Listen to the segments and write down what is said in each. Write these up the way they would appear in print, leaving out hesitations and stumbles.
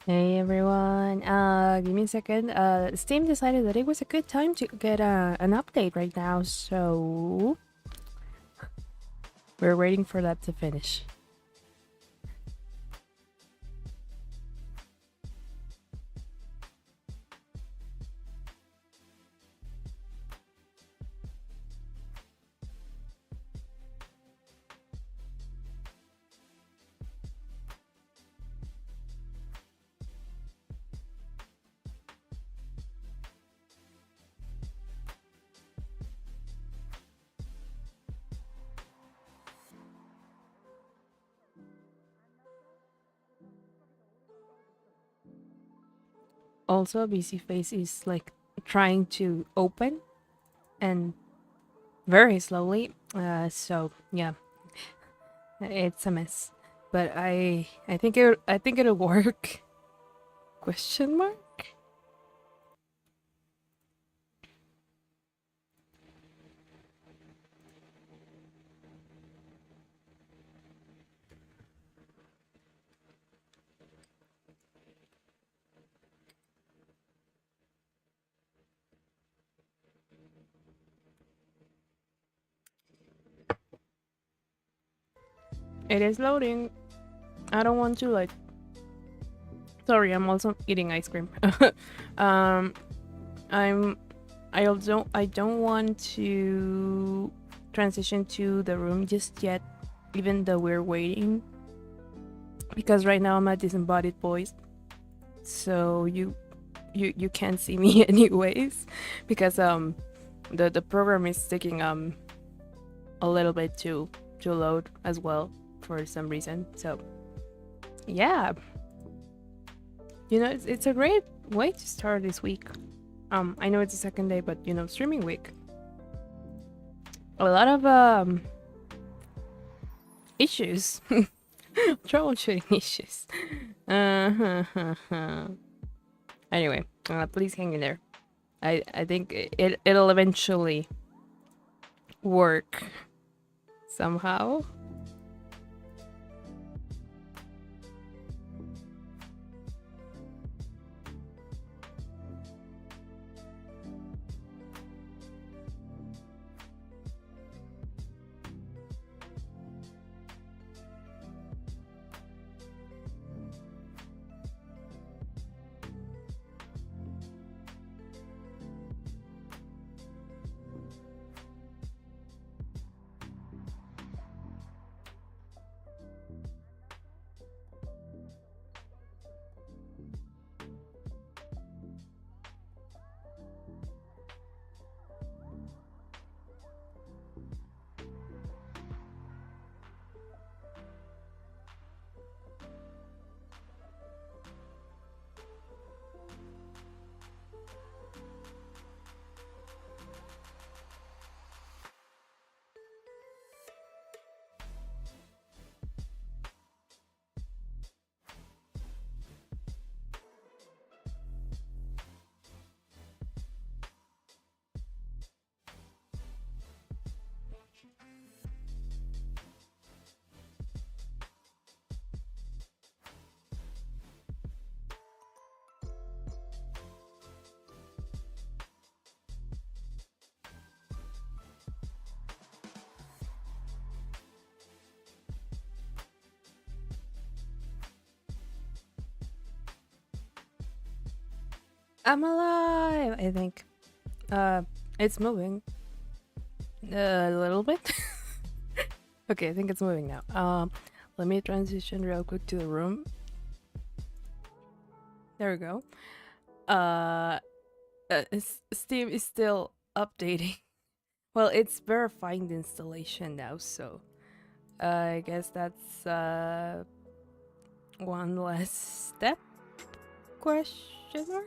Hey everyone, give me a second. Steam decided that it was a good time to get an update right now, so we're waiting for that to finish. Also, BC Face is like trying to open and very slowly. So yeah, it's a mess. But I think it'll work. Question mark? It is loading. I don't want to like. Sorry, I'm also eating ice cream. um, I'm I don't want to transition to the room just yet, even though we're waiting. Because right now I'm a disembodied voice, so you can't see me anyways. Because the program is taking a little bit to load as well for some reason. So yeah, it's a great way to start this week. I know it's the second day, but streaming week. A lot of issues, troubleshooting issues. Anyway, please hang in there. I think it'll eventually work somehow. I'm alive. I think. It's moving a little bit. Okay, I think it's moving now. Let me transition real quick to the room. There we go. Steam is still updating. Well, it's verifying the installation now, so I guess that's one less step? Question mark?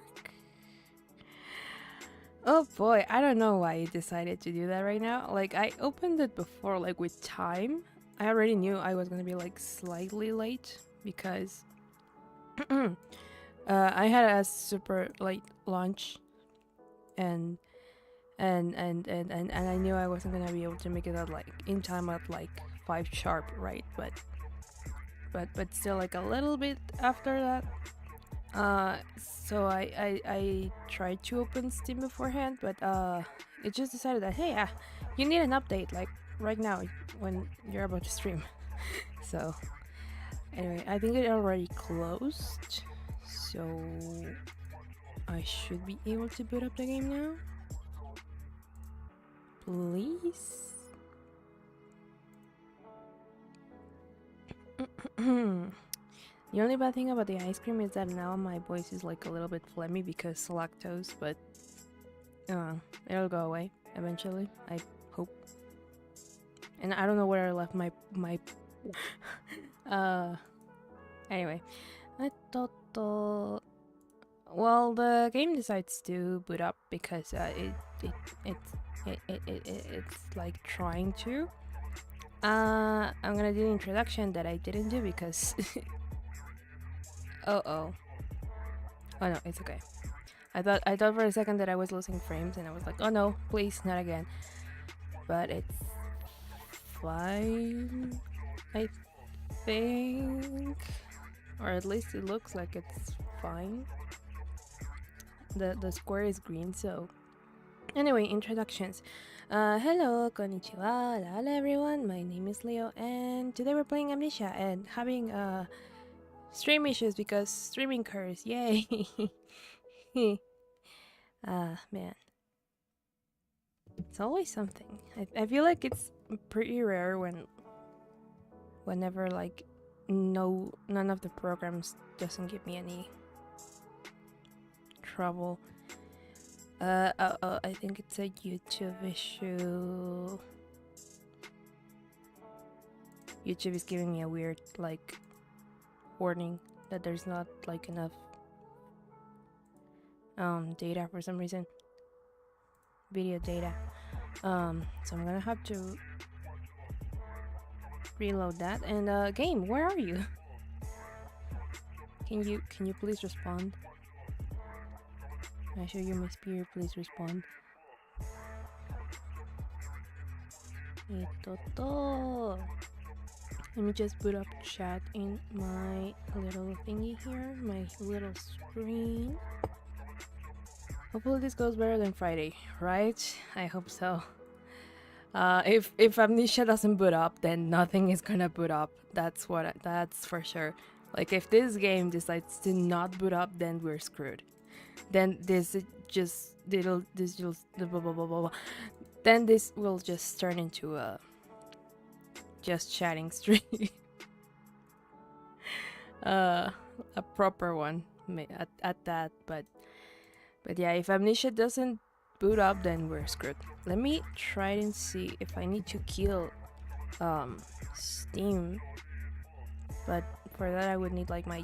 Oh boy, I don't know why you decided to do that right now. Like, I opened it before, like, with time. I already knew I was gonna be, like, slightly late because I had a super late lunch and I knew I wasn't gonna be able to make it at, like, in time at, like, 5 sharp, right? But still, like, a little bit after that. So I tried to open Steam beforehand, but it just decided that hey, you need an update like right now when you're about to stream. So anyway, I think it already closed, so I should be able to boot up the game now. Please. The only bad thing about the ice cream is that now my voice is like a little bit phlegmy because lactose, but it'll go away eventually, I hope. And I don't know where I left my anyway, I thought well, the game decides to boot up because it's like trying to. I'm gonna do the introduction that I didn't do because oh no, it's okay. I thought for a second that I was losing frames and I was like, oh no, please not again. But it's fine, I think, or at least it looks like it's fine. The square is green, so anyway, introductions. Hello, konnichiwa, hello everyone, my name is Leo and today we're playing Amnesia and having stream issues because streaming curse, yay. Man, it's always something. I feel like it's pretty rare whenever like none of the programs doesn't give me any trouble. I think it's a YouTube issue. YouTube is giving me a weird like warning that there's not like enough data for some reason, video data. So I'm gonna have to reload that. And game, where are you? Can you please respond? I show you my spear, please respond. Let me just put up chat in my little thingy here, my little screen. Hopefully this goes better than Friday, right? I hope so. If Amnesia doesn't boot up, then nothing is gonna boot up. That's for sure. Like if this game decides to not boot up, then we're screwed. Then this then this will just turn into a just chatting stream. A proper one at that, but yeah, if Amnesia doesn't boot up, then we're screwed. Let me try and see if I need to kill Steam, but for that I would need like my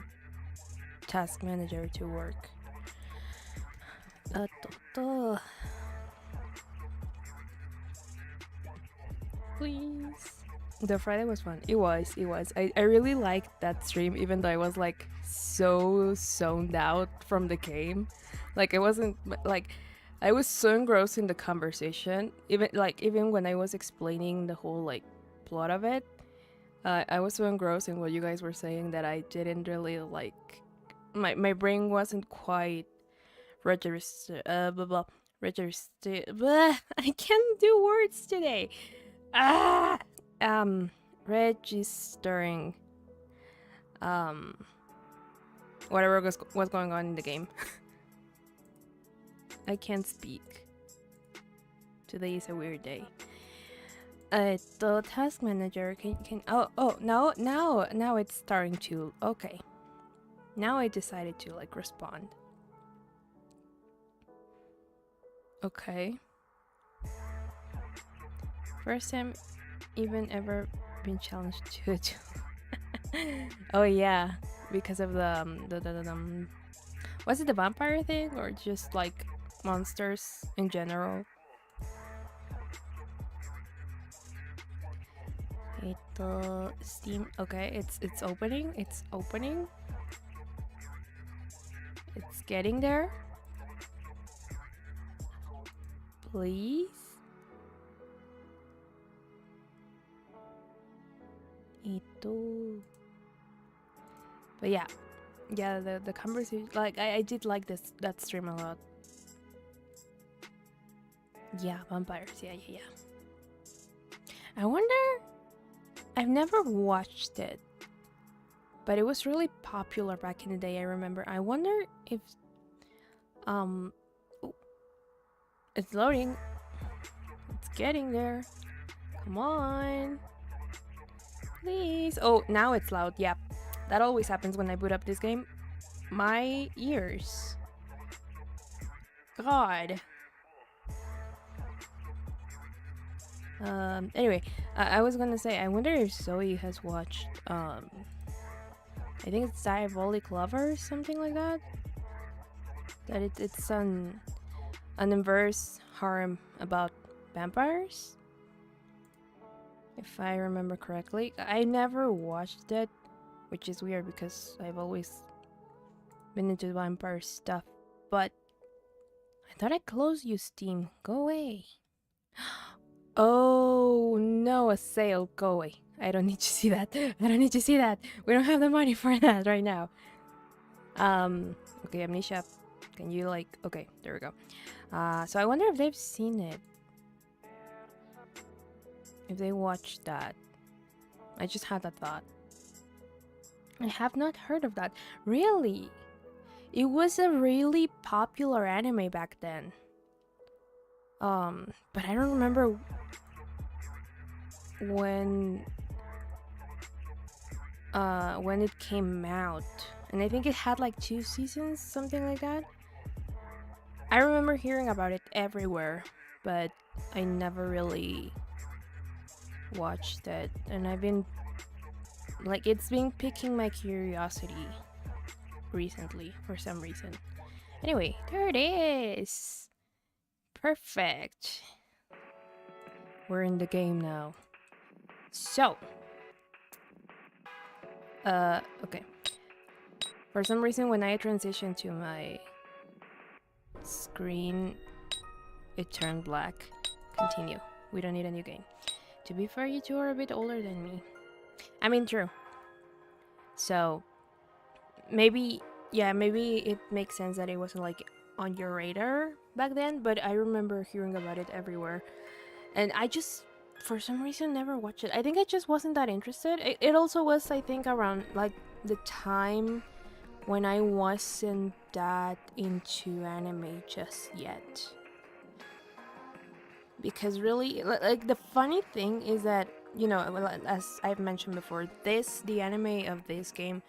task manager to work. Please. The Friday was fun. It was. I really liked that stream, even though I was like so zoned out from the game. Like I wasn't like I was so engrossed in the conversation. Even when I was explaining the whole like plot of it, I was so engrossed in what you guys were saying that I didn't really like. My brain wasn't quite register. I can't do words today. Registering whatever was going on in the game. I can't speak. Today is a weird day. The task manager can now it's starting to okay. Now I decided to like respond. Okay. First time even ever been challenged to it. Oh yeah, because of the was it the vampire thing or just like monsters in general? Steam. Okay, it's opening. It's opening. It's getting there. Please. But yeah, Yeah, the conversation, like I did like that stream a lot. Yeah, vampires. Yeah. I wonder. I've never watched it, but it was really popular back in the day. I remember. I wonder if ooh, it's loading. It's getting there. Come on, please. Oh, now it's loud. Yeah, that always happens when I boot up this game. My ears. God. Anyway, I was gonna say, I wonder if Zoe has watched, I think it's Diabolic Lover or something like that. That it's an inverse harem about vampires, if I remember correctly. I never watched it, which is weird because I've always been into vampire stuff, but I thought I closed you, Steam. Go away. Oh no, a sale. Go away. I don't need to see that. I don't need to see that. We don't have the money for that right now. Okay, Amnesia. Can you like... Okay, there we go. So I wonder if they've seen it. If they watched that. I just had that thought. I have not heard of that. Really? It was a really popular anime back then. But I don't remember when it came out. And I think it had like 2 seasons, something like that. I remember hearing about it everywhere, but I never really watched it. And I've been like, it's been piquing my curiosity recently for some reason. Anyway, there it is. Perfect. We're in the game now. So, okay. For some reason, when I transitioned to my screen, it turned black. Continue. We don't need a new game. To be fair, you two are a bit older than me. I mean, true. So, maybe, yeah, maybe it makes sense that it wasn't like on your radar back then, but I remember hearing about it everywhere. And I just, for some reason, never watched it. I think I just wasn't that interested. It also was, I think, around like the time when I wasn't that into anime just yet. Because really, like, the funny thing is that, you know, as I've mentioned before, the anime of this game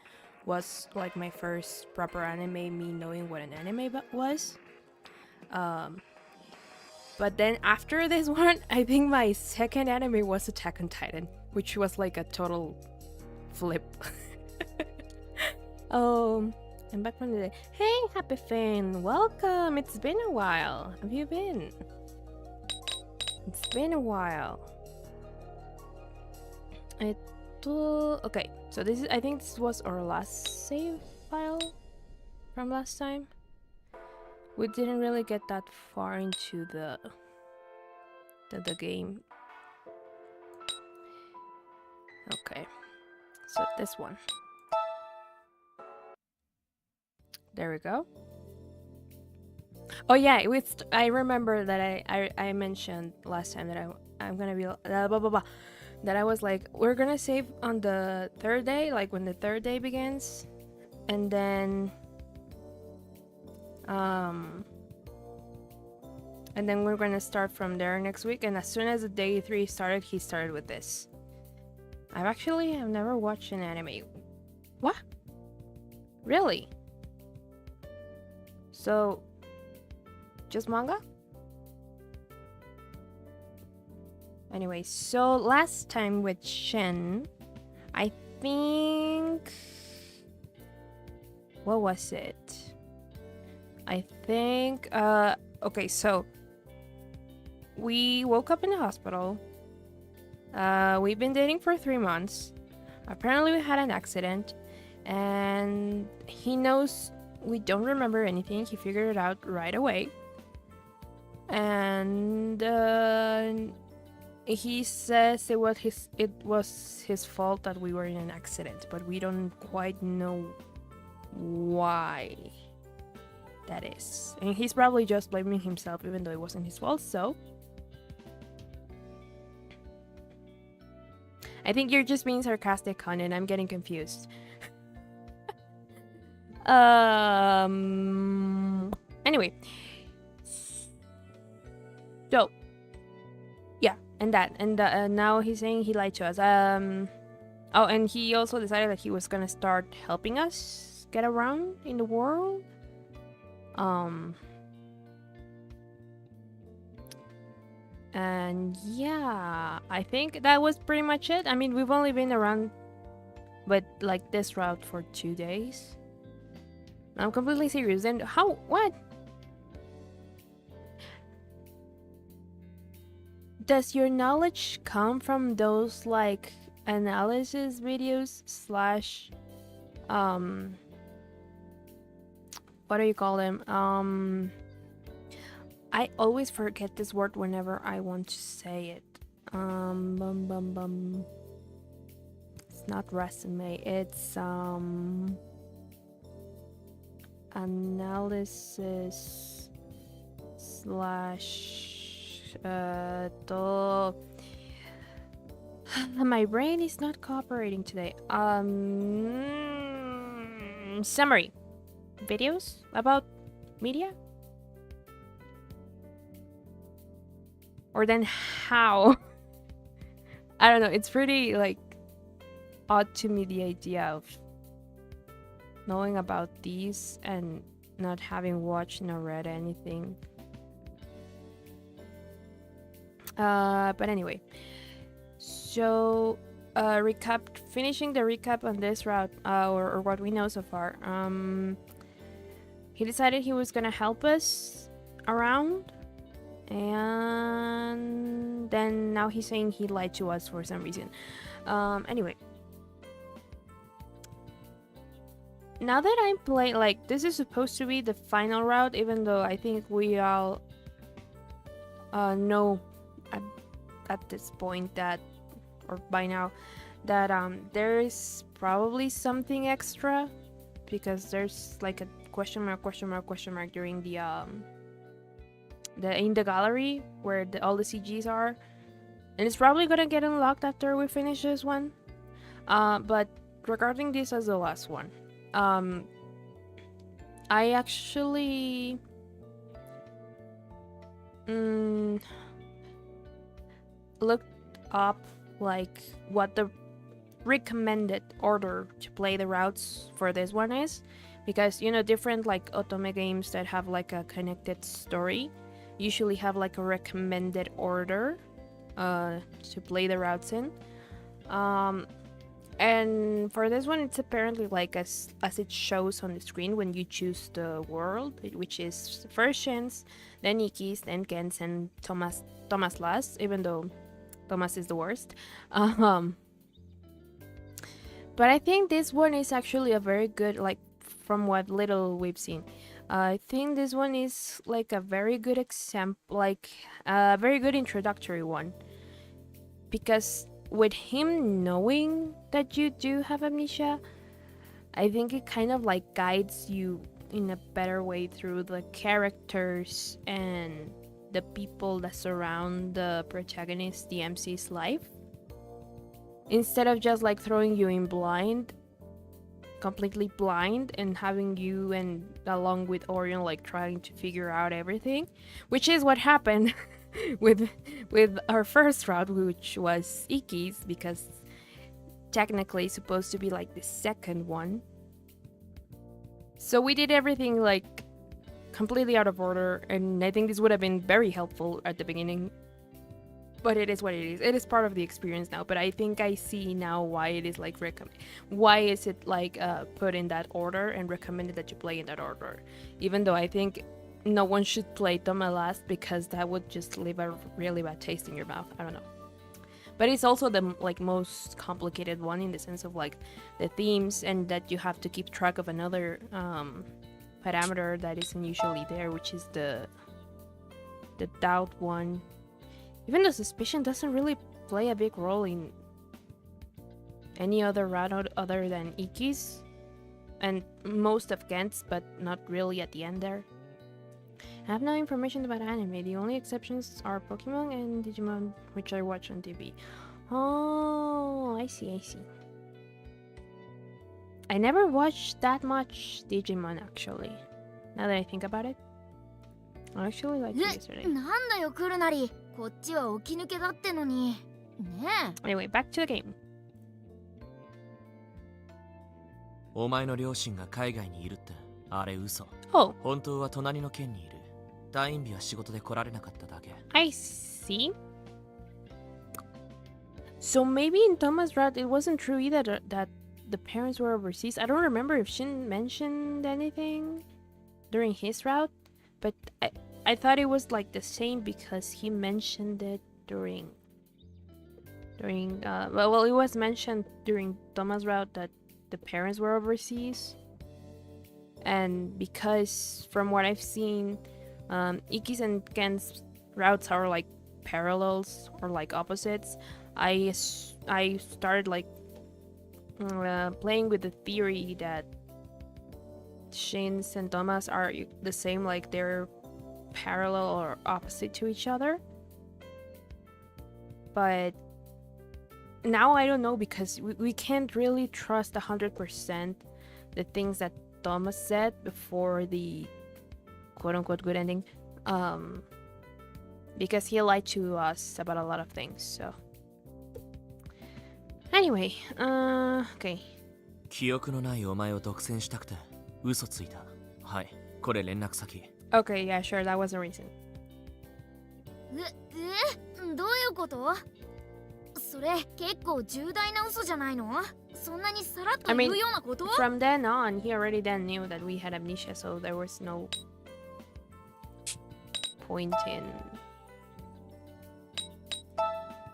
was like my first proper anime, me knowing what an anime was. But then after this one, I think my second anime was Attack on Titan, which was like a total flip. I'm back from the day. Hey, Happy Finn, welcome. It's been a while. Have you been? It's been a while. Okay, so this is, I think this was our last save file from last time. We didn't really get that far into the game. Okay, so this one. There we go. Oh yeah, I remember that I mentioned last time that I'm gonna be blah blah blah, that I was like, we're gonna save on the 3rd day, like when the 3rd day begins, and then we're gonna start from there next week. And as soon as the day 3 started, he started with this. I've never watched an anime. What? Really? So, just manga? Anyway, so last time with Shin, I think... What was it? I think... okay, so... We woke up in the hospital. We've been dating for 3 months. Apparently we had an accident. And he knows we don't remember anything. He figured it out right away. And he says it was his fault that we were in an accident, but we don't quite know why that is. And he's probably just blaming himself even though it wasn't his fault, so I think you're just being sarcastic, hon, and I'm getting confused. Anyway. So, yeah, and now he's saying he lied to us. Oh, and he also decided that he was gonna start helping us get around in the world. And yeah, I think that was pretty much it. I mean, we've only been around, but like this route for 2 days. I'm completely serious. And what? Does your knowledge come from those like analysis videos slash what do you call them? I always forget this word whenever I want to say it. It's not resume, it's analysis slash my brain is not cooperating today. Summary videos about media, or then how? I don't know, it's pretty like odd to me, the idea of knowing about these and not having watched nor read anything. But anyway, so finishing the recap on this route, or what we know so far. He decided he was gonna help us around, and then now he's saying he lied to us for some reason. Anyway, now that I'm playing, like, this is supposed to be the final route, even though I think we all know at this point that, or by now, that there is probably something extra, because there's like a question mark during the in the gallery where all the CGs are, and it's probably gonna get unlocked after we finish this one. But regarding this as the last one, I actually looked up like what the recommended order to play the routes for this one is, because you know, different like otome games that have like a connected story usually have like a recommended order to play the routes in, and for this one it's apparently like as it shows on the screen when you choose the world, which is first Shin's, then Ikki's, then Ken's, and Thomas last, even though Thomas is the worst. But I think this one is actually a very good, like, from what little we've seen, I think this one is like a very good example, like a very good introductory one, because with him knowing that you do have amnesia, I think it kind of like guides you in a better way through the characters and the people that surround the protagonist, the MC's life, instead of just like throwing you in completely blind, and having you and along with Orion like trying to figure out everything, which is what happened with our first route, which was Ikki's, because technically it's supposed to be like the second one. So we did everything like completely out of order, and I think this would have been very helpful at the beginning, but it is what it is. It is part of the experience now, but I think I see now why it is like why is it like put in that order and recommended that you play in that order, even though I think no one should play Toma last, because that would just leave a really bad taste in your mouth. I don't know, but it's also the like most complicated one in the sense of like the themes, and that you have to keep track of another parameter that isn't usually there, which is the doubt one. Even though suspicion doesn't really play a big role in any other route other than Ikki's. and most of Kent's, but not really at the end there. I have no information about anime. The only exceptions are Pokemon and Digimon, which I watch on TV. Oh, I see. I never watched that much Digimon, actually. Now that I think about it. I actually liked it yesterday. なんだよ来るなり。こっちは起き抜けだってのに。ねえ。 Anyway, back to the game. お前の両親が海外にいるってあれ嘘。 Oh, 本当は隣の県にいる。退院日は仕事で来られなかっただけ。 I see. So maybe in Toma's route it wasn't true either that the parents were overseas. I don't remember if Shin mentioned anything during his route, but I thought it was like the same because he mentioned it during well it was mentioned during Toma's route that the parents were overseas, and because from what I've seen, Ikki's and Ken's routes are like parallels or like opposites. I started like playing with the theory that Shin's and Toma's are the same, like they're parallel or opposite to each other. But now I don't know, because we can't really trust 100% the things that Thomas said before the quote-unquote good ending, because he lied to us about a lot of things. So anyway, okay. 記憶のないお前を独占したくて嘘ついた。はい、これ連絡先。 Okay, yeah, sure, that was the reason. どういうこと？それ結構重大な嘘じゃないの？そんなにさらっと言うようなこと？ From then on, he already then knew that we had amnesia, so there was no point in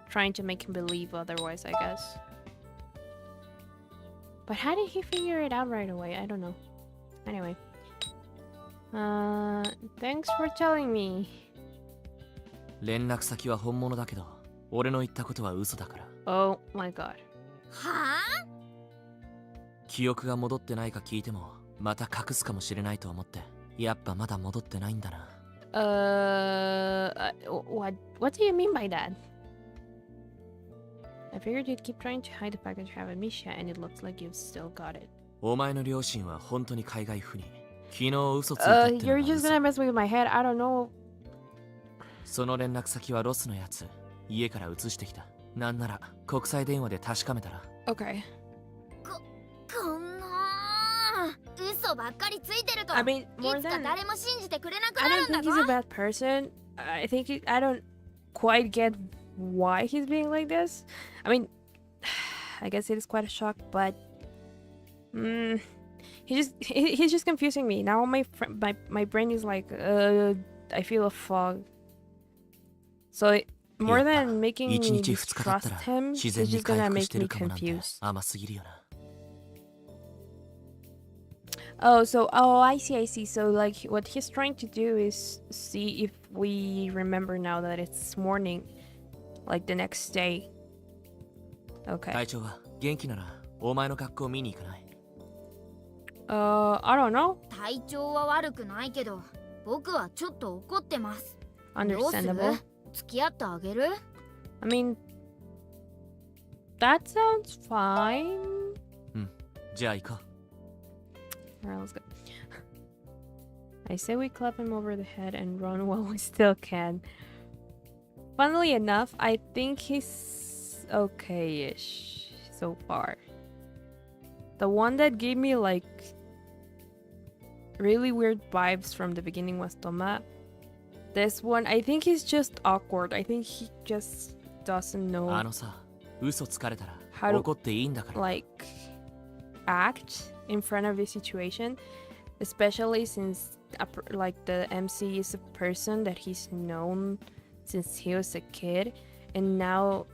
trying to make him believe otherwise, I guess. But how did he figure it out right away? I don't know. Anyway. Thanks for telling me. 連絡先は本物だけど、俺の言ったことは嘘だから。Oh my god. はあ？記憶が戻ってないか聞いても、また隠すかもしれないと思って、やっぱまだ戻ってないんだな。What do you mean by that? I figured you'd keep trying to hide the fact that you have amnesia, and it looks like you've still got it. お前の両親は本当に海外赴任。昨日嘘ついたってのは You're just gonna mess with my head. I don't know. その連絡先はロスのやつ。家から移してきた。なんなら国際電話で確かめたら。Okay. こんな嘘ばっかりついてると、 I mean, い more つか than 誰も信じてくれなく I なる don't んだ think ぞ。 he's a bad person. I think I don't quite get why he's being like this. I mean, I guess it is quite a shock, but he's just confusing me. Now my brain is like I feel a fog. So more than making me distrust him, he's just gonna make me confused. 甘すぎるよな。Oh, I see. So like what he's trying to do is see if we remember now that it's morning, like the next day. Okay. 隊長は元気ならお前の学校見に行かない？ I don't know. 体調は悪くないけど、僕はちょっと怒ってます。どうする？ Understandable. 付き合ってあげる？ I mean, that sounds fine. じゃあ行こう。 Alright, let's go. I say we clap him over the head and run while we still can. Funnily enough, I think he's okay-ish so far. The one that gave me like really weird vibes from the beginning was Toma. This one, I think he's just awkward. I think he just doesn't know あのさ、嘘つかれたら how to 怒っていいんだから。 like act in front of this situation, especially since like the MC is a person that he's known since he was a kid, and now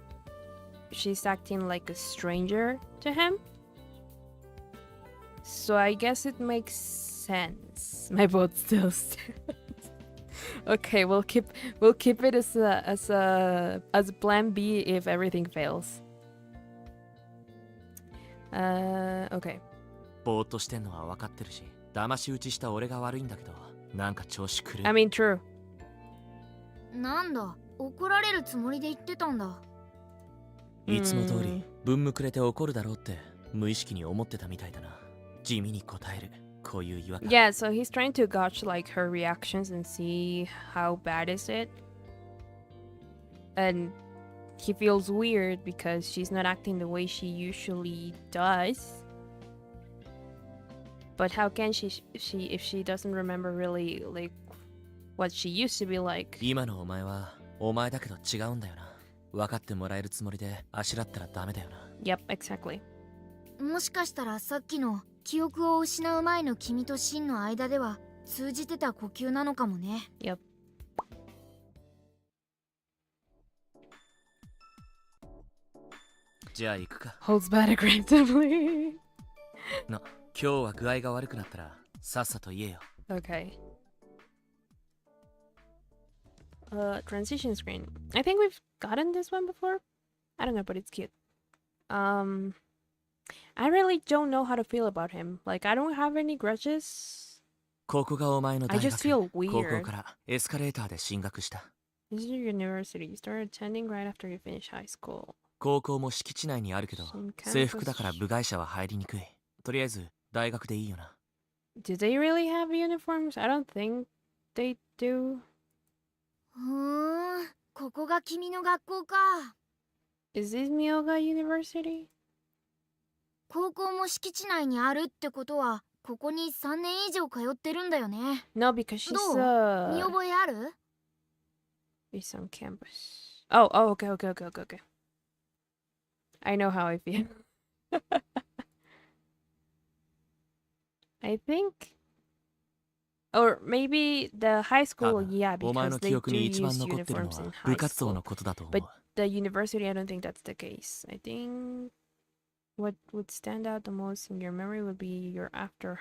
she's acting like a stranger to him. So I guess it makes sense. My vote still stands. Okay, we'll keep it as a plan B if everything fails. Okay. ぼーっとしてんのは分かってるし、騙し討ちした俺が悪いんだけど、なんか調子狂う。I mean, true. なんだ、怒られるつもりで言ってたんだ。いつも通り分むくれて怒るだろうって無意識に思ってたみたいだな。地味に答える、こういう違和感。Yeah, so he's trying to gauge like her reactions and see how bad is it. And he feels weird because she's not acting the way she usually does. But how can she if she doesn't remember really like what she used to be like? 今のお前はお前だけど違うんだよな。分かってもらえるつもりであしらったらダメだよな。Yep, exactly. もしかしたらさっきの記憶を失う前の君とシンの間では通じてた呼吸なのかもね。Yep. じゃあ行くか。 Holds back aggressively. な、今日は具合が悪くなったらさっさと言えよ。 Okay. Transition screen. I think we've gotten this one before. I don't know, but it's cute. I really don't know how to feel about him. Like, I don't have any grudges. ここがお前の大 I just 学。 feel 高校 weird. からエスカレーターで進学した。 This is your university. You started attending right after you finished high school. 高校も敷地内にあるけど、 Some campus- 制服だから部外者は入りにくい。とりあえず大学でいいよな。 Do they really have uniforms? I don't think they do. ここが君の学校か。 Is this Myoga University? 高校も敷地内にあるってことはここに3年以上通ってるんだよね。 No, because she's どう？見覚えある？ She's on campus. Oh, okay, okay, okay, okay, okay. I know how I feel. I think, or maybe the high school, yeah, お前 because の they 記憶 do に一番 use 残ってるの uniforms in は high 部活動 school. のことだと思う。 But the university, I don't think that's the case. I think what would stand out the most in your memory would be your after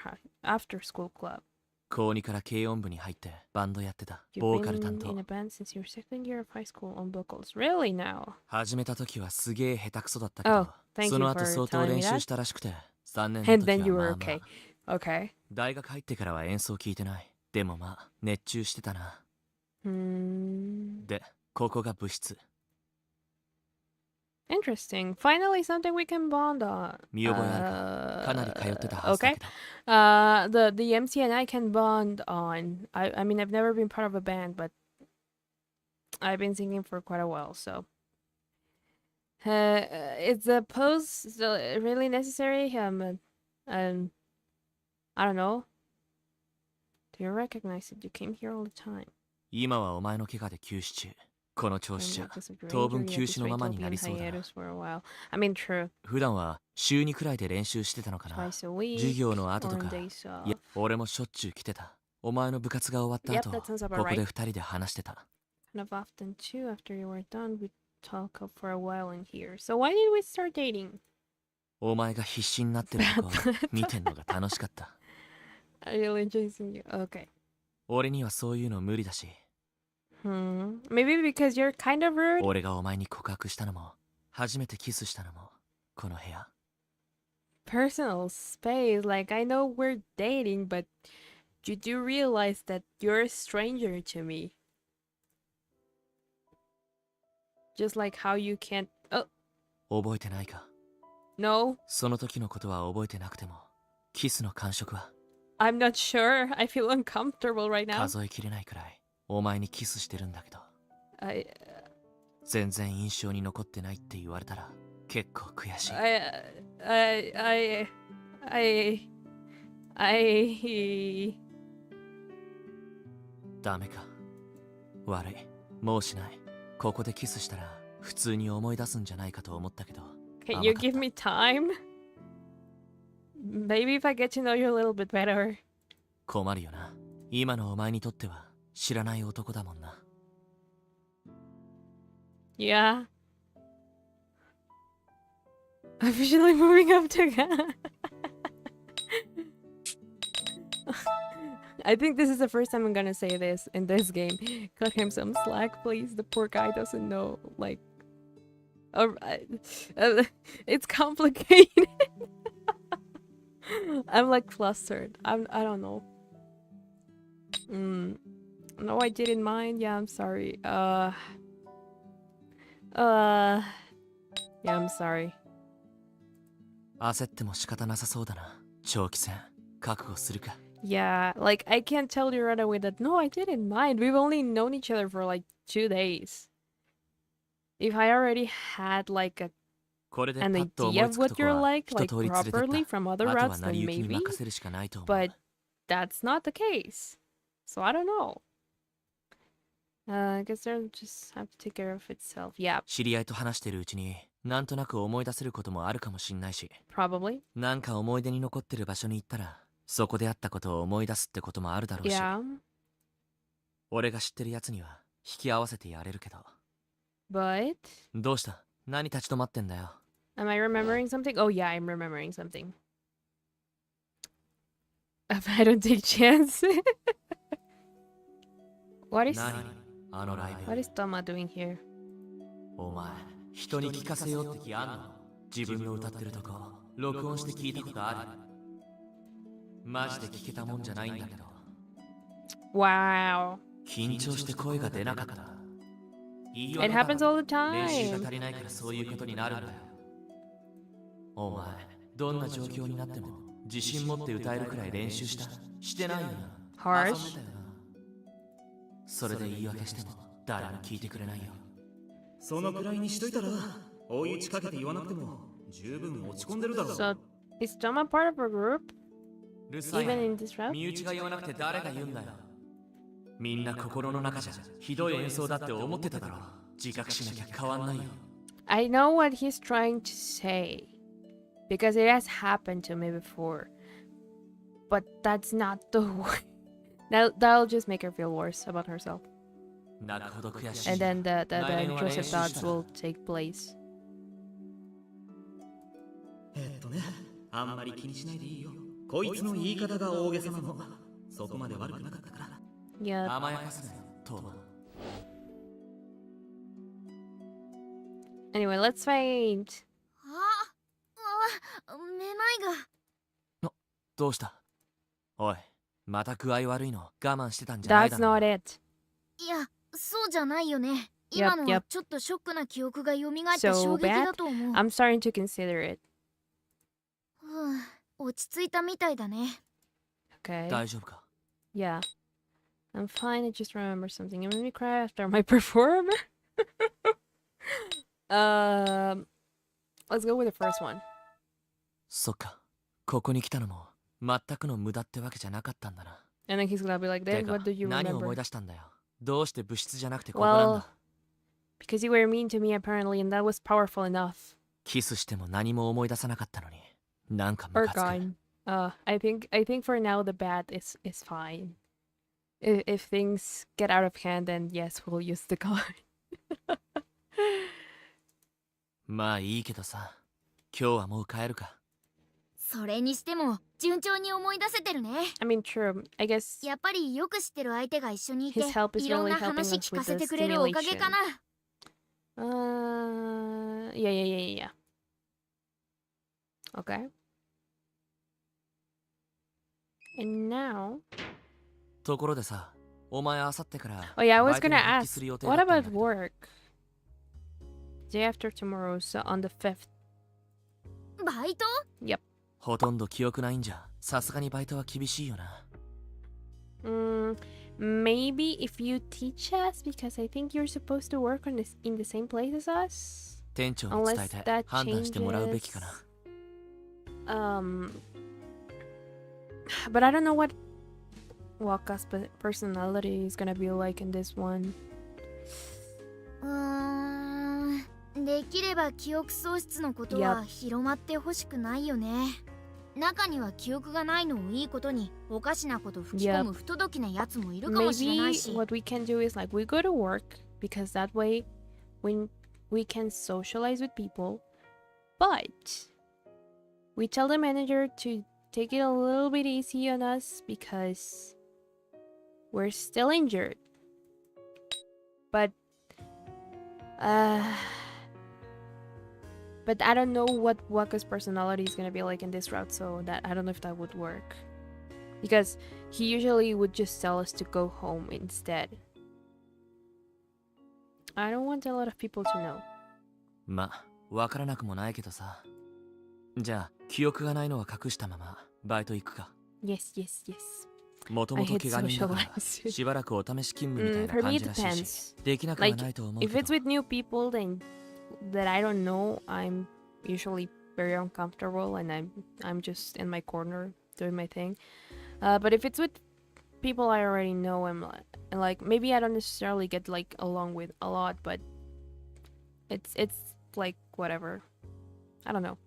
school club. 高2から軽音部に入ってバンドやってた。 You've ボーカル been 担 in 当。 a band since your second year of high school on vocals. Really now? 始めた時はすげえ下手くそだったけ Oh, ど、 thank そ you の for 後相当 telling me 練習 that. したらしくて、3年の And then 時 you は were まあま okay. あ。 Okay. 大学入ってからは演奏聞いてない。でもまあ熱中してたな。 で、ここが部室。 Interesting. Finally, something we can bond on. 見覚えあるか。かなり通ってたはずだ Okay. けど。 The MC and I can bond on. I mean, I've never been part of a band, but I've been singing for quite a while, so. Is the pose really necessary? I don't know. Do you recognize it? You came here all the time. 今はお前の怪我で休止中。この調子じゃ Because of your 当分 injury, 休 at 止 this のま rate, ま you'll に be な in りそうだな。 hiatus for a while. I mean, true. 普段は週2くらいで練習してたのかな。 Twice a week. 授業の後 or と on か。 days いや off. 俺もしょっちゅう来てた。お前の部活が終わった Yep, 後、 that sounds about ここで right. 2人で話してた。 Kind of often too. After you were done, we talk up for a while in here. So why did we start dating? お前が必死になってるとこ見てんのが楽しかった。 I really enjoy seeing you. Okay. 俺にはそういうの無理だし、 Maybe because you're kind of rude? 俺がお前に告白したのも、初めてキスしたのも、この部屋。 Personal space. Like, I know we're dating, but you do realize that you're a stranger to me. Just like how you can't... Oh, 覚えてないか。 no. その時のことは覚えてなくても、キスの感触は I'm not sure. I feel uncomfortable right now. 数えきれないくらい、お前にキスしてるんだけど、 I... 全然印象に残ってないって言われたら、結構悔しい。 I... ダメか。悪い。もうしない。ここでキスしたら、普通に思い出すんじゃないかと思ったけど。 Can you 甘かった。 give me time? Maybe if I get to know you a little bit better. 困るよな。今のお前にとっては知らない男だもんな。 Yeah. Officially moving up to I think this is the first time I'm gonna say this in this game. Cut him some slack, please. The poor guy doesn't know, like... it's complicated. I'm like flustered. I don't know. No, I didn't mind. Yeah, I'm sorry. Yeah, I'm sorry. 焦っても仕方なさそうだな。長期戦、覚悟するか。Yeah, like I can't tell you right away that no, I didn't mind. We've only known each other for like 2 days. If I already had like an これでパ idea ッと思い of つく what とこ you're は like 一通り連れてった。 properly from other あとは routes, 成 then り行きに maybe. 任せるしかないと思う。 But that's not the case. So I don't know. I guess they'll just have to take care of itself. Yeah, 知り合いと話してるうちになんとなく思い出せることもあるかもしんないし、 probably. なんか思い出に残ってる場所に行ったらそこであったことを思い出すってこともあるだろうし、 Yeah, 俺が知ってるやつには引き合わせてやれるけど。 but どうした？何立ち止まってんだよ。 am I remembering something? Oh yeah, I'm remembering something. If I don't take chance. What is 何？あのライブ。 what is Toma doing here? お前、人に聞かせようって気あんの？自分の歌ってるとこ、録音して聞いたことある？マジで聞けたもんじゃないんだけど。 Wow. 緊張して声が出なかった。 It happens all the 練習が time. 足りないからそういうことになるんだよ。お前、どんな状況になっても自信持って歌えるくらい練習した？してないよな。 Harsh. 遊んでたよな。それで言い訳しても誰も聞いてくれないよ。そのくらいにしといたら、追い打ちかけて言わなくても十分落ち込んでるだろう。 So is Toma part of a group? うるさいな。 Even in this route? 身内が言わなくて誰が言うんだよ。みんな心の中じゃひどい演奏だって思ってただろう。自覚しなきゃ変わんないよ。 I know what he's trying to say because it has happened to me before. But that's not the way. That'll just make her feel worse about herself. 泣くほど悔しい。 And then the 来年は練 intrusive 習した thoughts will take place. あんまり気にしないでいいよ。こいつの言い方が大げさなの。そこまで悪くなかったから。 Yeah. 甘やかすなよ、トーマ。 Anyway, let's fight. めまいが。どうした？おい、また具合悪いの我慢してたんじゃない That's だろう。 not it. いや、そうじゃないよね。今のはちょっとショックな記憶が蘇った衝撃だと思う。I'm starting to consider it. 落ち着いたみたいだね。Okay. 大丈夫か？ Yeah. I'm fine. I just remember something. You made me cry after my performer. Let's go with the first one. そっか。ここに来たのも全くの無駄ってわけじゃなかったんだな。 And then he's gonna be like, て Dave, か what do you 何を思 remember? い出したんだよ。どうして物質じゃなくてここなん Well, だ。 because you were mean to me apparently, and that was powerful enough. キスしても何も思い出さなかったのに。なんかム Or カつく。 gone. I think for now the bad is fine. If things get out of hand, then yes, we'll use the gun. まあいいけどさ。今日はもう帰るか。それにしても順調に思い出せてるね。 I mean, true. I guess やっぱりよく知ってる相手が一緒にいて、 his help is いろん really な helping 話 us 聞か with せ the てくれるおかげ stimulation. かな。Yeah. Okay. And now, ところでさ、お前あさってから。 oh yeah, I バ was イトに gonna 復帰 ask, する予定 what だったん about だけど。 work? Day after tomorrow, so on the 5th. バイト？ほとんど記憶ないんじゃ、さすがにバイトは厳しいよな。Maybe if you teach us, because I think you're supposed to work on this in the same place as us. 店長に伝え Unless て that 判断してもらうべきか changes. な。But I don't know what Waka's personality is gonna be like in this one. できれば記憶喪失のことは広まってほしくないよね。中には記憶がないのをいいことにおかしなこと吹き込む不届きなやつもいるかもしれない Maybe し。 what we can do is like we go to work because that way when we can socialize with people, but we tell the manager to take it a little bit easy on us because we're still injured. But But I don't know what Waka's personality is gonna be like in this route, so that I don't know if that would work. Because he usually would just tell us to go home instead. I don't want a lot of people to know. ま、わからなくもないけどさ。じゃあ、記憶がないのは隠したまま、バイト行くか。Yes, yes, yes. もともと怪我人だから、 I hate socializing. しばらくお試し勤務みたいな For 感 me じ it らしいし、 depends. できなくはないと思うけ If ど。 it's with new people then that I don't know, I'm usually very uncomfortable and I'm just in my corner doing my thing. But if it's with people I already know, I'm like maybe I don't necessarily get like along with a lot, but it's like whatever. I don't know.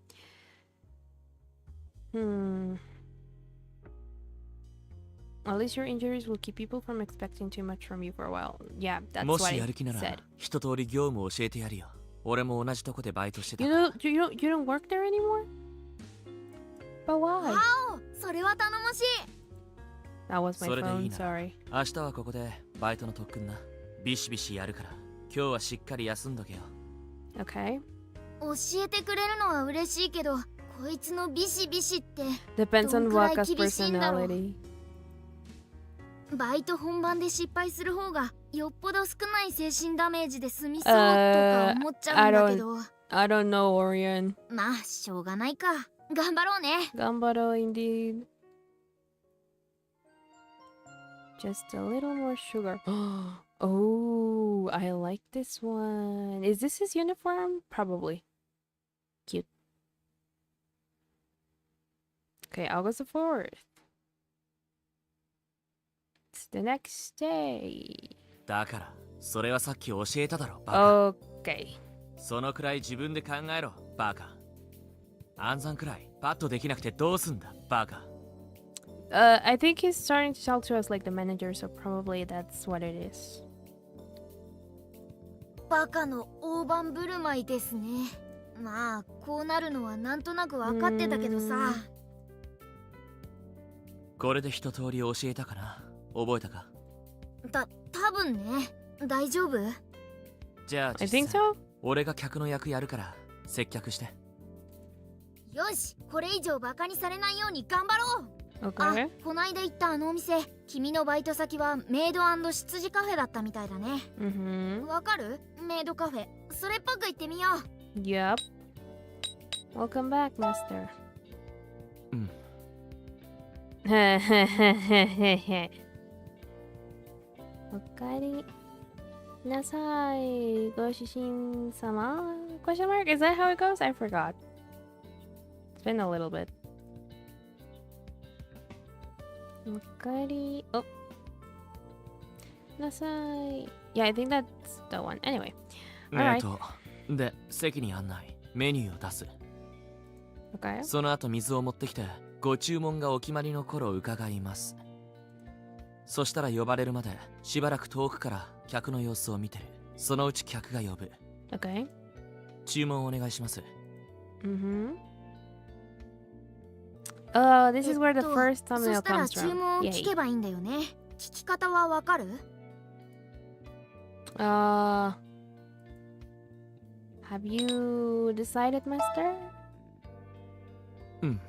At least your injuries will keep people from expecting too much from you for a while. Yeah, that's も what し I やる気なら said. 一通り業務を教えてやるよ。俺も同じとこでバイトしてた You から don't you don't work there anymore? But why? それは頼もしい。 That was my それでい phone, いな sorry. 明日はここでバイトの特訓な。ビシビシやるから今日はしっかり休んどけよ。 Okay. 教えてくれるのは嬉しいけど、こいつのビシビシって Depends on どんくらい Waka's 厳しいんだろう。 personality. バイト本番で失敗する方がよっぽど少ない精神ダメージで済みそうとか思っちゃうんだけど、 I don't know, Orion. まあしょうがないか。頑張ろうね。 Gambaro indeed. Just a little more sugar. Oh, I like this one. Is this his uniform? Probably. Cute. Okay, August the 4th. It's the next day. だからそれはさっき教えただろバカ。 Okay. そのくらい自分で考えろバカ。暗算くらいパッとできなくてどうすんだバカ。 I think he's starting to talk to us like the manager, so probably that's what it is. バカの大盤振る舞いですね。まあこうなるのはなんとなく分かってたけどさ。これで一通り教えたかな。覚えたか。多分ね。大丈夫？じゃあ I 実 think 際 so. 俺が客の役やるから接客して。よし、これ以上バカにされないように頑張ろう。 Okay. あ、こないだ行ったあのお店、君のバイト先はメイド&執事カフェだったみたいだね。わかる？メイドカフェ。それっぽく行ってみよう。 Yup. Welcome back, Master. へへへへへへ。おかえりなさい、ご主人様。Question mark? Is that how it goes? I forgot. It's been a little bit. おかえり。お。なさい。Yeah, I think that's the one. Anyway. Alright. で、席に案内、メニューを出す。 Okay. その後水を持ってきて、ご注文がお決まりの頃伺います。そしたら呼ばれるまでしばらく遠くから客の様子を見てる。そのうち客が呼ぶ。 Okay. 注文お願いします。 Oh, this is where the first そ thumbnail したら comes 注 from. 文を Yay. 聞けばいいんだよね。聞き方はわかる？ Have you decided, Master? うん。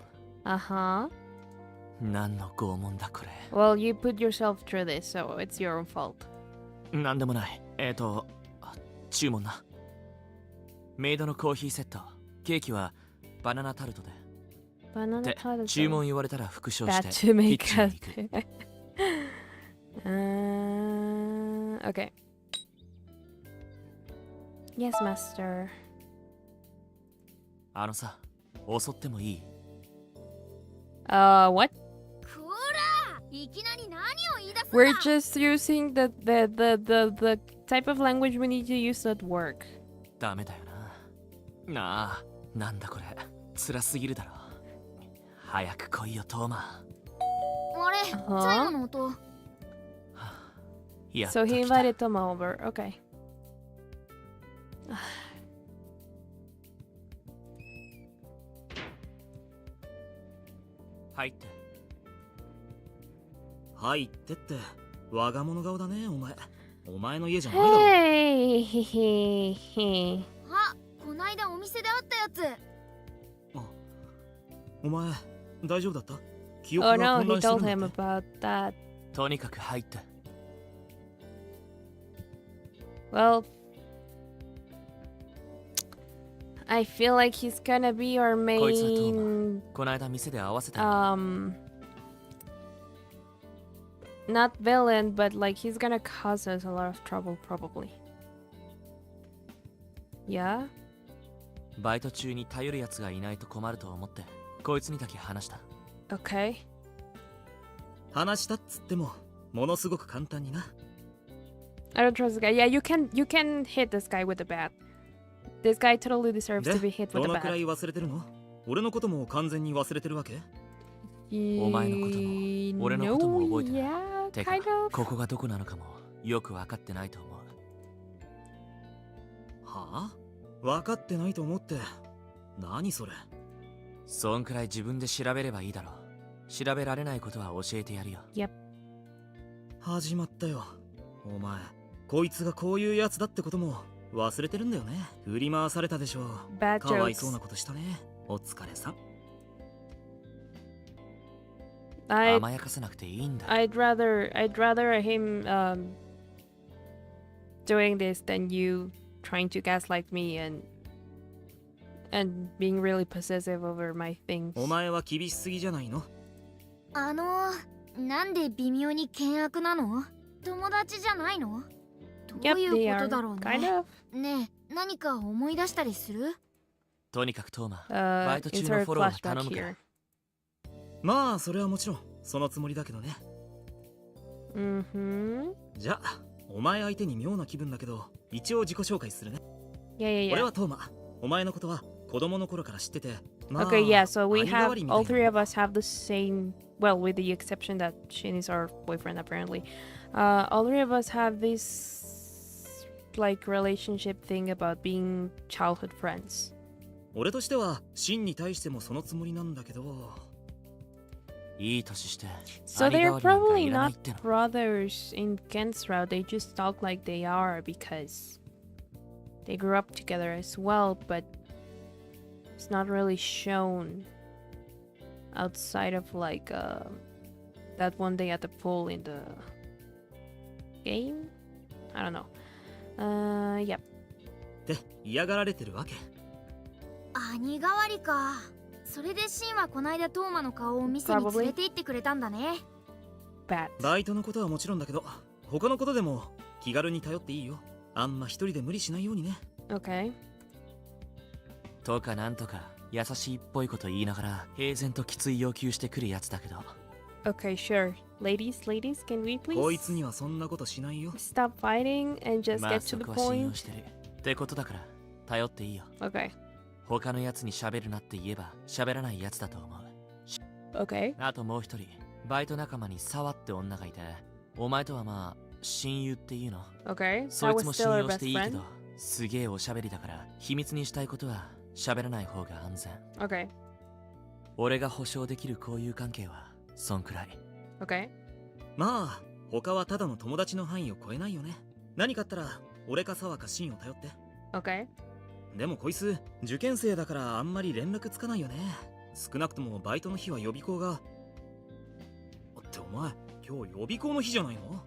Uh-huh. 何の拷問だこれ。 Well, you put yourself through this, so it's your own fault. なんでもない。注文な。メイドのコーヒーセット。ケーキはバナナタルトで。 Banana で、 taruto. 注文言われたら復唱し That て to キッ make チン us. に行く。 Okay. Yes, Master. あのさ、襲ってもいい？ What? こら！いきなり何を言い出すんだ。 We're just using the type of language we need to use at work. ダメだよな。なあ、なんだこれ。辛すぎるだろ。早く来いよ、トーマ。あれ、最後の音。やっ So と he 来た。 invited Toma over. Okay. 入って。入ってって。我が物顔だね、お前。お前の家じゃないだろ。Hey. あ、こないだお店で会ったやつ。お前大丈夫だった？記憶 Oh が no, 混 he 乱してる told んだ him って。 about that. とにかく入った。 Well, I feel like he's gonna be our こいつはトー main マ。この間店で会わせた。 not villain, but like he's gonna cause us a lot of trouble probably. Yeah? バイト中に頼るやつがいないと困ると思って、こいつにだけ話した。 Okay. 話したっつってもものすごく簡単にな。 I don't trust this guy. Yeah, you can hit this guy with a bat. This guy totally deserves で to be hit with ど a のくら bat. い忘れてるの？俺のことも完全に忘れてるわけ？お前のことも俺のことも覚えてない。 Yeah, てか kind of. ここがどこなのかもよく分かってないと思う。はあ？分かってないと思って。何それ？そんくらい自分で調べればいいだろう。調べられないことは教えてやるよ。 Yep. 始まったよ。お前こいつがこういうやつだってことも忘れてるんだよね。振り回されたでしょう。 Bad かわいそうな jokes. ことしたね。お疲れさん。甘やかさなくていいんだ。 I'd rather him doing this than you trying to gaslight me and being really possessive over my things. お前は厳しすぎじゃないの？なんで微妙に険悪なの？友達じゃないの？どう Yep, い they うこ are とだろう kind ね。 of. ねえ、何か思い出したりする？とにかくトーマ、バイト中の Insert フォロー flashback 頼むから。 here. まあそれはもちろんそのつもりだけどね。Mm-hmm. じゃあお前相手に妙な気分だけど一応自己紹介するね。 Yeah, 俺 yeah, はトーマ。お前のことは子供の頃から知ってて、ま yeah. あ Okay, yeah, so we 兄代わ have りみたいな。 all three of us have the same, well, with the exception that Shin is our boyfriend apparently. All three of us have this like relationship thing about being childhood friends. 俺としてはシンに対してもそのつもりなんだけど。いい年して。 So 兄 they're 代わりなんか probably いらない not っての。 brothers in Gen's route. They just talk like they are because they grew up together as well, but it's not really shown outside of like that one day at the pool in the game. I don't know. Yep. で嫌がられてるわけ。兄代わりか。それでシンはこないだトーマの顔を店に連れて行ってくれたんだね。Bad. バイトのことはもちろんだけど他のことでも気軽に頼っていいよ。あんま一人で無理しないようにね。 Okay. とかなんとか優しいっぽいこと言いながら平然ときつい要求してくるやつだけど。 Okay, sure. Ladies, can we こい please つにはそんなことしないよ。 stop fighting and just まあ get そ to the こは信用 point? してる。ってことだから頼っていいよ。 Okay. 他のやつに喋るなって言えば喋らないやつだと思う。 Okay. あともう一人、バイト仲間に沢って女がいて、お前とはまあ親友っていうの。 Okay. そ I いつ was も still 信 our 用し best ていいけ friend. ど、すげえおしゃべりだから秘密にしたいことは喋らない方が安全。 Okay. 俺が保証できる交友関係はそんくらい。 Okay. まあ他はただの友達の範囲を超えないよね。何かあったら俺か沢かシンを頼って。 Okay. でもこいつ受験生だからあんまり連絡つかないよね。少なくともバイトの日は予備校が。ってお前今日予備校の日じゃないの？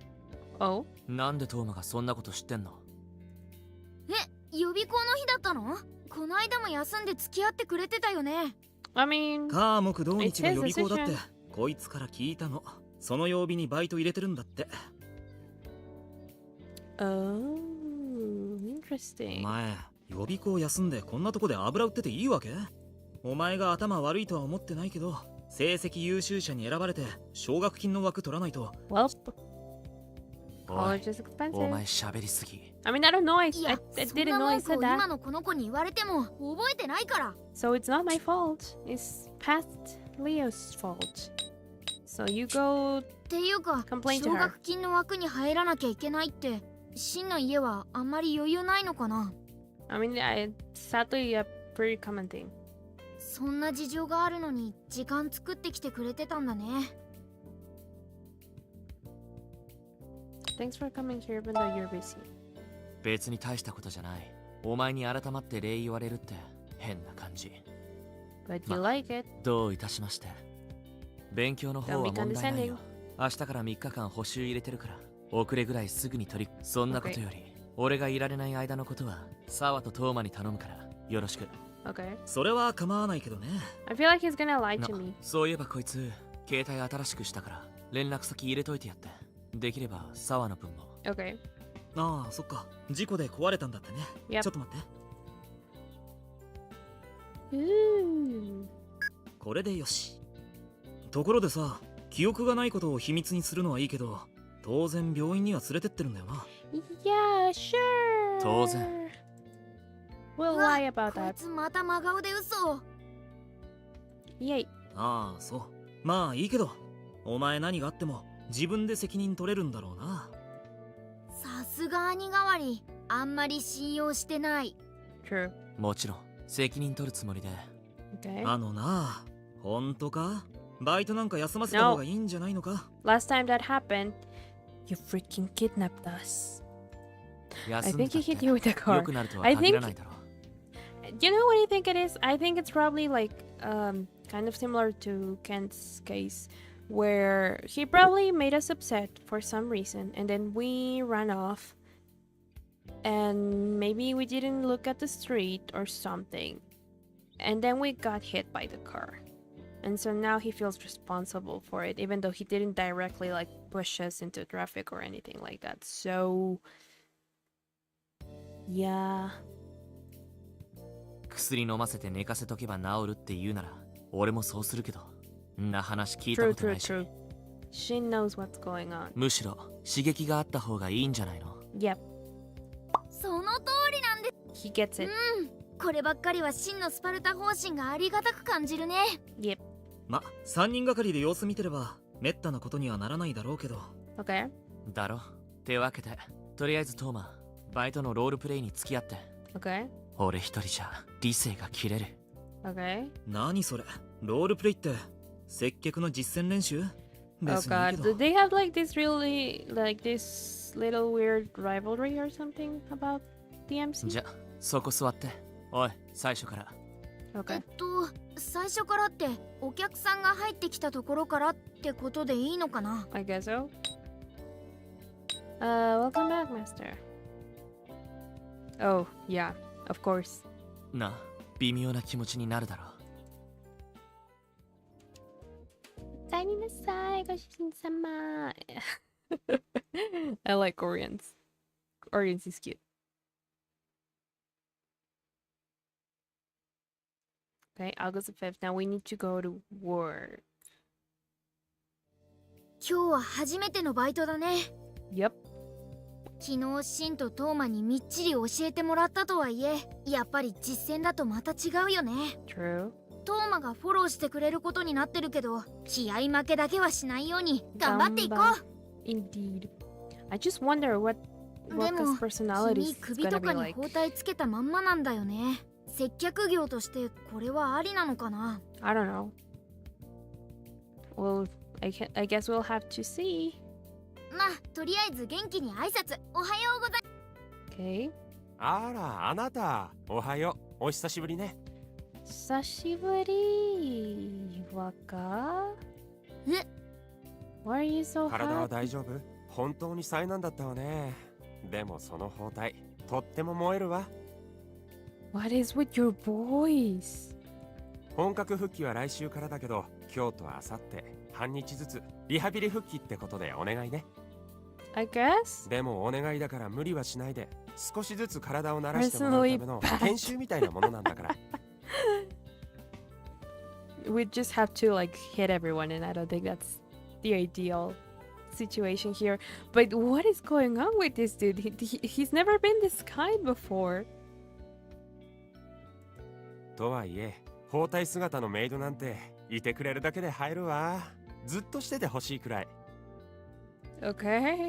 Oh. なんでトーマがそんなこと知ってんの？予備校の日だったの？こないだも休んで付き合ってくれてたよね。I mean, 科目土日が予備校だって It's his decision. こいつから聞いたの。その曜日にバイト入れてるんだって。 oh, お interesting. 前予備校休んでこんなとこで油売ってていいわけ？お前が頭悪いとは思ってないけど成績優秀者に選ばれて奨学金の枠取らないと。 Well, おい college is お expensive. 前喋りすぎ。 I mean, I don't know. I いや、 didn't そんな know 文 I 句 said を that. 今のこの子に言われても覚えてないから。 So it's not my fault. It's past Leo's fault. So you go. っていうか、 Complain to 奨 her. 学金の枠に入らなきゃいけないって、シンの家はあんまり余裕ないのかな？ I mean, sadly, a pretty common thing. そんな事情があるのに時間作ってきてくれてたんだね。Thanks for coming here, even though you're busy. 別に大したことじゃない。お前に改まって礼言われるって変な感じ。 But you like it. どういたしまして。勉強の方 Don't は be 問題ないよ。 condescending. 明日から3日間補習入れてるから、遅れぐらいすぐに取り、そんなことより、俺がいられない間のことはサワとトーマに頼むからよろしく。 Okay. それは構わないけどね。 I feel like he's gonna lie to me. そういえばこいつ携帯新しくしたから連絡先入れといてやって。できればサワの分も。 Okay. ああ、そっか。事故で壊れたんだってね。Yep. ちょっと待って。 Ooh. これでよし。ところでさ、記憶がないことを秘密にするのはいいけど、当然病院には連れてってるんだよな。 Yeah, sure. 当然。 We'll うわ lie about こい that. つまた真顔で嘘を。 Yay. ああ、そう。まあいいけど、お前何があっても自分で責任取れるんだろうな。さすが兄代わり、あんまり信用してない。 True. もちろん責任取るつもりで。 Okay. あのな、本当か？バイトなんか休ませた方がいいんじゃないのか？ Last time that happened, you freaking kidnapped us. I 休んで think た he っ hit て you with a 良 car. くなるとは I 限ら think ないだろう。 you know what I think it is? I think it's probably like kind of similar to Kent's case where he probably made us upset for some reason and then we ran off and maybe we didn't look at the street or something and then we got hit by the car. And so now he feels responsible for it even though he didn't directly like push us into traffic or anything like that. So yeah. 薬飲ませて寝かせとけば治るって言うなら俺もそうするけど、んな話聞いた True, ことな true, いし。 true. Shin knows what's going on. むしろ刺激があった方がいいんじゃないの？ Yep, その通りなんで he gets it. こればっかりは真のスパルタ方針がありがたく感じるね。 Yep. ま、3人がかりで様子見てればめったなことにはならないだろうけど。 Okay. だろ。ってわけでとりあえずトーマ、バイトのロールプレイに付き合って。 Okay. 俺一人じゃ理性が切れる。 Okay. 何それ？ロールプレイって接客の実践練習？ Oh 別にいい god. け Do ど。 they have like this really like this little weird rivalry or something about the MC? じゃそこ座って。おい、最初から。 Okay. 最初からってお客さんが入ってきたところからってことでいいのかな？ I guess so. Welcome back, Master. Oh, yeah, of course. なあ、微妙な気持ちになるだろう。 Tiny Nasai, Goshin-sama. I like Orients. Orients is cute. Okay, August the 5th. Now we need to go to work. 今日は初めてのバイトだね。 Yep. 昨日シンとトーマにみっちり教えてもらったとはいえ、やっぱり実践だとまた違うよね。 True. トーマがフォローしてくれることになってるけど、気合負けだけはしないように頑張っていこう。 Indeed. I just wonder what で Waka's も personality 君 is 首 gonna と be かに like. 包帯つけたまんまなんだよね。接客業としてこれはありなのかな？ I don't know. Well, I guess we'll have to see. まあとりあえず元気に挨拶おはようござい。 Okay. あら、あなた、おはよう、お久しぶりね。Sashiburi, Waka. え？ Why are you so 体は happy? 大丈夫？本当に災難だったわね。でもその包帯、とっても燃えるわ。What is with your voice? 本格復帰は来週からだけど、今日と明後日、半日ずつ、リハビリ復帰ってことでお願いね。I guess. でもお願いだから無理はしないで、少しずつ体を慣らしてもらうための Personally bad. 研修みたいなものなんだから。We just have to like hit everyone, and I don't think that's the ideal situation here. But what is going on with this dude? He's never been this kind before. とはいえ、包帯姿のメイドなんていてくれるだけで入るわ。ずっとしててほしいくらい。Okay.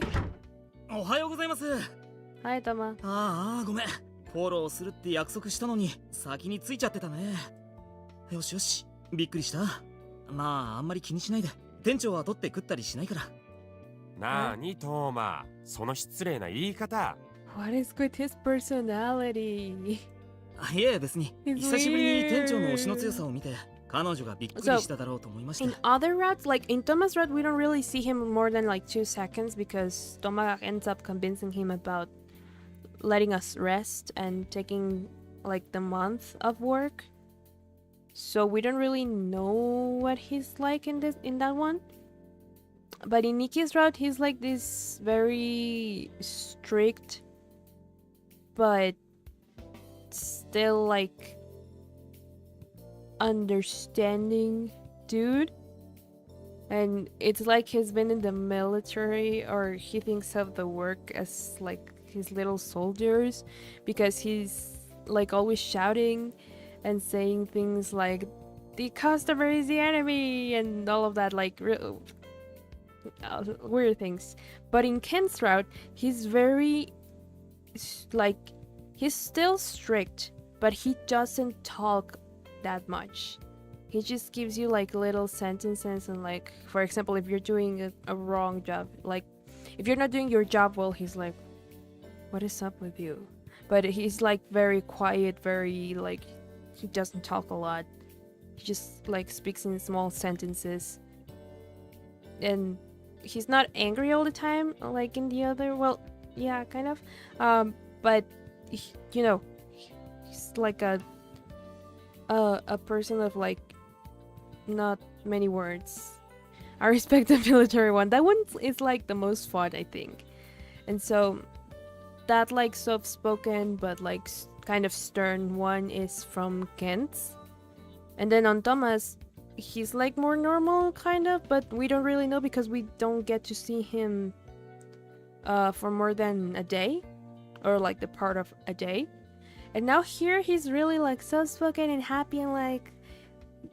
おはようございます。 Hi, Toma. ああ、ごめん。フォローするって約束したのに先に着いちゃってたね。よしよし、びっくりした。まああんまり気にしないで。店長は取って食ったりしないから。なあにトーマ、その失礼な言い方。 What is with his personality? いえ別に It's 久しぶりに店長の weird. 推しの強さを見て彼女がびっくり So, しただろうと思いました In other routes, like in Toma's route, we don't really see him more than like 2 seconds because Toma ends up convincing him about letting us rest and taking like the month of work. So we don't really know what he's like in that one. But in Nikki's route, he's like this very strict, but still like understanding dude. And it's like he's been in the military, or he thinks of the work as like his little soldiers, because he's like always shouting and saying things like the customer is the enemy and all of that, like weird things. But in Ken's route, he's very like, he's still strict, but he doesn't talk that much. He just gives you like little sentences, and like, for example, if you're doing a wrong job, like if you're not doing your job well, he's like, what is up with you? But he's like very quiet, very like, he doesn't talk a lot. He just like speaks in small sentences, and he's not angry all the time like in the other, well, yeah, kind of, but you know, he's like a person of like not many words. I respect the military one. That one is like the most fun, I think. And so that like soft-spoken but like kind of stern one is from Kent's. And then on Thomas, he's like more normal kind of, but we don't really know because we don't get to see him for more than a day, or like the part of a day. And now here he's really like soft-spoken and happy and like,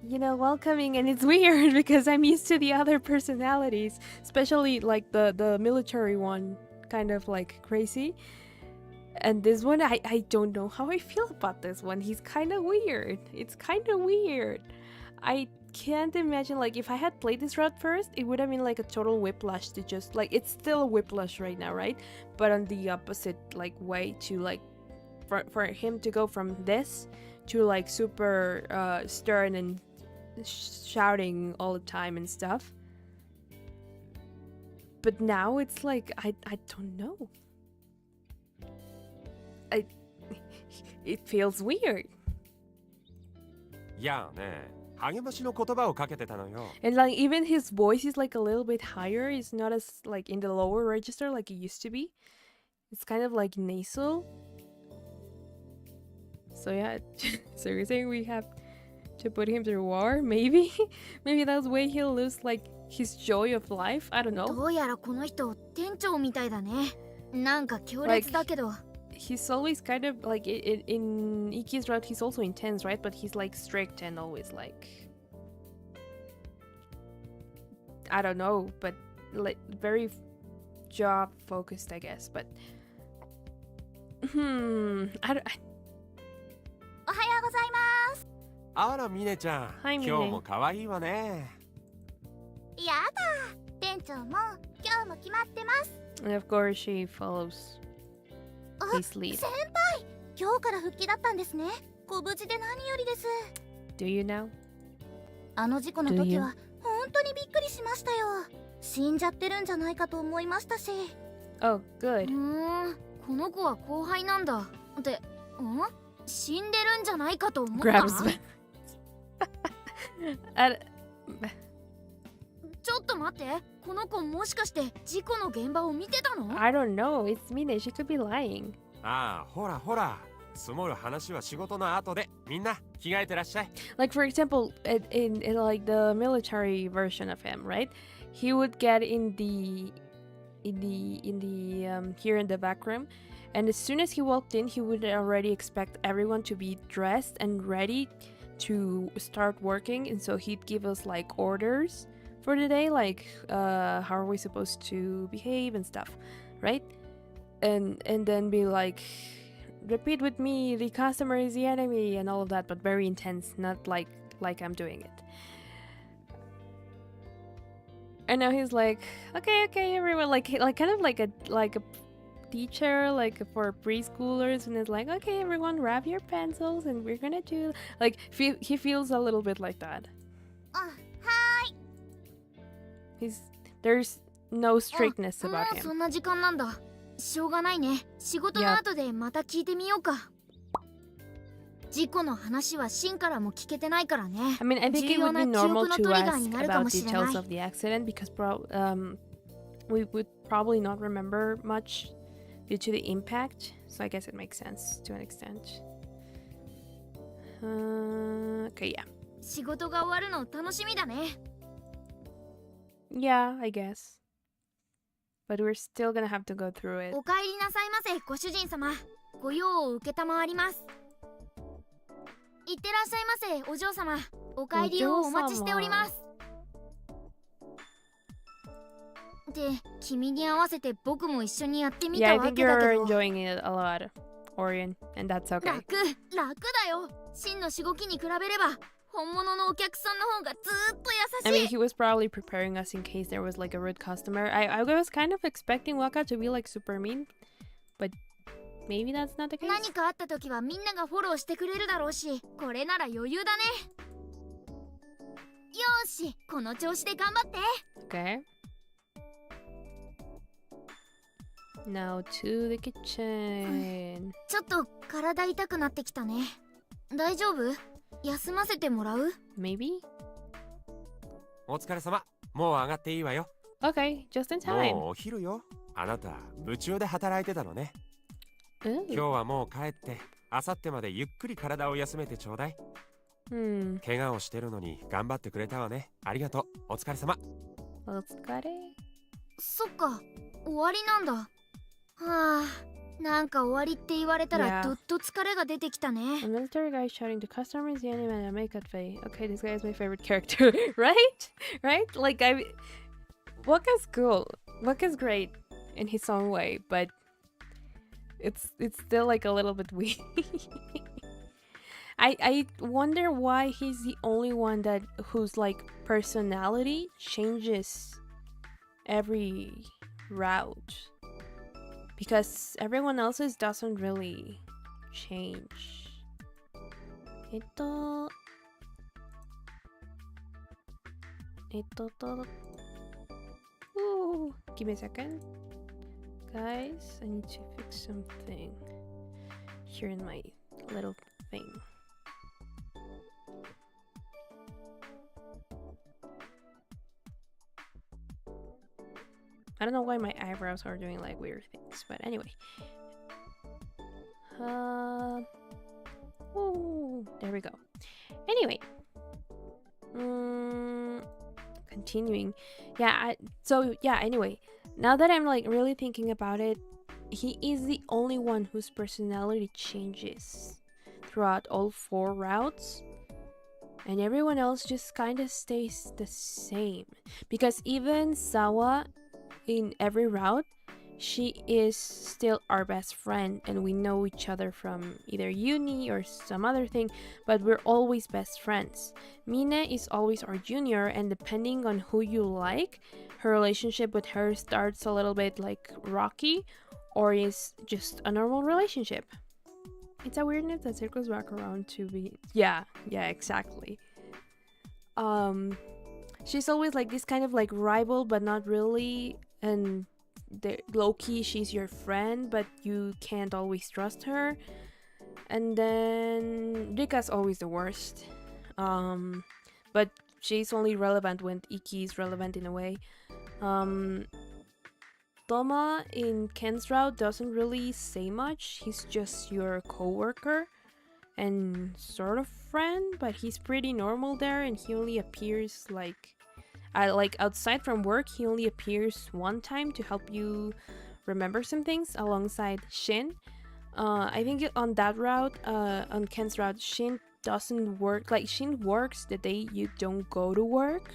you know, welcoming, and it's weird because I'm used to the other personalities, especially like the military one, kind of like crazy. And this one, I don't know how I feel about this one. He's kind of weird. It's kind of weird. I can't imagine, like, if I had played this route first, it would have been like a total whiplash to just like, it's still a whiplash right now, right? But on the opposite like way, to like for him to go from this to like super stern and shouting all the time and stuff. But now it's like, I don't know. It feels weird. いやね、励ましの言葉をかけてたのよ。 And like even his voice is like a little bit higher. It's not as like in the lower register like it used to be. It's kind of like nasal. So yeah, so you're saying we have to put him through war? Maybe? Maybe that's the way he'll lose like his joy of life? I don't know. どうやらこの人店長みたいだね。なんか強烈だけど。He's always kind of like in Ikki's route, he's also intense, right? But he's like strict and always like, I don't know, but like very job focused, I guess. But I don't. おはようございます。あら、ミネちゃん。はいミネ。今日も可愛いわね。やだ。店長も今日も決まってます。 And of course, she follows his lead. 先輩、今日から復帰だったんですね。ご無事で何よりです。Do you now? あの事故の時は本当にびっくりしましたよ。死んじゃってるんじゃないかと思いましたし。Oh, good. この子は後輩なんだ。って死んでるんじゃないかと思った。 Grabs. ちょっと待って、この子もしかして事故の現場を見てたの？ I don't know. It's Mine. She could be lying. ああ、ほらほら。積もる話は仕事の後で。みんな着替えてらっしゃい。 Like for example, in like the military version of him, right? He would get in the here in the back room, and as soon as he walked in, he would already expect everyone to be dressed and ready to start working, and so he'd give us like orders for the day, like how are we supposed to behave and stuff, right? And then be like, repeat with me, the customer is the enemy, and all of that, but very intense, not like I'm doing it. And now he's like, okay, everyone, like kind of like a teacher like for preschoolers and it's like, okay, everyone grab your pencils and we're gonna do like he feels a little bit like that. は There's no ーい strictness も about う him. そんな時間なんだ。しょうがないね。仕事の後でまた聞いてみようか。事故の話はシンからも聞けてないからね。 I mean, I think it would be normal to 重要な記憶のトリガーになるか ask も about しれない。 details of the accident because we would probably not remember much due to the impact. So I guess it makes sense to an extent. Okay, yeah. 仕事が終わるの楽しみだね。 Yeah, I guess. But we're still gonna have to go through it. お帰りなさいませ、ご主人様。ご用を受けたまわります。いってらっしゃいませ、お嬢様。お帰りをお待ちしております。で、君に合わせて僕も一緒にやってみ Yeah, た I わ think けだ you're けど。 enjoying it a lot, Orion, and that's okay. 楽だよ。真のしごきに比べれば本物のお客さんの方がずーっと I 優 mean, しい。 he was probably preparing us in case there was like a rude customer. I was kind of expecting Waka to be like super mean, but maybe that's not the case. 何かあった時はみんながフォローしてくれるだろうし、これなら余裕だね。よーし、この調子で頑張って。 Okay. Now to the kitchen. ちょっと体痛くなってきたね。大丈夫？休ませてもらう？ Maybe? お疲れ様。もう上がっていいわよ。 Okay, just in もう time. お昼よ。あなた夢中で働いてたのね。 Ooh. 今日はもう帰ってあさってまでゆっくり体を休めてちょうだい。 怪我をしてるのに頑張ってくれたわね。ありがとう。お疲れ様。 Otsukare. そっか、終わりなんだ。はあ、なんか終わりって言われたら Yeah. どっと疲れが出てきたね。 A military guy shouting to customers, the anime and make that face. Okay, this guy is my favorite character, right? Right? Like Waka's cool. Waka's great in his own way, but it's still like a little bit weird. I wonder why he's the only one whose like personality changes every route. Because everyone else's doesn't really change. Ooh, give me a second. Guys, I need to fix something here in my little thing. I don't know why my eyebrows are doing like weird things, but anyway. Ooh, there we go. Anyway. Continuing. Anyway. Now that I'm like really thinking about it, he is the only one whose personality changes throughout all 4 routes. And everyone else just kind of stays the same. Because even Sawa, in every route, she is still our best friend and we know each other from either uni or some other thing, but we're always best friends. Mine is always our junior, and depending on who you like, her relationship with her starts a little bit like rocky or is just a normal relationship. It's a weirdness that circles back around to be... Yeah, exactly. She's always like this kind of like rival, but not really, and low-key she's your friend, but you can't always trust her. And then Rika's always the worst. But she's only relevant when Ikki is relevant in a way. Toma in Ken's route doesn't really say much. He's just your co-worker and sort of friend, but he's pretty normal there, and he only appears like outside from work. He only appears one time to help you remember some things alongside Shin. I think on that route, on Ken's route, Shin doesn't work. Like, Shin works the day you don't go to work.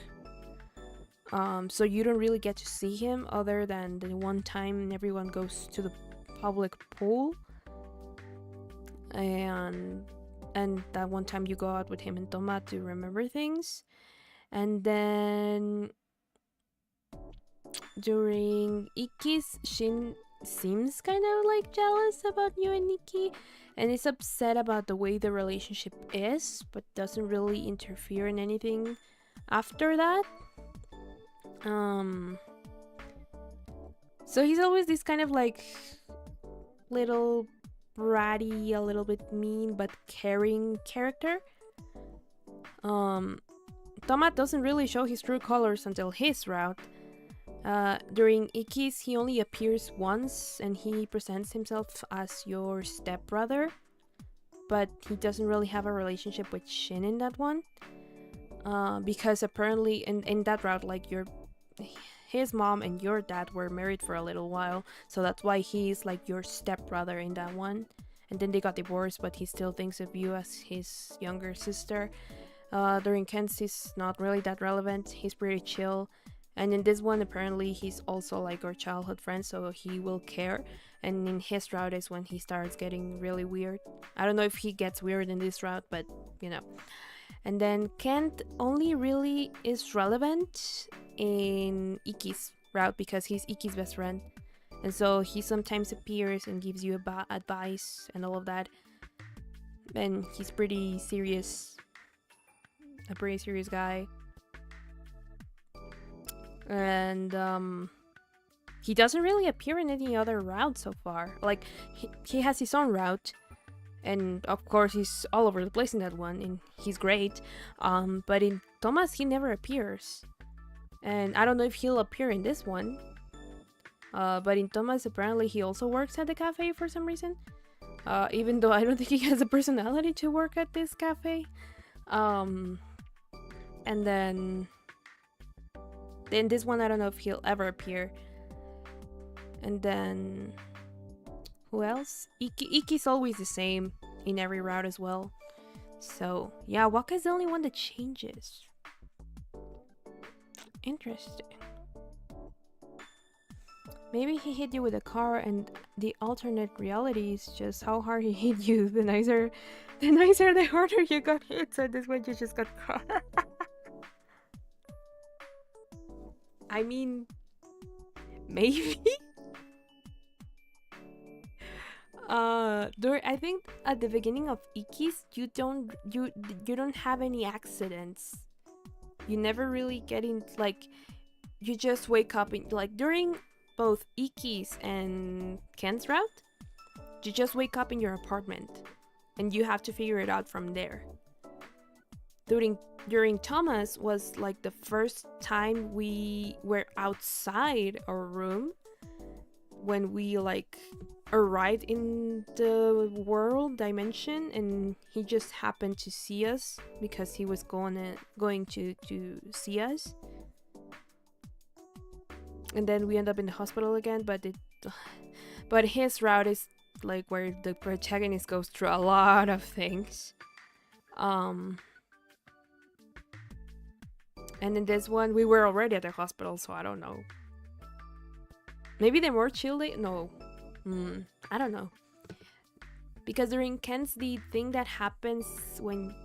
So you don't really get to see him other than the one time everyone goes to the public pool. And that one time you go out with him and Toma to remember things. And then during Ikki's, Shin seems kind of like jealous about you and Nikki, and is upset about the way the relationship is, but doesn't really interfere in anything after that. So he's always this kind of like little bratty, a little bit mean but caring character. Toma doesn't really show his true colors until his route. During Ikki's, he only appears once and he presents himself as your stepbrother, but he doesn't really have a relationship with Shin in that one. Because apparently in that route, like his mom and your dad were married for a little while, so that's why he's like your stepbrother in that one. And then they got divorced, but he still thinks of you as his younger sister. During Ken's, he's not really that relevant. He's pretty chill. And in this one, apparently, he's also like our childhood friend, so he will care. And in his route is when he starts getting really weird. I don't know if he gets weird in this route, but you know. And then Kent only really is relevant in Ikki's route because he's Ikki's best friend. And so he sometimes appears and gives you advice and all of that. And he's pretty serious. A pretty serious guy. And he doesn't really appear in any other route so far. Like, he has his own route. And of course he's all over the place in that one. And he's great. But in Thomas, he never appears. And I don't know if he'll appear in this one. But in Thomas, apparently he also works at the cafe for some reason. Even though I don't think he has a personality to work at this cafe. And then in this one, I don't know if he'll ever appear. And then who else? Ikki's always the same in every route as well. So yeah, Waka's the only one that changes. Interesting. Maybe he hit you with a car and the alternate reality is just how hard he hit you. The harder you got hit. So this one you just got caught. I mean, maybe. I think at the beginning of Ikki's, you don't have any accidents. You never really get in, like, you just wake up in, like, during both Ikki's and Ken's route, you just wake up in your apartment and you have to figure it out from there. During Thomas was like the first time we were outside our room when we like arrived in the world dimension, and he just happened to see us because he was going to see us. And then we end up in the hospital again, but his route is like where the protagonist goes through a lot of things. And in this one, we were already at the hospital, so I don't know. Maybe they're more chill. No. I don't know. Because during Ken's, the thing that happens when,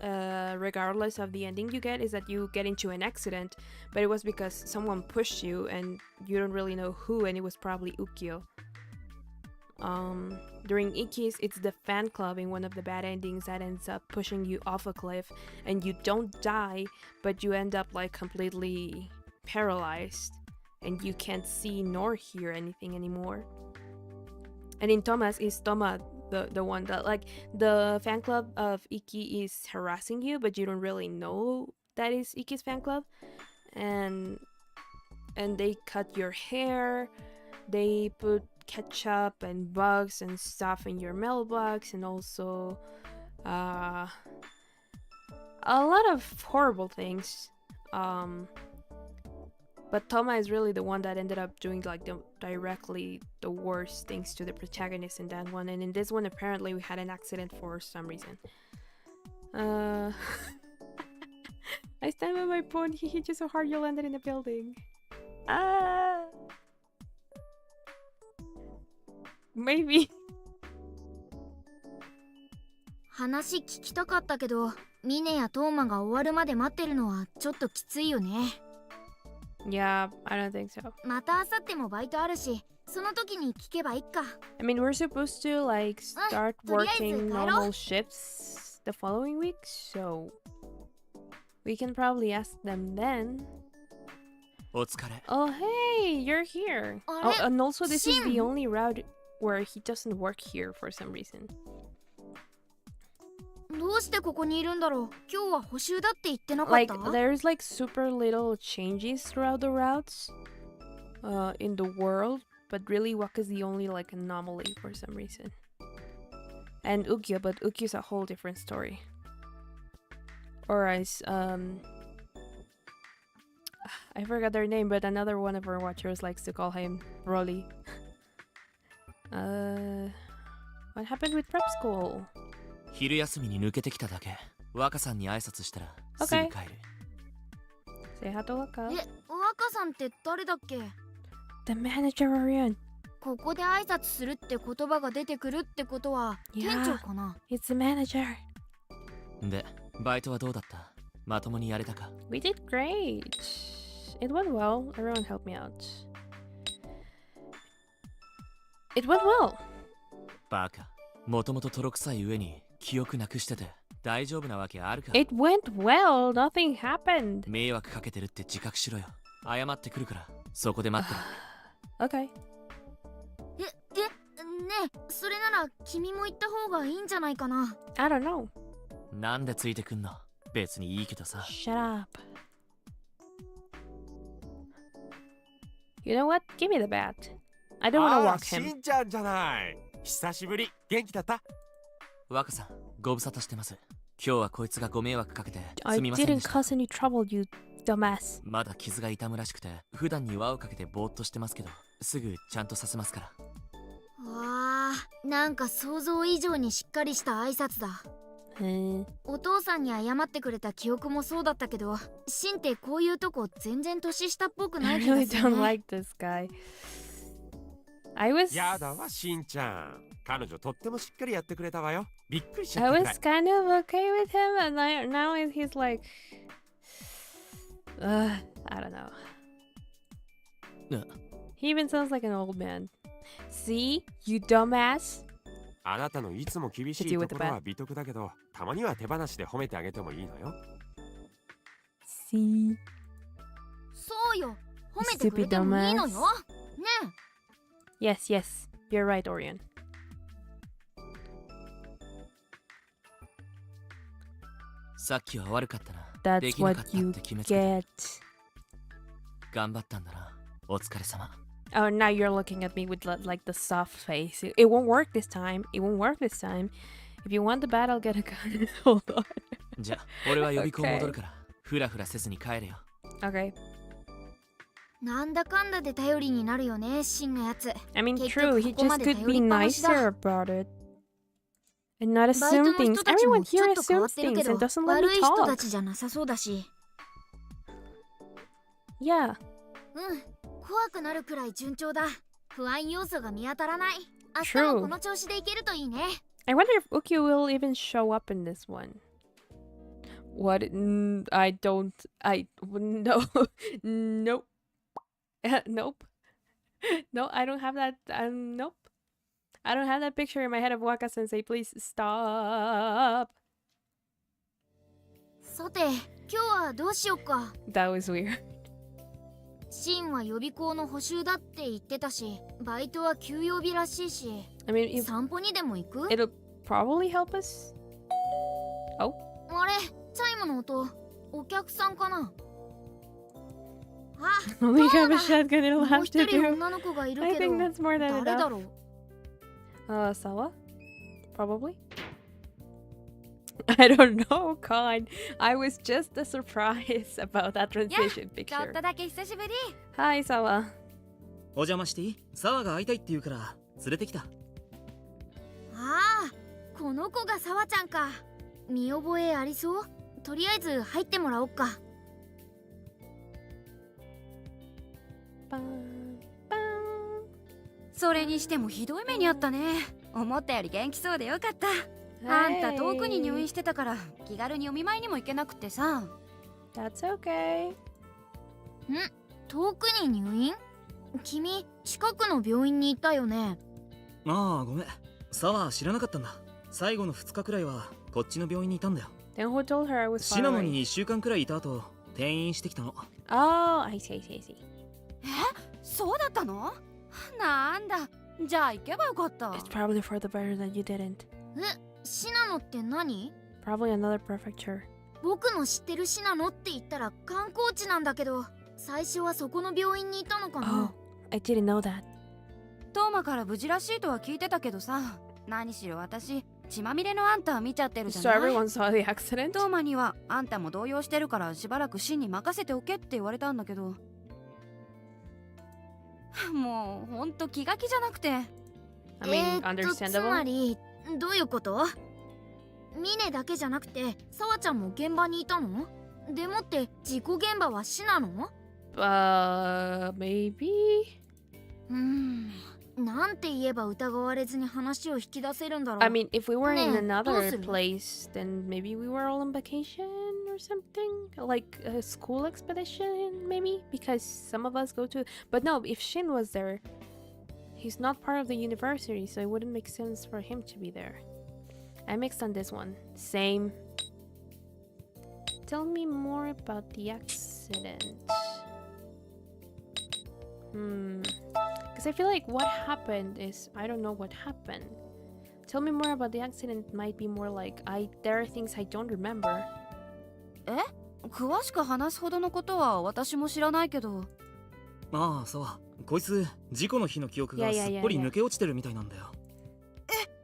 regardless of the ending you get, is that you get into an accident. But it was because someone pushed you and you don't really know who, and it was probably Ikkyu. During Ikki's, it's the fan club in one of the bad endings that ends up pushing you off a cliff, and you don't die, but you end up like completely paralyzed, and you can't see nor hear anything anymore. And in Thomas, is Toma the one that, like, the fan club of Ikkyu is harassing you, but you don't really know that is Ikki's fan club, and they cut your hair, they put ketchup and bugs and stuff in your mailbox, and also a lot of horrible things. But Toma is really the one that ended up doing like directly the worst things to the protagonist in that one. And in this one, apparently we had an accident for some reason. I stand by my point. He hit you so hard you landed in a building. Maybe. 話聞きたかったけど、ミネやトーマが終わるまで待ってるのはちょっときついよね。Yeah, I don't think so. また明後日もバイトあるし、その時に聞けばいいか。 I mean, we're supposed to like start とりあえず working 帰ろう。 normal shifts the following week, so we can probably ask them then. お疲れ。 Oh, hey, you're here. Oh, あれ and also this is the Shin. only route where he doesn't work here for some reason. どうしてここにいるんだろう。今日は補習だって言ってなかっ Like, た？ there's like super little changes throughout the routes in the world, but really Waka's the only like anomaly for some reason. And Ikkyu, but Ukkyu's a whole different story. Or as I forgot their name, but another one of our watchers likes to call him Rolly. What happened with prep school? 昼休みに抜けてきただけ。若さんに挨拶したらすぐ Okay. 帰る。 Say hi to Waka. 若さんって誰だっけ？ The manager, Orion. ここで挨拶するって言葉が出てくるってことは店長かな？ It's the manager. で、バイトはどうだった？まともにやれたか？ We did great. It went well. Everyone helped me out. It went well. バカ。もともと泥臭い上に記憶なくしてて大丈夫なわけあるか？ It went well. Nothing happened. 迷惑かけてるって自覚しろよ。謝ってくるからそこで待ってろ。 Okay. ねえ、それなら君も行った方がいいんじゃないかな。 I don't know. なんでついてくんの？別にいいけどさ。 Shut up. You know what? Give me the bat. I don't want to あ walk ー、し him. んちゃんじゃない。久しぶり。元気だった？若さん、ご無沙汰してます。今日はこいつがご迷惑かけて I すみませんで didn't した。 cause any trouble, you dumbass. まだ傷が痛むらしくて、普段に輪をかけてぼーっとしてますけど、すぐちゃんとさせますから。わあ、なんか想像以上にしっかりした挨拶だ。お父さんに謝ってくれた記憶もそうだったけど、シンってこういうとこ全然年下っぽくな I い気が really する don't ね。 like this guy. I was やだわ、しんちゃん。彼女とってもしっかりやってくれたわよ。びっくりしちゃ I ったくら was い。 kind of okay with him, and now he's like, I don't know. He even sounds like an old man. See, you dumbass. あなたのいつも厳しいところは美徳だけど、たまには手放しで褒めてあげてもいいのよ。See, そうよ、褒めてくれてもいいのよ。ね yes, yes, you're right, Orion. さっきは悪かったな。 That's できなか what ったっ you て決めつけて get. 頑張ったんだな。お疲れ様。 Oh, now you're looking at me with like the soft face. It won't work this time. It won't work this time. If you want the bat, I'll get a gun. Hold on. じゃあ、俺は予備校戻るから、ふらふらせずに帰れよ。 Okay. なんだかんだで頼りになるよね、シンのやつ。 I mean, 結 true. 局 He ここま just で could 頼 be りっぱなしだ。 nicer about it. And not バイト assume の things. 人たち Everyone もちょ here っと変わ assumes ってるけ things ど、 and doesn't let 悪 me い人た talk. ちじゃなさそうだし。 Yeah. 怖くなるくらい順調だ。不安要素が見当たらない。明日 True. もこの調子でいけるといいね。 I wonder if Ikkyu will even show up in this one. What? I don't. No. Nope. Nope. No, I don't have that. Nope. I don't have that picture in my head of Waka Sensei. Please stop. さて、今日はどうしよっか。 That was weird. シンは予備校の補習だって言ってたし、バイトは休養日らしいし、 I mean, if 散歩にでも行く？ it'll probably help us. あれ、チャイムの音、お客さんかな？あ、 We have a そう shotgun. It'll だ。もう have 一 to 人 do. 女の子がいる I け think ど、 that's more than 誰だ enough. ろう？ Sawa? Probably. I don't know, Con. I was just a surprise about that transition ちょっ picture. とだけ久しぶり。 Hi, Sawa. お邪魔していい？沢が会いたいって言うから連れてきた。ああ、この子がさわちゃんか。見覚えありそう？とりあえず入ってもらおっか。 Bum, bum. それにしてもひどい目にあったね。思ったより元気そうでよかった。あんた遠くに入院してたから気軽にお見舞いにも行けなくてさ。 That's okay. 遠くに入院？君近くの病院に行ったよね。ああごめん、サワー知らなかったんだ。最後の2日くらいはこっちの病院にいたんだよ。 Then who told her I was シ far ナモ away? に1週間くらいいた後転院してきたの。 Oh, I see, I see, I see. そうだったの？なんだ、じゃあ行けばよかった。 It's probably for the better that you didn't. シナノって何？ Probably another prefecture. 僕の知ってるシナノって言ったら観光地なんだけど、最初はそこの病院にいたのかな。 Oh, I didn't know that. トーマから無事らしいとは聞いてたけどさ、何しろ私血まみれのあんた見ちゃってるじゃ So ない。 everyone saw the accident? トーマにはあんたも動揺してるからしばらくシンに任せておけって言われたんだけど、もうほんと気が気じゃなくて。 I mean, つ understandable. まりどういうこと？ミネだけじゃなくてサワちゃんも現場にいたの？でもって事故現場はシナノ？ Maybe? なんて言えば疑われずに話を引き出せるんだろう。 I mean, if we were in Ne, another どうする？ place, then maybe we were all on vacation or something? Like a school expedition, maybe? Because some of us go to... But no, if Shin was there, he's not part of the university, so it wouldn't make sense for him to be there. I mixed on this one. Same. Tell me more about the accident. Because I feel like what happened is... I don't know what happened. Tell me more about the accident might be more like there are things I don't remember. 詳しく話すほどのことは私も知らないけど。ああそう、こいつ事故の日の記憶がすっぽり抜け落ちてるみたいなんだよ。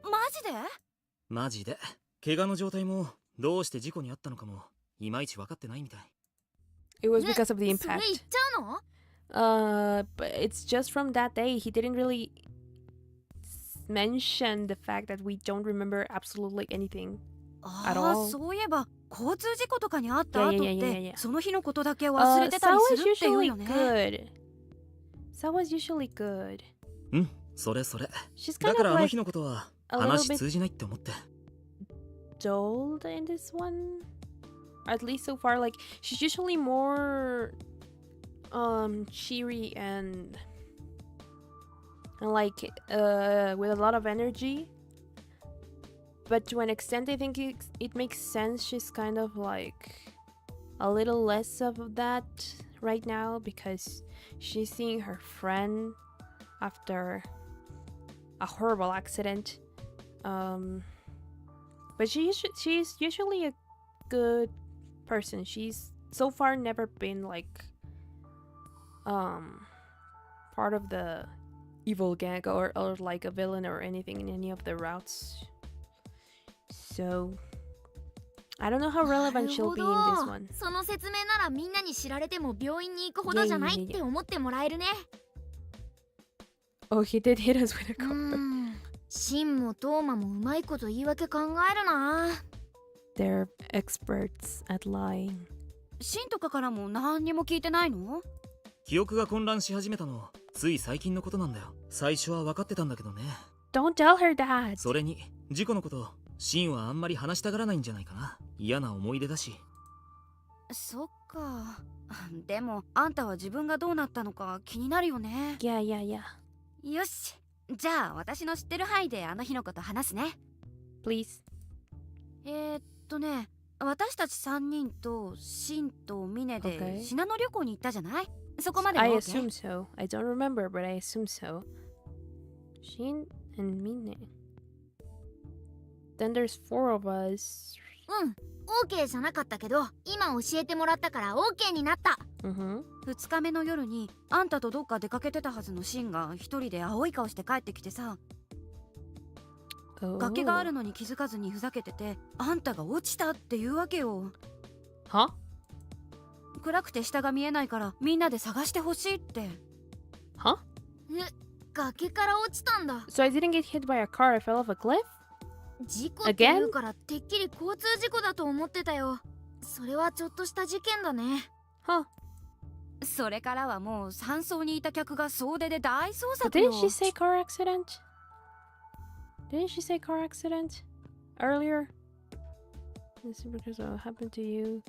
マジで？マジで。怪我の状態もどうして事故に遭ったのかもいまいち分かってないみたい。 It was because of the それ impact. 言っちゃうの？ But it's just from that day. He didn't really mention the fact that we don't remember absolutely anything at ああ、 all. そういえば交通事故とかにあった後っ Yeah. てその日のことだけ忘れてたり Sawa's するっていう usually よね。 good. Sawa's usually good. うん、それそれ。 She's だ kind か of らあの like 日のことは a little 話 bit 通じないって思って。 dulled in this one. At least so far, like she's usually more cheery and like with a lot of energy. But to an extent, I think it makes sense. She's kind of like a little less of that right now because she's seeing her friend after a horrible accident. But she's usually a good person. She's so far never been like part of the evil gang or like a villain or anything in any of the routes. So I don't know how relevant she'll be in this one. その説明ならみんなに知られても病院に行くほどじゃないって思ってもらえるね。 Oh, he did hit us with a copper. シンもトーマもうまいこと言い訳考えるな。 They're experts at lying. シンとかからも何にも聞いてないの？記憶が混乱し始めたのつい最近のことなんだよ。最初は分かってたんだけどね。 Don't tell her that. それに事故のことシンはあんまり話したがらないんじゃないかな。嫌な思い出だし。そっか。でもあんたは自分がどうなったのか気になるよね。 Yeah. よし、じゃあ私の知ってる範囲であの日のこと話すね。 Please. 私たち3人とシンとミネで Okay. シナノ旅行に行ったじゃない？そこまで I は assume OK？ so. I don't remember, but I assume so. Shin and Mine. Then there's 4 of us. OK じゃなかったけど今教えてもらったから OK になった。 Mm-hmm. 2日目の夜にあんたとどっか出かけてたはずのシンが一人で青い顔して帰ってきてさ、 Oh. 崖があるのに気づかずにふざけててあんたが落ちたって言うわけよ。 Huh? 暗くて下が見えないからみんなで探してほしいって。 Huh? 崖から落ちたんだ。 So I didn't get hit by a car. I fell off a cliff? 事故って言うからてっきり交通事故だと思ってたよ。それはちょっとした事件だね。 Huh? それからはもう山荘にいた客が総出で大捜 But 索よ。 didn't she say car accident? Didn't she say car accident earlier? This is because what happened to you.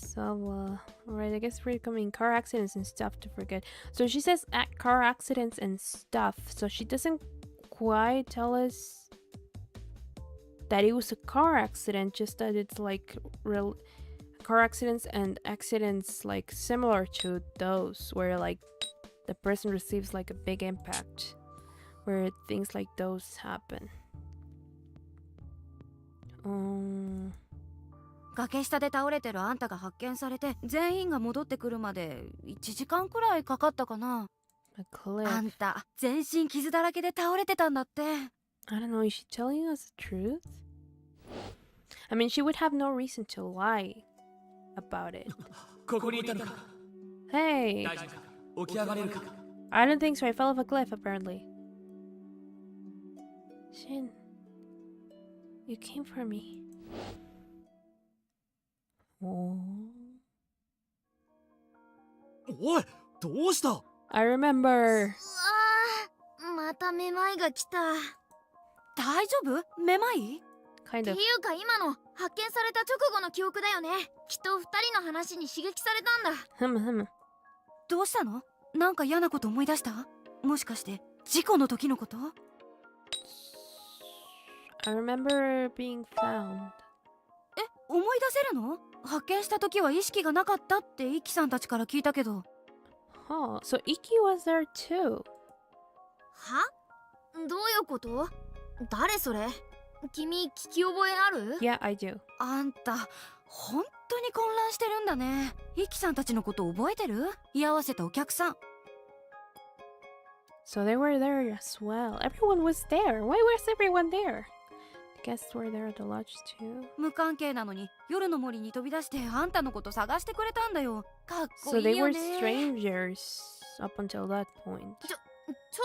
So, alright, I guess we're coming car accidents and stuff to forget. So she says at car accidents and stuff. So she doesn't quite tell us that it was a car accident, just that it's like real car accidents and accidents like similar to those where like the person receives like a big impact, where things like those happen. 崖下で倒れてるあんたが発見されて全員が戻ってくるまで1時間くらいかかったかな。 A cliff. あんた全身傷だらけで倒れてたんだって。 I don't know, is she telling us the truth? I mean, she would have no reason to lie about it. ここにいたのか。 Hey! 大丈夫か。起き上がれるか。 I don't think so, I fell off a cliff apparently. Shin, you came for me. Oh. おい、どうした？ I remember. うわー、まためまいが来た。大丈夫？めまい？ Kind ってい of. うか今の発見された直後の記憶だよね。きっと二人の話に刺激されたんだ。どうしたの？なんか嫌なこと思い出した？もしかして事故の時のこと？ I remember being found. え、思い出せるの？発見した時は意識がなかったってイキさんたちから聞いたけど。 Huh, so Ikkyu was there too. は？どういうこと？誰それ？君聞き覚えある？ Yeah, I do. あんた本当に混乱してるんだね。イキさんたちのこと覚えてる？居合わせたお客さん。 So they were there as well. Everyone was there. Why was everyone there? Guests were there at the lodge too. 無関係なのに夜の森に飛び出してあんたのこと探してくれたんだよ。かっこ So い they いよ were ね。strangers up until that point. ちょ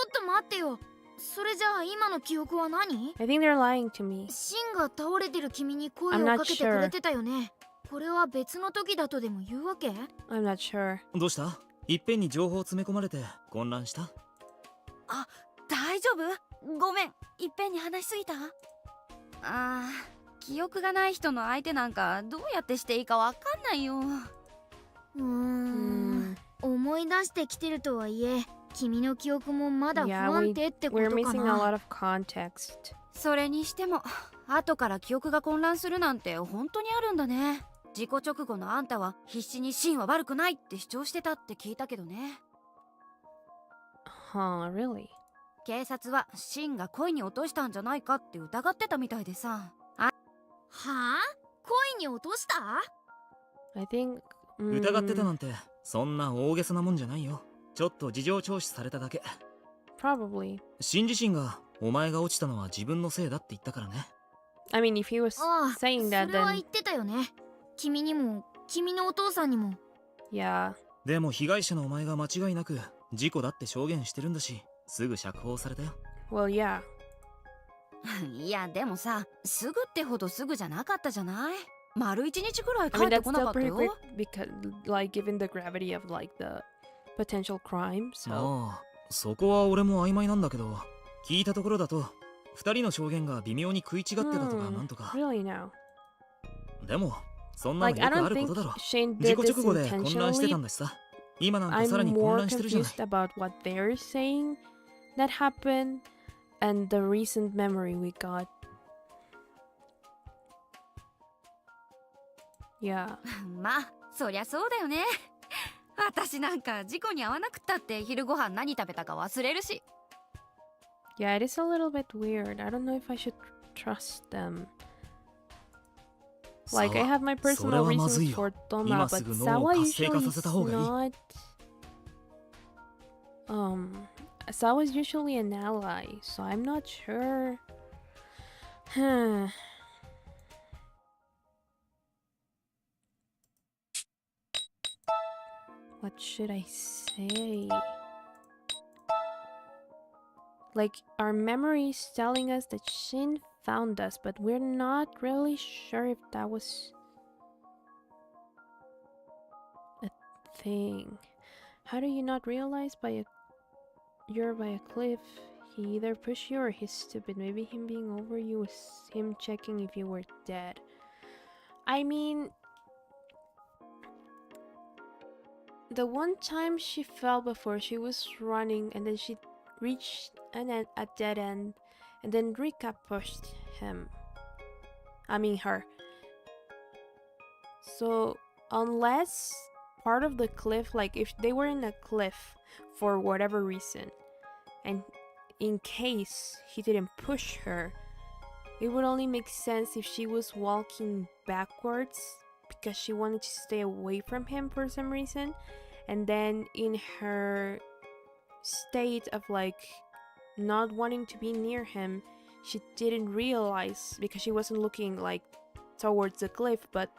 っと待ってよ。それじゃあ今の記憶は何？ I think they're lying to me. シンが倒れてる君に声を I'm not かけてくれてたよね。これは別の時だとでも言うわけ？ I'm not sure. どうした？いっぺんに情報詰め込まれて混乱した？あ、大丈夫？ごめん、いっぺんに話しすぎた？あー、記憶がない人の相手なんかどうやってしていいかわかんないよ。思い出してきてるとはいえ、君の記憶もまだ不 Yeah, 安定ってこと we're か missing a な。 lot of context. それにしても後から記憶が混乱するなんて本当にあるんだね。事故直後のあんたは必死にシンは悪くないって主張してたって聞いたけどね。 Huh, really? 警察はシンが恋に落としたんじゃないかって疑ってたみたいでさ。はあ？恋に落とした？ I think... 疑ってたなんてそんな大げさなもんじゃないよ。ちょっと事情聴取されただけ。 Probably. シン自身がお前が落ちたのは自分のせいだって言ったからね。 I mean, if he was ああ、 saying that, それは then 言ってたよね。君にも、君のお父さんにも。yeah. でも被害者のお前が間違いなく事故だって証言してるんだし、すぐ釈放されたよ。 Well, yeah. いやでもさ、すぐってほどすぐじゃなかったじゃない？丸1日くらい I 帰 mean, って that's こな still かった pretty よ。 quick because, like, given the gravity of, like, the potential crime, so... ああ、そこは俺も曖昧なんだけど、聞いたところだと二人の証言が微妙に食い違ってたとかなんとか。 Really now? でもそんなの Like, よ I くあ don't るこ think とだろ。 Shane 事 did 故 this 直後で混乱してた intentionally. んだしさ。今なんかさら I'm に混 more 乱してるじゃない。 confused about what they're saying that happened and the recent memory we got. Yeah. まあそりゃそうだよね。私なんか事故に遭わなくったって昼ご飯何食べたか忘れるし。 Yeah, it is a little bit weird. I don't know if I should trust them. Like, I have my personal それはまずい reasons よ。 for Toma, 今 but すぐ脳を Sawa 活性化 usually させた is 方がいい。 not... Sawa's usually an ally, so I'm not sure. What should I say? Like, our memory is telling us that Shin found us, but we're not really sure if that was a thing. How do you not realize you're by a cliff? He either pushed you or he's stupid. Maybe him being over you was him checking if you were dead. I mean, the one time she fell before she was running and then she reached a dead end and then Rika pushed her. So unless part of the cliff, like if they were in a cliff for whatever reason and in case he didn't push her, it would only make sense if she was walking backwards because she wanted to stay away from him for some reason, and then in her state of like not wanting to be near him, she didn't realize because she wasn't looking like towards the cliff but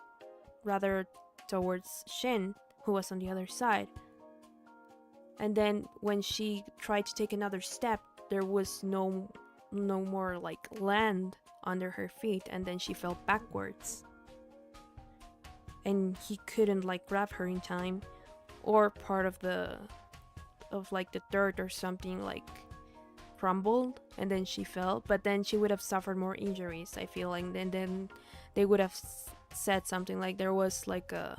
rather towards Shin, who was on the other side. And then when she tried to take another step, there was no more like land under her feet, and then she fell backwards. And he couldn't like grab her in time, or part of the dirt or something like crumbled and then she fell, but then she would have suffered more injuries, I feel like. And then they would have said something like there was like a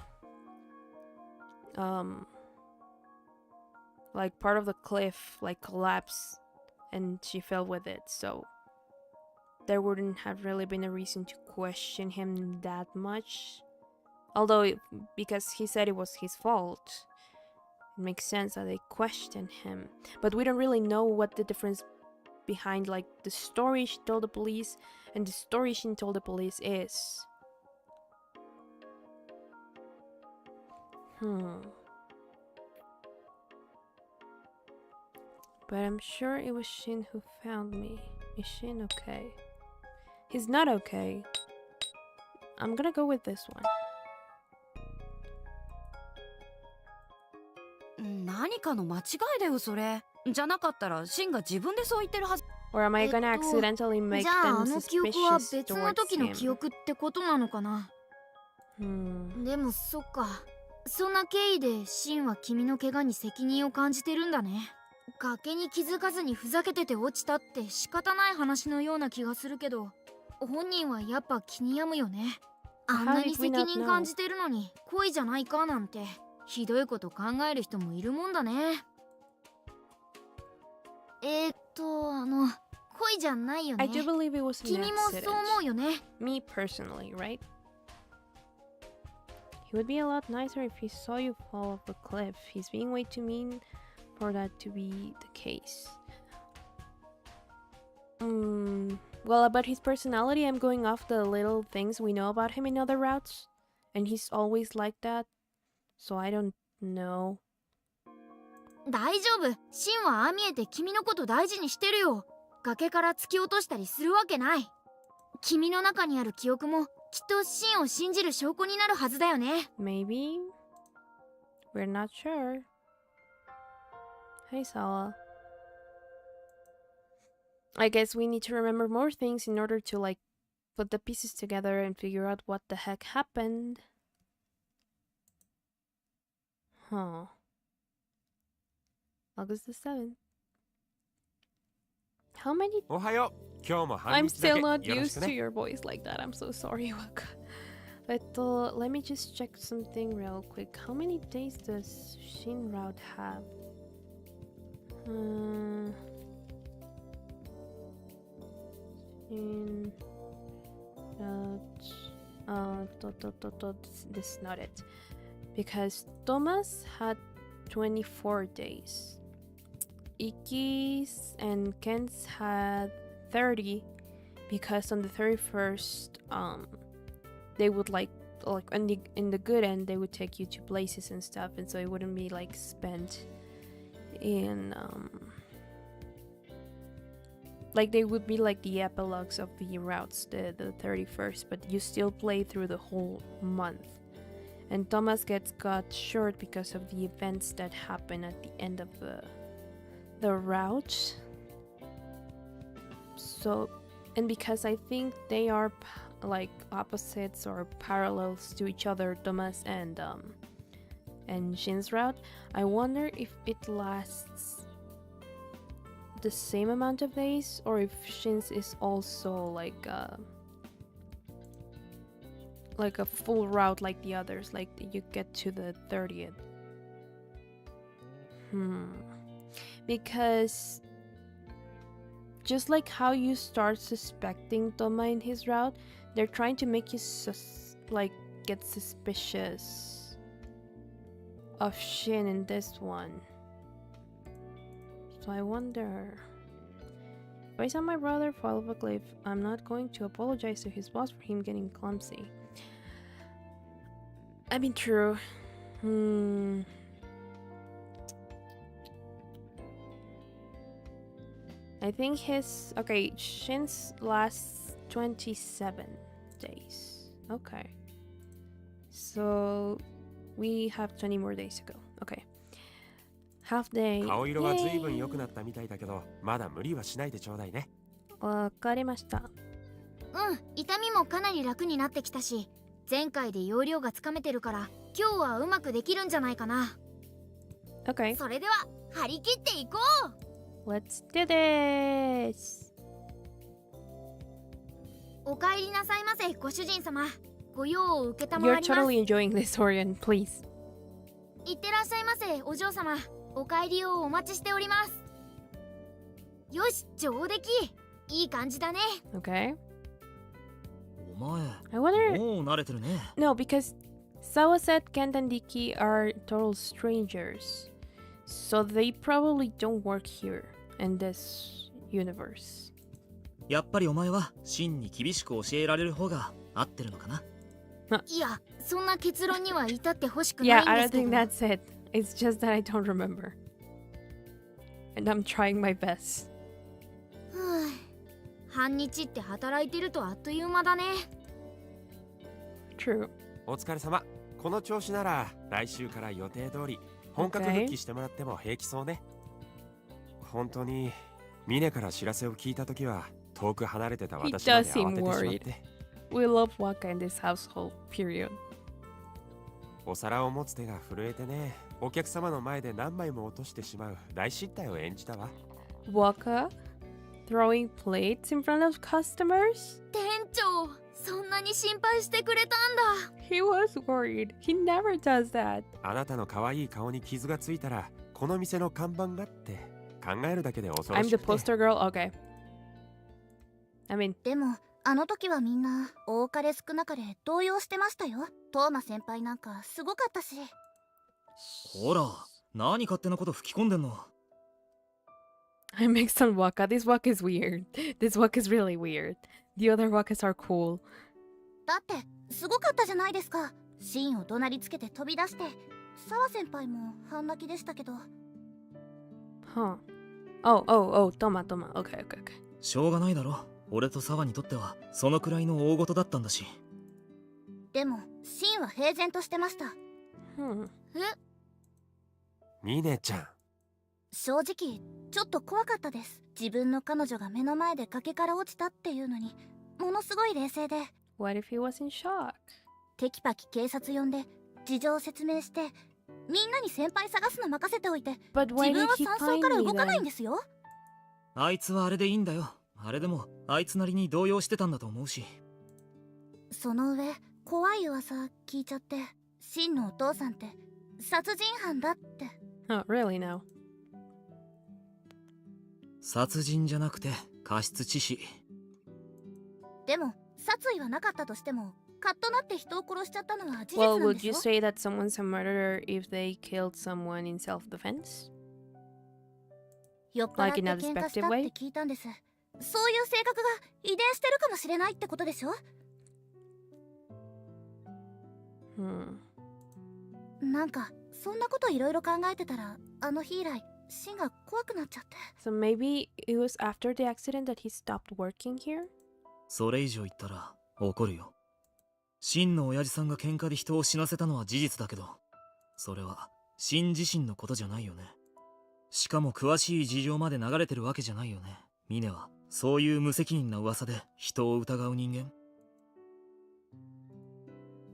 like part of the cliff like collapsed and she fell with it, so there wouldn't have really been a reason to question him that much. Although because he said it was his fault, it makes sense that they questioned him. But we don't really know what the difference behind like the story she told the police and the story she told the police is. But I'm sure it was Shin who found me. Is Shin okay? He's not okay. I'm gonna go with this one. 何かの間違いだよそれ。じゃなかったらシンが自分でそう言ってるはず。 Or am I gonna accidentally make じゃあ them あの記憶は suspicious 別の towards 時の him? 記憶ってことなのかな。でもそっか、そんな経緯でシンは君の怪我に責任を感じてるんだね。崖に気づかずにふざけてて落ちたって仕方ない話のような気がするけど、本人はやっぱ気に病むよね。あんなに責任感じてるのに恋じゃないかなんてひどいこと考える人もいるもんだね。恋じゃないよね。 I do believe it was an 君もそう思うよね。 Me personally, right? He would be a lot nicer if he saw you fall off a cliff. He's being way too mean for that to be the case. Well, about his personality, I'm going off the little things we know about him in other routes. And he's always like that. So I don't know. 大丈夫。シンはああ見えて君のこと大事にしてるよ。崖から突き落としたりするわけない。君の中にある記憶もきっとシンを信じる証拠になるはずだよね。 Maybe? We're not sure. Hey, Sawa. I guess we need to remember more things in order to, like, put the pieces together and figure out what the heck happened. Huh. August the 7th. How many? おはよう。今日も半 I'm 日だ still け not よろ used しく to ね。 your voice like that. I'm so sorry, Waka. Let me just check something real quick. How many days does Shin Route have? Shin Route. This is not it. Because Thomas had 24 days. Ikki's and Ken's had 30 because on the 31st they would like in the good end they would take you to places and stuff, and so it wouldn't be like spent in like they would be like the epilogues of the routes, the 31st, but you still play through the whole month. And Thomas gets cut short because of the events that happen at the end of the route. So, and because I think they are like opposites or parallels to each other, Thomas and Shin's route, I wonder if it lasts the same amount of days or if Shin's is also like a full route like the others, like you get to the 30th Because just like how you start suspecting Toma in his route, they're trying to make you get suspicious of Shin in this one. So I wonder. If I saw my brother fall off a cliff, I'm not going to apologize to his boss for him getting clumsy. I mean, true. I think Shin's lasts 27 days. Okay. So we have 20 more days to go. Okay. Half day. 顔色は随分良くなったみたいだけど、まだ無理はしないでちょうだいね。わかりました。痛みもかなり楽になってきたし、前回で要領がつかめてるから今日はうまくできるんじゃないかな。 Okay. それでは張り切っていこう。 Let's do this. お帰りなさいませ、ご主人様。ご用を受けたま You're わります。 totally enjoying this, Orion. Please. いってらっしゃいませ、お嬢様。お帰りをお待ちしております。よし、上出来。いい感じだね。 Okay. お前 I wonder. もう慣れてるね。 No, because Sawa said Kent and Ikkyu are total strangers. So they probably don't work here in this universe. やっぱりお前は真に厳しく教えられる方が合ってるのかな。いや、そんな結論には至ってほしくない Yeah, ん I です don't け think ど。 that's it. It's just that I don't remember. And I'm trying my best. 半日って働いてるとあっという間だね。 True. お疲れ様。この調子なら来週から予定通り本格復帰してもらっても平気そうね。本当にミネから知らせを聞いたときは遠く離れてた私まで慌ててしまって。We love Waka in this household, period. お皿を持つ手が震えてね、お客様の前で何枚も落としてしまう大失態を演じたわ。Waka throwing plates in front of customers? 店長、そんなに心配してくれたんだ。 He was worried. He never does that. あなたの可愛い顔に傷がついたらこの店の看板がって考えるだけで恐ろ I'm し the くて。 poster girl? Okay. I mean, でもあの時はみんな多かれ少なかれ動揺してましたよ。トーマ先輩なんかすごかったし。ほら、何勝手なこと吹き込んでんの。 I mixed on Waka. This Waka is weird. This Waka is really weird. The other Wakas are cool. だってすごかったじゃないですか。シンを怒鳴りつけて飛び出して、澤先輩も半泣きでしたけど。 Huh. Oh, Toma. Okay. しょうがないだろ。俺と沢にとってはそのくらいの大事だったんだし。でもシンは平然としてました。ミネちゃん。正直ちょっと怖かったです。自分の彼女が目の前で崖から落ちたっていうのにものすごい冷静で。 What if he was in shock? テキパキ警察呼んで事情を説明して、みんなに先輩探すの任せておいて、 But 自 why 分 did は he 山荘 find から me 動かないん then? ですよ。あいつはあれでいいんだよ。あれでもあいつなりに動揺してたんだと思うし。その上怖い噂聞いちゃって、シンのお父さんって殺人犯だって。 Oh, really now? 殺人じゃなくて過失致死。でも殺意はなかったとしても、カッとなって人を殺しちゃったのは事実 Well, なん would でし you ょ。 say that someone's a murderer if they killed someone in self-defense? 酔っ払 Like って in a 喧嘩した respective って way? 聞いたんです。そういう性格が遺伝してるかもしれないってことでしょ。なんかそんなこといろいろ考えてたら、あの日以来シンが怖くなっちゃって。 So maybe it was after the accident that he stopped working here? それ以上言ったら怒るよ。シンの親父さんが喧嘩で人を死なせたのは事実だけど、それはシン自身のことじゃないよね。しかも詳しい事情まで流れてるわけじゃないよね。ミネはそういう無責任な噂で人を疑う人間。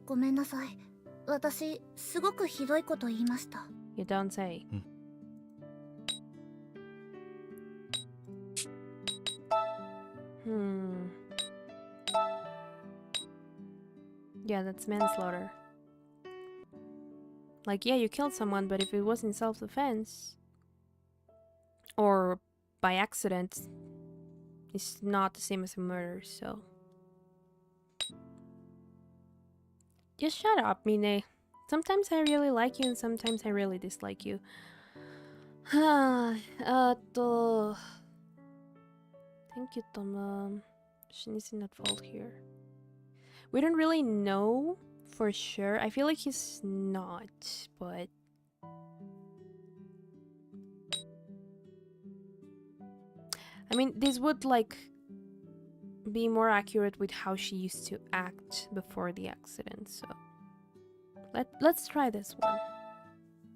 ごめんなさい。私すごくひどいこと言いました。 You don't say. Yeah, that's manslaughter. Like, yeah, you killed someone, but if it was in self-defense, or by accident is not the same as a murder, so just shut up, Mine. Sometimes I really like you and sometimes I really dislike you. Thank you, Toma. Shin is in at fault here. We don't really know for sure. I feel like he's not, but I mean, this would like be more accurate with how she used to act before the accident, so let's try this one.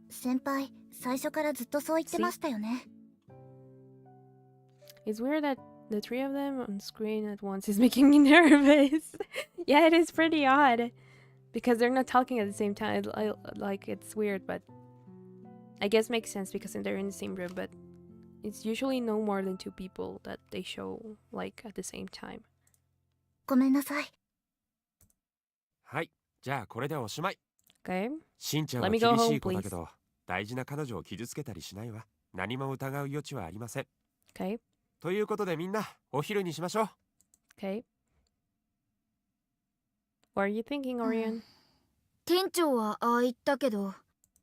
先輩、最初からずっとそう言ってましたよね。It's weird that the three of them on screen at once is making me nervous. Yeah, it is pretty odd because they're not talking at the same time. Like, it's weird, but I guess makes sense because they're in the same room, but it's usually no more than 2 people that they show like at the same time. ごめんなさい。はい、じゃあこれでおしまい。 Okay? しんちゃんは Let 厳 me go し home, い子だけど、大事な彼女を傷つけたりしないわ。何も疑う余地はありません。 Okay? ということでみんな、お昼にしましょう。 Okay? What are you thinking, Orion? 店長はああ言ったけど、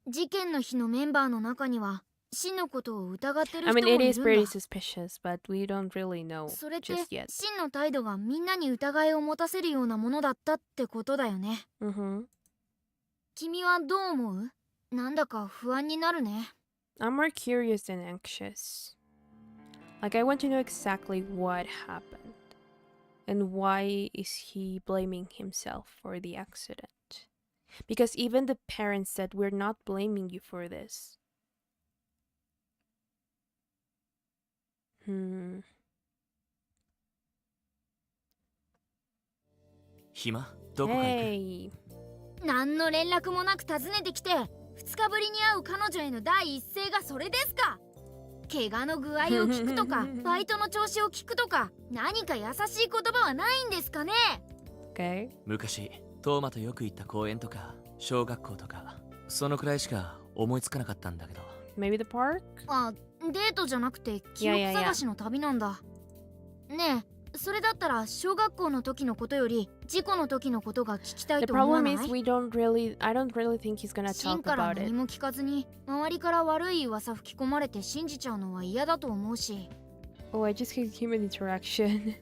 事件の日のメンバーの中にはシンのことを疑ってる I 人 mean, もい it る is ん pretty だ。 suspicious, but we don't really know それって just yet. シンの態度がみんなに疑いを持たせるようなものだったってことだよね。Mm-hmm. 君はどう思う？なんだか不安になるね。I'm more curious than anxious. Like, I want to know exactly what happened. And why is he blaming himself for the accident? Because even the parents said, we're not blaming you for this.暇？どこか行く？ Hey. 何の連絡もなく訪ねてきて、2日ぶりに会う彼女への第一声がそれですか？怪我の具合を聞くとか、バイトの調子を聞くとか、何か優しい言葉はないんですかね？ Okay. 昔トーマとよく行った公園とか小学校とかそのくらいしか思いつかなかったんだけど。 Maybe the park? あ、デートじゃなくて記憶探しの旅なんだ。ねえ、それだったら小学校の時のことより事故の時のことが聞きたい The と思わ problem ない？ is I don't really think he's gonna シン talk から about 何 it. も聞かずに周りから悪い噂吹き込まれて信じちゃうのは嫌だと思うし。 Oh, I just hate human interaction.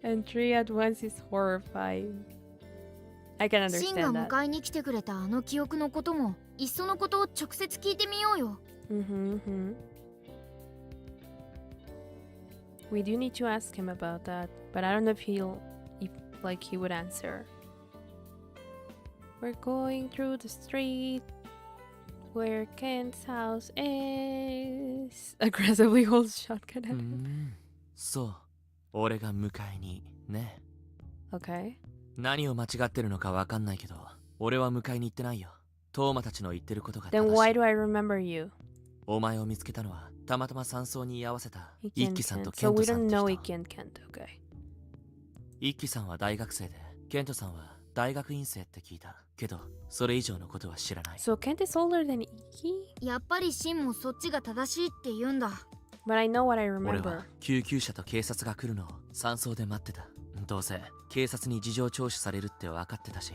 And 3 at once is horrifying. I can シンが understand that. 迎えに来てくれたあの記憶のこともいっそのことを直接聞いてみようよ。Mm-hmm. We do need to ask him about that, but I don't know if he would answer. We're going through the street where Ken's house is. Aggressively holds shotgun at him. そう、俺が迎えにね。 Okay. 何を間違ってるのかわかんないけど、俺は迎えに行ってないよ。トーマたちの言ってることが正 Then し why い。 do I remember you? お前を見つけたのはたまたま山荘に居合わせた Ikki 一 and 輝さんと Kent. ケ So ント we さ don't んって know 人。 Ikki and Kent, okay. 一輝さんは大学生で、ケントさんは大学院生って聞いた。けど、それ以上のことは知らない。 So Kent is older than Ikki? やっぱりシンもそっちが正しいって言うんだ。 But I know what I 俺 remember. は救急車と警察が来るのを山荘で待ってた。どうせ警察に事情聴取されるって分かってたし、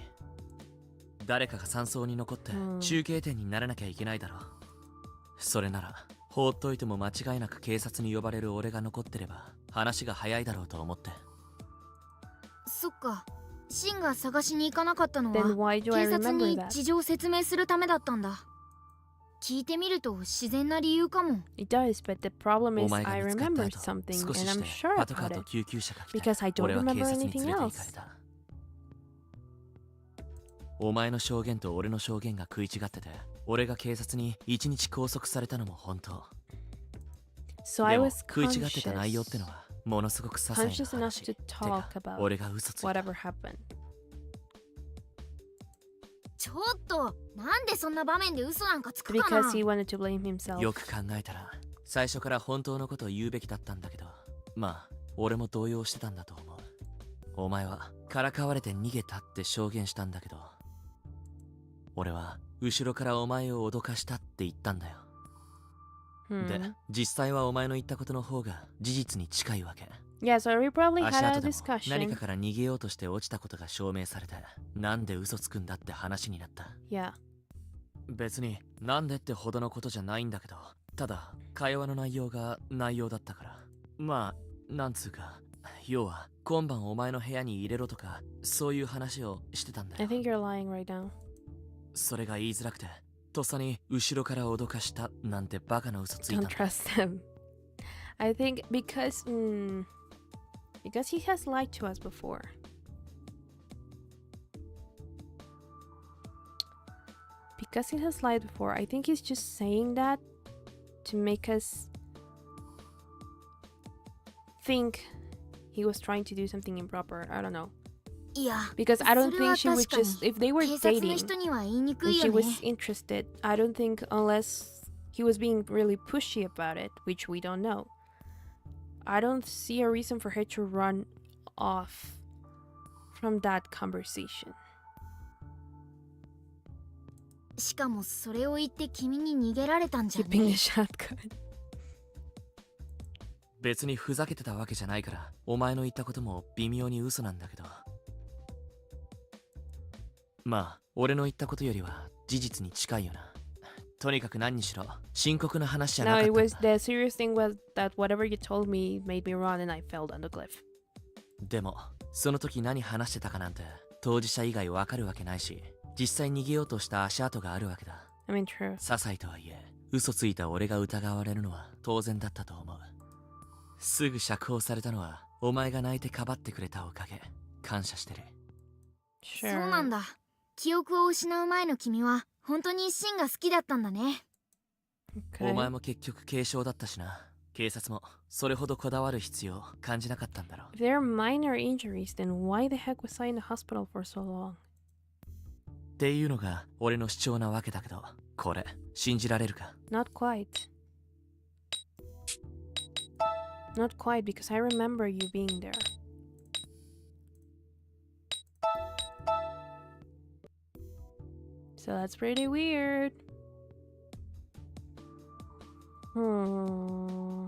誰かが山荘に残って中継点にならなきゃいけないだろう。それなら放っといても間違いなく警察に呼ばれる俺が残ってれば話が早いだろうと思って。そっか、シンが探しに行かなかったの Then は why do I 警察 remember に that? 事情を説明するためだったんだ。聞いてみると自然な理由かも。 It does, but the problem お is 前が I 見つかった remember 後、 something 少 and しし I'm て sure パトカ about ーと it. 救急車が来て、 Because I don't 俺は remember 警察に anything 連れて行かれ else. た。お前の証言と俺の証言が食い違ってて、俺が警察に1日拘束されたのも本当。 So で I も was 食い違ってた内容っての conscious はものすごく些細な enough 話。 to て talk か about 俺が嘘ついた。 whatever happened. ちょっと、なんでそんな場面で嘘なんかつくか Because な？ he wanted to blame himself. よく考えたら最初から本当のことを言うべきだったんだけど、まあ俺も動揺してたんだと思う。お前はからかわれて逃げたって証言したんだけど、俺は後ろからお前を脅かしたって言ったんだよ。で、実際はお前の言ったことの方が事実に近いわけ。 Yeah, so we probably 足 had a 跡でも何 discussion. かから逃げようとして落ちたことが証明されて、なんで嘘つくんだって話になった。 Yeah. 別になんでってほどのことじゃないんだけど、ただ会話の内容が内容だったから。まあなんつうか、要は今晩お前の部屋に入れろとかそういう話をしてたんだ I よ。 think you're lying right now. それが言いづらくて、とっさに後ろから脅かしたなんてバカな嘘ついたん Don't だ。 trust him. I think because he has lied to us before. Because he has lied before, I think he's just saying that to make us think he was trying to do something improper. I don't know. いや Because I don't それは think she would 確かに just, if they were 警察の dating 人には言いにく and い she よね was interested, I don't think unless he was being really pushy about it, which we don't know. I don't see a reason for her to run off from that conversation. しかもそれを言って君に逃げられたんじゃ Keeping ね the shotgun. 別にふざけてたわけじゃないから、お前の言ったことも微妙に嘘なんだけど。まあ俺の言ったことよりは事実に近いよな。とにかく何にしろ深刻な話じゃな No, かっ it たん was だ。 the serious thing was that whatever you told me made me run and I fell down the cliff. でもその時何話してたかなんて当事者以外わかるわけないし、実際逃げようとした足跡があるわけだ。 I mean, true. 些細とはいえ嘘ついた俺が疑われるのは当然だったと思う。すぐ釈放されたのはお前が泣いてかばってくれたおかげ。感謝してる。 そう Sure. なんだ記憶を失う前の君は本当にシンが好きだったんだね Okay. お前も結局軽傷だったしな。警察もそれほどこだわる必要感じなかったんだろう。 If they're minor injuries, then why the heck was I in the hospital for so long? っていうのが俺の主張なわけだけど、これ信じられるか？ Not quite. Not quite, because I remember you being there. So that's pretty weird. Hmm.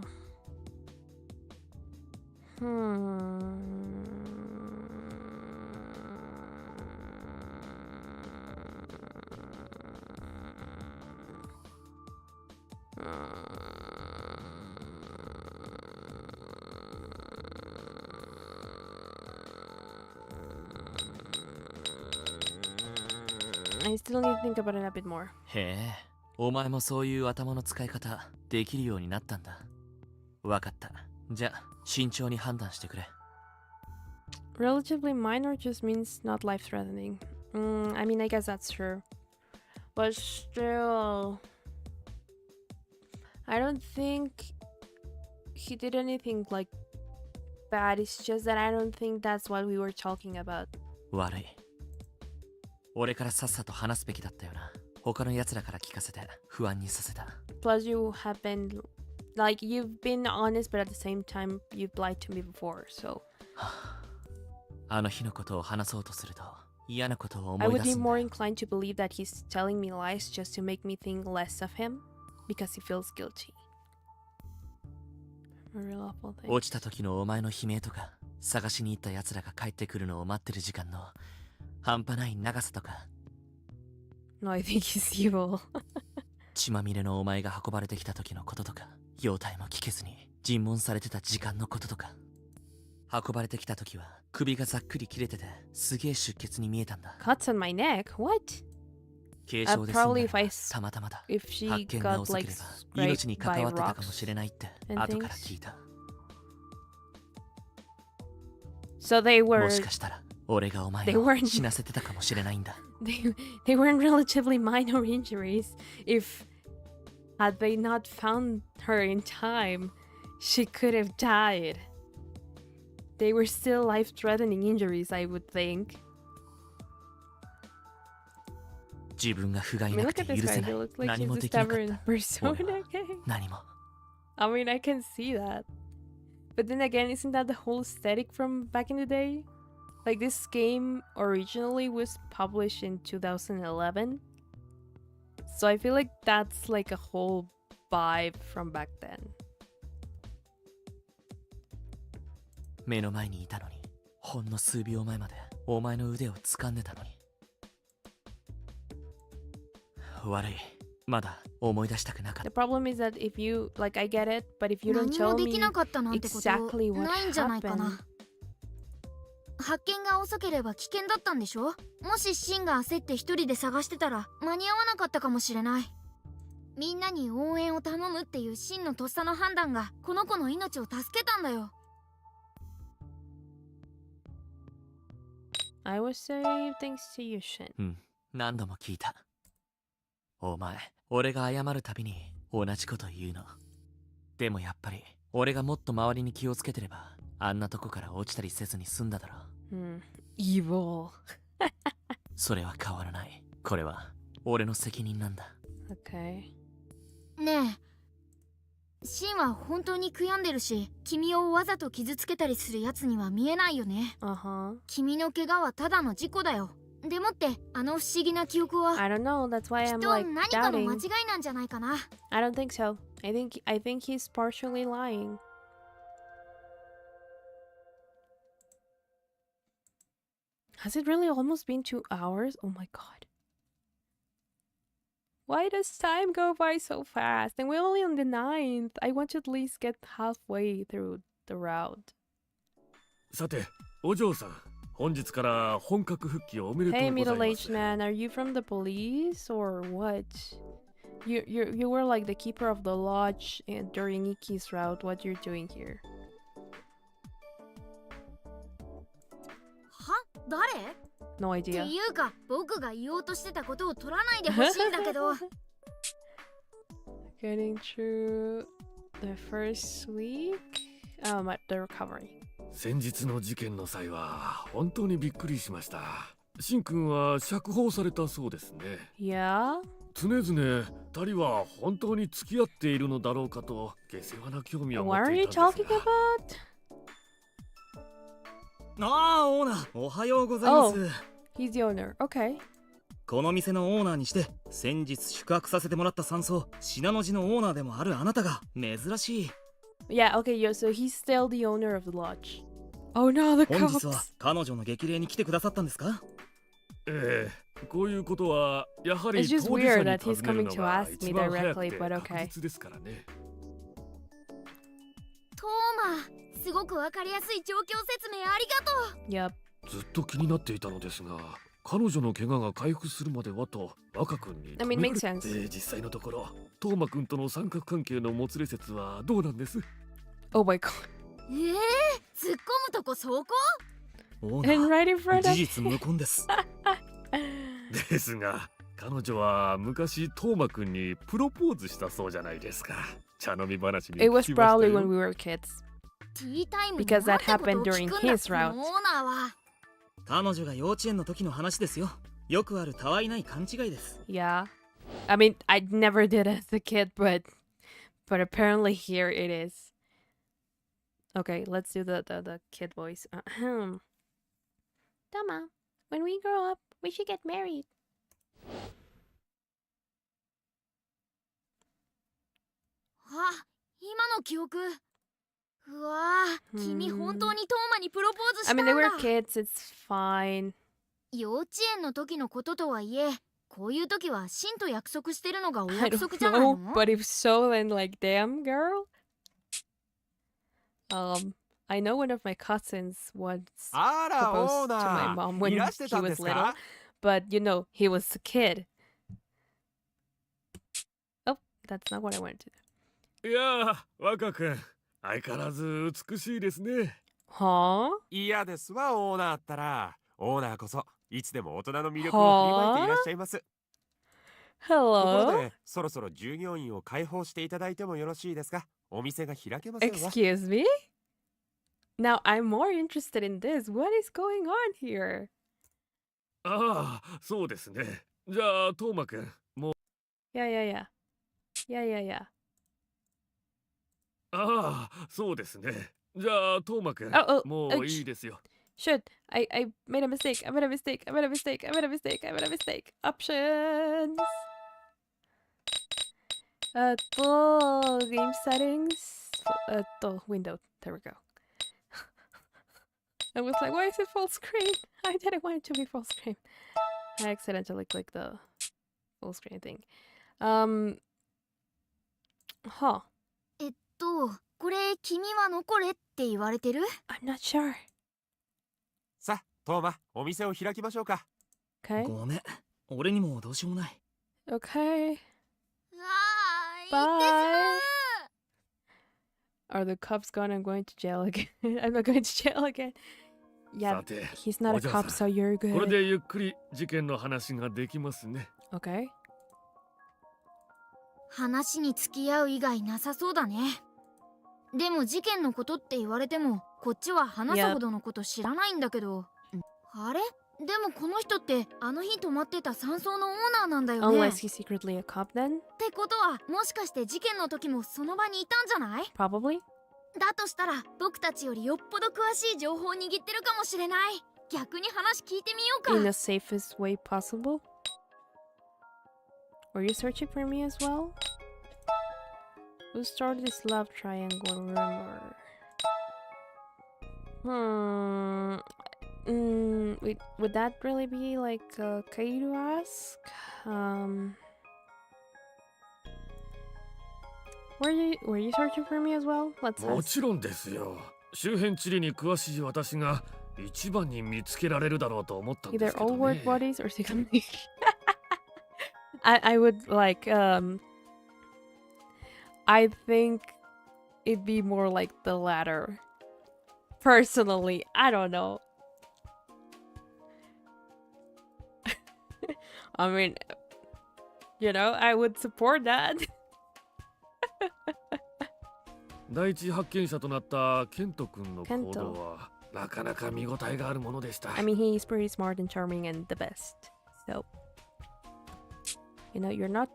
I still need to think about it a bit more. へえ、お前もそういう頭の使い方できるようになったんだ。わかった。じゃあ慎重に判断してくれ。 Relatively minor just means not life-threatening. I mean, I guess that's true. But still... I don't think he did anything, like, bad. It's just that I don't think that's what we were talking about. 悪い。俺からさっさと話すべきだったよな。他の奴らから聞かせて不安にさせた。 Plus, you have been... Like, you've been honest, but at the same time, you've lied to me before, so... あの日のことを話そうとすると嫌なことを I 思い would 出 be すんだ more よ。 inclined to believe that he's telling me lies just to make me think less of him because he feels guilty. A real awful thing. 落ちた時のお前の悲鳴とか探しに行った奴らが帰ってくるのを待ってる時間の半端ない長さとか、 No, I think he's evil. 血まみれのお前が運ばれてきた時のこととか、容体も聞けずに尋問されてた時間のこととか、運ばれてきた時は首がざっくり切れててすげえ出血に見えたんだ。 Cuts on my neck? What? 軽傷で済ん probably だ if の I は s- たまたまだ。 If she 発見が got 遅け like れば scraped 命に by 関わってたかも rocks しれないって and 後から things. 聞いた。 So they も were しかしたら俺がお前 they を weren't- 死なせてたかもしれないんだ。they weren't relatively minor injuries. If had they not found her in time, she could have died. They were still life-threatening injuries, I would think. 自分が不甲 I 斐 mean, な look くて at 許 this せ guy. な He い。 looks like 何 he's も the できなかっ stubborn た。 Persona 俺は guy. 何も。 I mean, I can see that. But then again, isn't that the whole aesthetic from back in the day? Like, this game originally was published in 2011. So I feel like that's like a whole vibe from back then. 目の前にいたのに、ほんの数秒前までお前の腕を掴んでたのに。悪い、まだ思い出したくなかっ The た。 problem is that if you, like, I get it, but if you don't 何も tell で me きなかったなんてこと exactly what ないんじゃないか happened. な。発見が遅ければ危険だったんでしょ。もしシンが焦って一人で探してたら間に合わなかったかもしれない。みんなに応援を頼むっていうシンのとっさの判断がこの子の命を助けたんだよ。I was saved thanks to you, Shin. うん、何度も聞いた。お前、俺が謝るたびに同じこと言うの。でもやっぱり、俺がもっと周りに気をつけてれば、あんなとこから落ちたりせずに済んだだろう。Evil. それは変わらない。これは、俺の責任なんだ。Okay. ねえ、シンは本当に悔やんでるし、君をわざと傷つけたりするやつには見えないよね。Uh-huh. 君の怪我はただの事故だよ。でもってあの不思議な記憶は I don't know, that's why きっ I'm と like 何かの間違 doubting. いなんじゃないかな。 I don't think so. I think he's partially lying. Has it really almost been 2 hours? Oh my god. Why does time go by so fast? And we're only on the 9th. I want to at least get halfway through the route. さて、お嬢さん、本日から本格復帰おめでと Hey, うございます。 middle-aged man, are you from the police or what? You were like the keeper of the lodge during Ikki's route. What you're doing here? は？誰？ No って idea. いうか僕が言おうとしてたことを取らないでほしいんだけど。 Getting through the first week. The recovery. 先日の事件の際は本当にびっくりしました。シン君は釈放されたそうですね。 Yeah. 常々二人は本当に付き合っているのだろうかと下世話な興味を持 What っ are て you いたんです talking が。 about? ああ、オーナー、おはようございます。 He's the owner. Okay. この店のオーナーにして先日宿泊させてもらった山荘信濃路のオーナーでもあるあなたが珍しい。 Yeah. Okay. Yeah. So he's still the owner of the lodge. Oh no, the 本日は cops. 彼女の激励に来てくださったんですか？ええ、こういうことはやはり It's just 当事者 weird に that 尋 he's ねる coming の to が ask me 一番早く directly, て but 確 okay. 実ですからね。トーマ、すごくわかりやすい状況説明ありがとう。 Yep. ずっと気になっていたのですが、彼女の怪我が回復するまではと若君に I mean, 止め makes られ sense. て、実際のところトーマ君との三角関係のもつれ説はどうなんです Oh my god. 突っ込むとこそこ？オーナ And ー、 right in front 事 of. 実無根です。ですが彼女は昔トーマ君にプロポーズしたそうじゃないですか。茶飲み話に It 聞 was きました probably よ。 when we were kids. ティータイムに Because な that んてことを happened 聞 during くんだ his route. オーナーは。彼女が幼稚園の時の話ですよ。よくあるたわいない勘違いです。 Yeah. I mean, I never did as a kid, but apparently here it is. Okay, let's do the kid voice. Toma, when we grow up, we should get married. あ、今の記憶。うわぁ、君本当にトーマにプロポーズし I た mean, ん they だ。 were kids, it's fine. 幼稚園の時のこととはいえ、こういう時はシンと約束してるのがお I 約 don't 束じゃないの？ know, but if so, then like, damn, girl. I know one of my cousins once あら、オ proposed ー to my ナ mom ー。 when いらして he たんで was す little, か？ but you know, he was a kid. Oh, that's not what I wanted to do. いやー、若君相変わらず美しいですね。 Huh? 嫌ですわ、オーナーったら。オーナーこそいつでも大人の魅力を振りまいていらっしゃいます。ところ Hello? で、そろそろ従業員を解放していただいてもよろしいですか？お店が開けませんわ。 Excuse me? Now I'm more interested in this. What is going on here? ああ、そうですね。じゃあトーマ君、もう Yeah, yeah, yeah. Yeah, yeah, yeah. ああ、そうですね。じゃあトーマ君、 Oh, も oh, ういいですよ。 Should I made a mistake. I made a mistake. I made a mistake. I made a mistake. I made a mistake. Options. Game settings. Window. There we go. I was like, why is it full screen? I didn't want it to be full screen. I accidentally clicked the full screen thing. Huh. これ君は残れって言われてる？ I'm not sure. さあトーマ、お店を開きましょうか。 Okay. ごめん、俺にもどうしようもない。 Okay. うわー、 Bye. Are the cops gone? I'm going to jail again. I'm not going to jail again. Yeah, さて he's not a お嬢 cop, さ so you're これ good. でゆっくり事件の話ができますね。 Okay. 話に付き合う以外なさそうだね。でも事件のことって言われてもこっちは話すほどのこと知らないんだけど。あれ？でもこの人ってあの日泊まってた山荘のオーナーなんだよね。 Unless he's secretly a cop, then ってことはもしかして事件の時もその場にいたんじゃない？ probably だとしたら僕たちよりよっぽど詳しい情報を握ってるかもしれない。逆に話聞いてみようか。 in the safest way possible. Were you searching for me as well? Who started this love triangle rumor? Wait, would that really be like okay to ask? Were you searching for me as well? Let's も ask. ちろんですよ。周辺地理に詳しい私が一番に見つけられるだろうと思ったんで Either すけど all work ね。 buddies or secretly. I would like I think it'd be more like the latter. Personally, I don't know. I mean, you know, I would support that. 第一発見者となったケント君の行動はなかなか見応えがあるものでした。 I mean, he's pretty smart and charming and the best. So, you know, you're not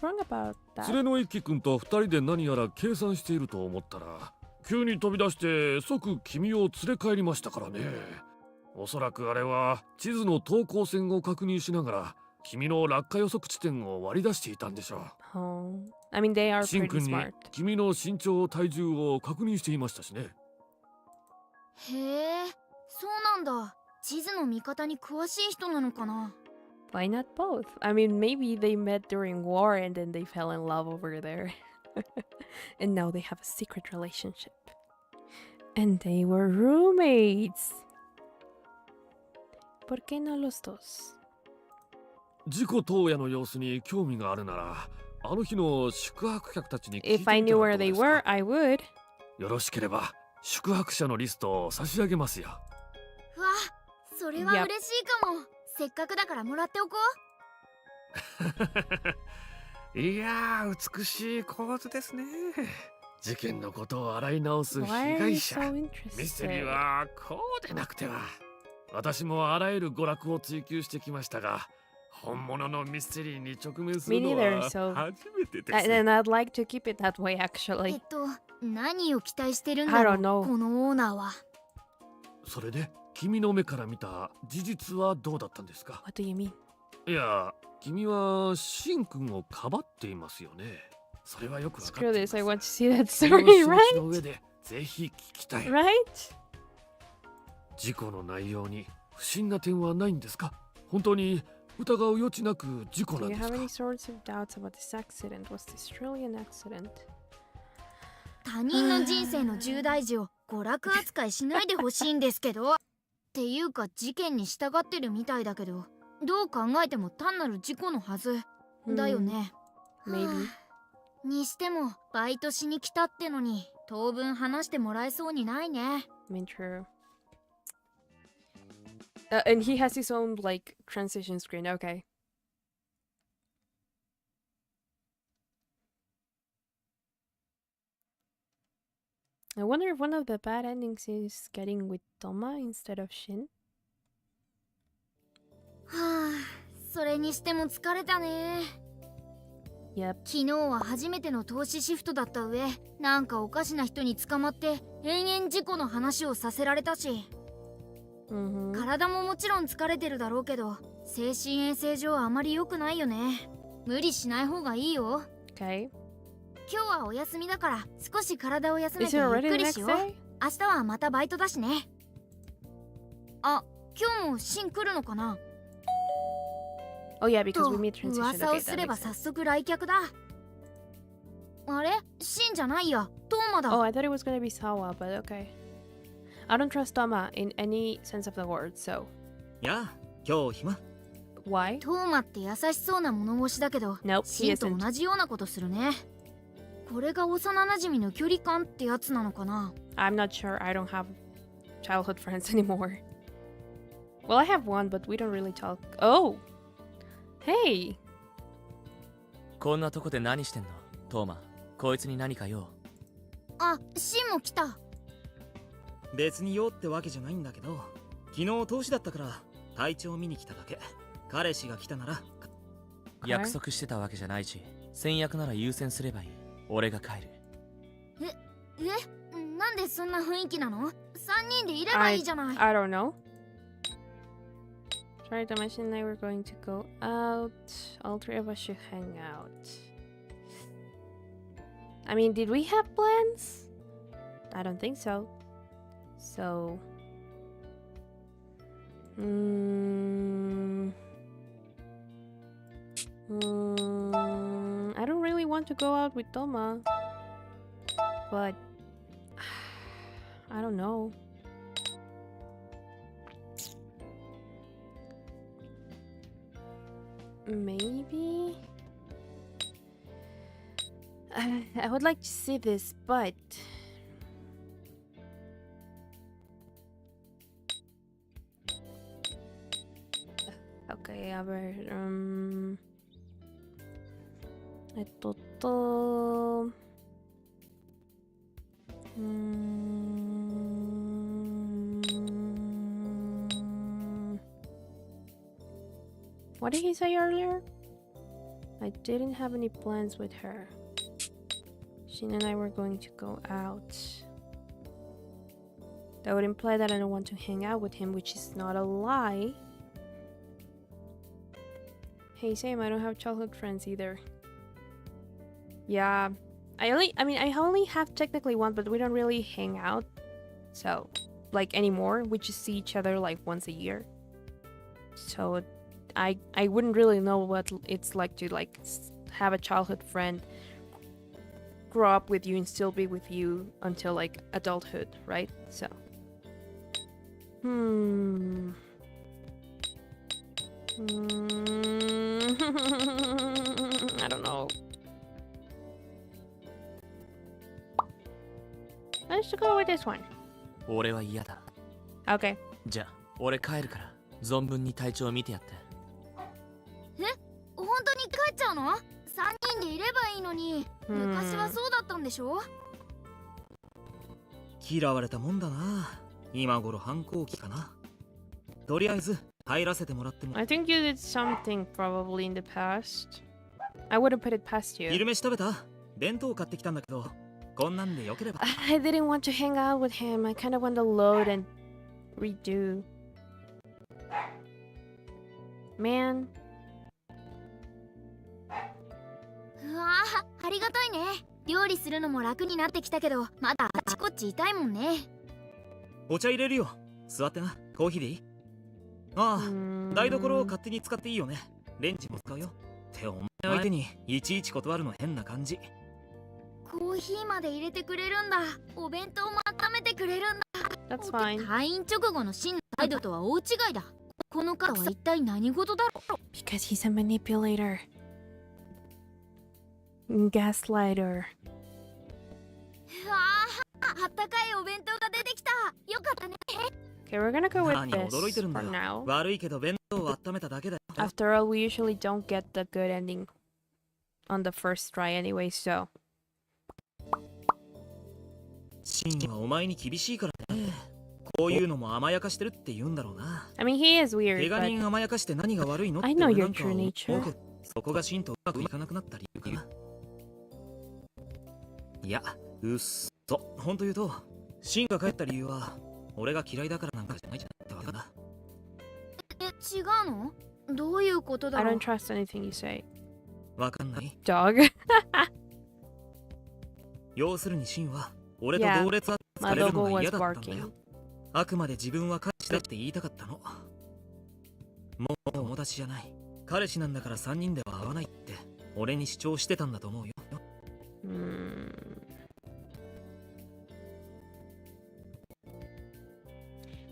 wrong about 連 that. れの一輝君と二人で何やら計算していると思ったら、急に飛び出して即君を連れ帰りましたからね。おそらくあれは地図の等高線を確認しながら君の落下予測地点を割り出していたんでしょ Oh, I mean, they are う。シン pretty 君に smart. 君の身長体重を確認していましたしね。へえ、そうなんだ。地図の見方に詳しい人なのかな。 Why not both? I mean, maybe they met during war and then they fell in love over there. And now they have a secret relationship. And they were roommates. ¿Por qué no los dos? 事故当夜の様子に興味があるなら、あの日の宿泊客たちに聞いてみ If I た knew ら where どう they ですか？ were, I would. よろしければ宿泊者のリストを差し上げますよ。うわ、それは嬉しいかも。せっかくだからもらっておこう。いやー、美しい構図ですね。事件のことを洗い直す被 Why are 害 you 者。 so ミステリー interested? はこうでなくては。私もあらゆる娯楽を追求してきましたが、本物のミステリーに直面する Me の neither, は so- 初めてで And す。 I'd like to keep it that way, actually. 何を期待してるんだろ I う don't know. このオーナーは。それで君の目から見た事実はどうだったんですか？ What do you mean? いや、君はシン君をかばっていますよね。それはよくわかってい Screw ま this, す。 I want to see that それを story, 承 right? 知の上でぜひ聞きたい。 Right? 事故の内容に不審な点はないんですか？本当に疑う余地なく事故 Do なん you です have か？ any sorts of doubts about this accident? Was this really an accident? 他人の人生の重大事を娯楽扱いしないでほしいんですけど。っていうか事件に従ってるみたいだけど、どう考えても単なる事故のはずだよね。 Maybe. はあにしてもバイトしに来たってのに当分話してもらえそうにないね。 I mean, true. And he has his own, like, transition screen. Okay. I wonder if one of the bad endings is getting with Toma instead of Shin. はあ、それにしても疲れたね。 Yep. 昨日は初めての投資シフトだった上、なんかおかしな人に捕まって延々事故の話をさせられたし、 Mm-hmm. 体ももちろん疲れてるだろうけど、精神衛生上あまり良くないよね。無理しない方がいいよ。Okay. 今日はお休みだから少し体を休め Is て it ゆっ already く the り next しよう。 day? 明日はまたバイトだしね。あ、今日もシン来るのかな？ Oh yeah, because と we meet transition. 噂を Okay, す that れば makes 早 sense. 速来客だ。あれ？シンじゃないや、トーマだ。 Oh, I thought it was gonna be Sawa, but okay. I don't trust Toma in any sense of the word, so やあ、今日暇？ why? トーマって優しそうな物腰だけど、 Nope, シ he ンと isn't. 同じようなことするね。これが幼馴染の距離感ってやつなのかな？ I'm not sure. I don't have childhood friends anymore. Well, I have one, but we don't really talk. Oh! Hey! こんなとこで何してんのトーマ。こいつに何か用？あ、シンも来た。別に用ってわけじゃないんだけど、昨日投資だったから体調見に来ただけ。彼氏が来たなら。約束してたわけじゃないし、先約なら優先すればいい。俺が帰る。なんでそんな雰囲気なの？ 3人でいればいいじゃない。 I don't know. Sorry, Tomashi and I were going to go out. All three of us should hang out. I mean, did we have plans? I don't think so. So... I don't really want to go out with Toma. But... I don't know. Maybe? I would like to see this, but... Okay, aber... What did he say earlier? I didn't have any plans with her. Shin and I were going to go out. That would imply that I don't want to hang out with him, which is not a lie. Hey, same, I don't have childhood friends either. Yeah, I only have technically one, but we don't really hang out. So, like anymore, we just see each other like once a year. So, I wouldn't really know what it's like to like have a childhood friend grow up with you and still be with you until like adulthood, right? So, I don't know. Let's go with this one. 俺は嫌だ。 Okay. じゃあ、俺帰るから、存分に体調見てやって。本当に帰っちゃうの？ 3 人でいればいいのに。昔はそうだったんでしょ？嫌われたもんだな。今頃反抗期かな。とりあえず入らせてもらっても。 I think you did something probably in the past. I wouldn't put it past you. 昼飯食べた？弁当買ってきたんだけど、こんなんでよければ。I didn't want to hang out with him. I kind of want to load and redo. Man. うわあ、ありがたいね。料理するのも楽になってきたけど、まだあちこち痛いもんね。お茶入れるよ。座ってな。コーヒーでいい？ああ、台所を勝手に使っていいよね。レンジも使うよ。ってお前相手にいちいち断るの変な感じ。コーヒーまで入れてくれるんだ。お弁当も温めてくれるんだ。 That's fine. 退院直後の真の態度とは大違いだ。この方は一体何事だろう？ Because he's a manipulator. Gaslighter. うわあ、あったかいお弁当が出てきた。よかったね。 Okay, we're gonna go with 何 this 驚いてるんだ for よ。 now. 悪いけど弁当を温めただけだよ。 After all, we usually don't get the good ending on the first try anyway, so. シンはお前に厳しいからね。こういうのも甘やかしてるって言うんだろうな。 I mean, he is weird, 怪我 but 人甘やかして何が悪いのって I know 俺 your なんか true 思う nature. けど、そこがシンとうまくいかなくなった理由かな。いや、うっそ。ほんと言うと、シンが帰った理由は俺が嫌いだからなんかじゃないじゃんってわけだ。違うの？どういうことだ I ろう？ don't trust anything you say. わかんない Dog. 要するにシンは俺と Yeah, 同列扱わ my れるの lobo が was 嫌だったんだよ barking. あくまで自分は彼氏だって言いたかったのもう友達じゃない彼氏なんだから3人では会わないって俺に主張してたんだと思うよ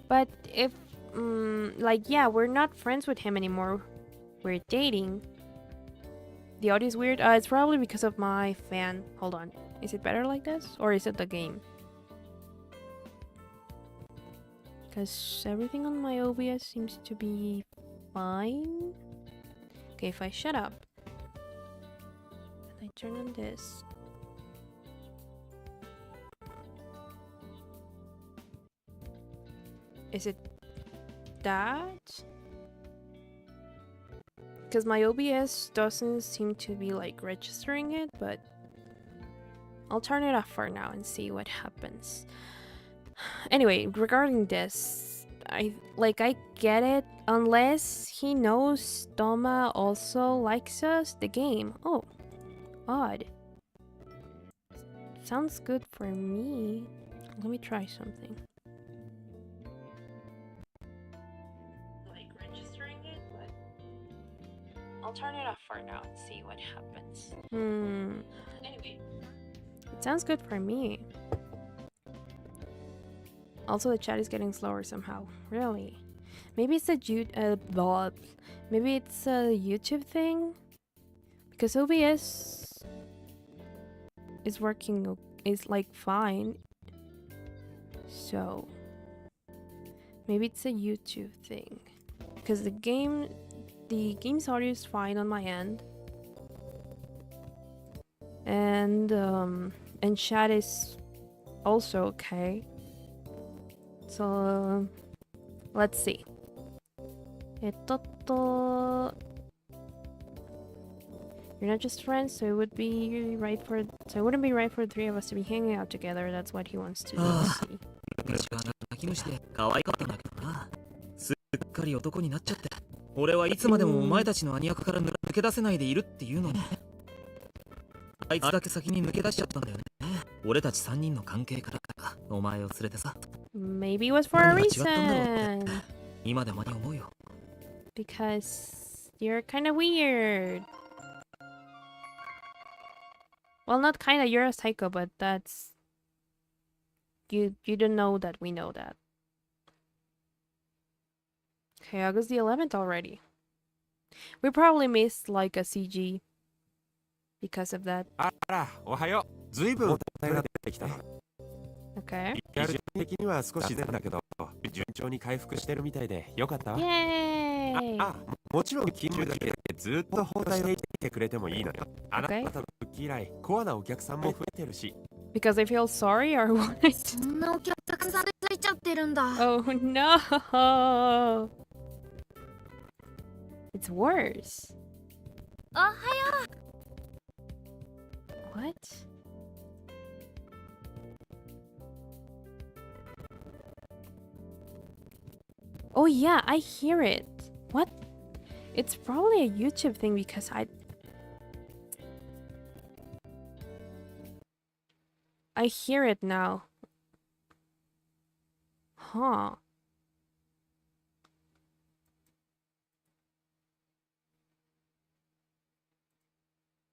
But if, like, yeah, we're not friends with him anymore. We're dating. The audio is weird. It's probably because of my fan. Hold on. Is it better like this? Or is it the game? Because everything on my OBS seems to be fine. Okay, if I shut up and I turn on this. Is it that? Because my OBS doesn't seem to be like registering it, but I'll turn it off for now and see what happens. Anyway, regarding this, I get it, unless he knows Toma also likes us, the game. Oh, odd. Sounds good for me. Let me try something. Like registering it, but I'll turn it off for now and see what happens. Anyway, it sounds good for me. Also, the chat is getting slower somehow. Really? Maybe it's maybe it's a YouTube thing? Because OBS is working, is like fine. So maybe it's a YouTube thing. Because the game's audio is fine on my end. And chat is also okay. So let's see. You're not just friends, so it wouldn't be right for the three of us to be hanging out together. That's what he wants to see. 泣き虫で可愛かったんだけどなすっかり男になっちゃって俺はいつまでもお前たちの兄役から抜け出せないでいるっていうのにあいつだけ先に抜け出しちゃったんだよね俺たち3人の関係からお前を連れてさ Maybe it was for a reason. 今でも思うよ Because you're kind of weird. Well, not kind of, you're a psycho, but that's... You don't know that we know that. Okay, August the 11th already. We probably missed like a CG because of that. あら、おはよう。ずいぶんお答えが出てきた。Okay. ビジュアル的には少し前だけど、順調に回復してるみたいでよかったわ。Yay! もちろん勤務だけでずっと包帯をしていてくれてもいいのよ。あなたの復帰以来、コアなお客さんも増えてるし。Because they feel sorry or what? そんなお客さんついちゃってるんだ。Oh no! It's worse. おはよ What? Oh yeah, I hear it. What? It's probably a YouTube thing because I hear it now. Huh.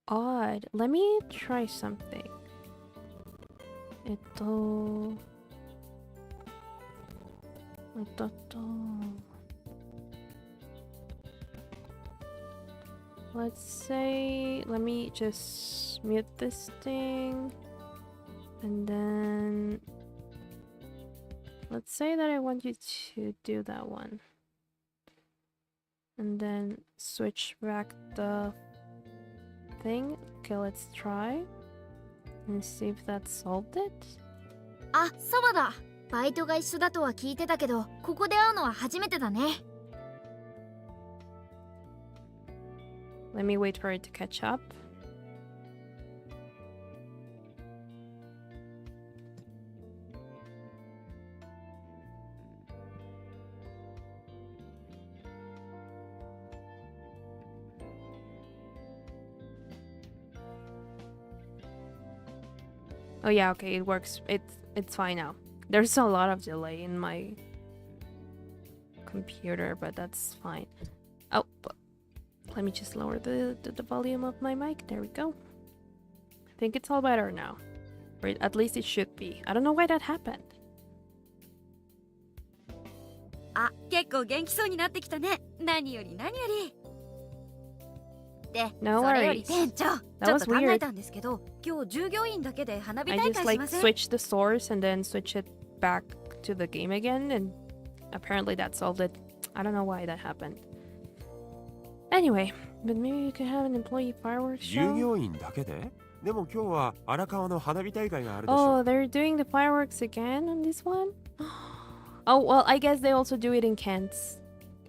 Odd. Let me try something. Let's say, let me just mute this thing. And then let's say that I want you to do that one. And then switch back the thing. Okay, let's try. And see if that solved it. あ、そうだ。バイトが一緒だとは聞いてたけど、ここで会うのは初めてだね。Let me wait for it to catch up. Oh yeah, okay, it works. It's fine now. There's a lot of delay in my computer, but that's fine. Oh, let me just lower the volume of my mic. There we go. I think it's all better now. Or at least it should be. I don't know why that happened. あ、結構元気そうになってきたね。何より何より。で、 No それより worries. 店長、 That ちょっ was と考え weird. たんですけど、今日従業員だけで花火 I 大 just 会し like ません？ switched the source and then switch it back to the game again, and apparently that solved it. I don't know why that happened. Anyway, but maybe you could have an employee fireworks 従 show. 業員だけで？でも今日は荒川の花火大会があるでし Oh, ょ。 they're doing the fireworks again on this one? Oh, well, I guess they also do it in Kent.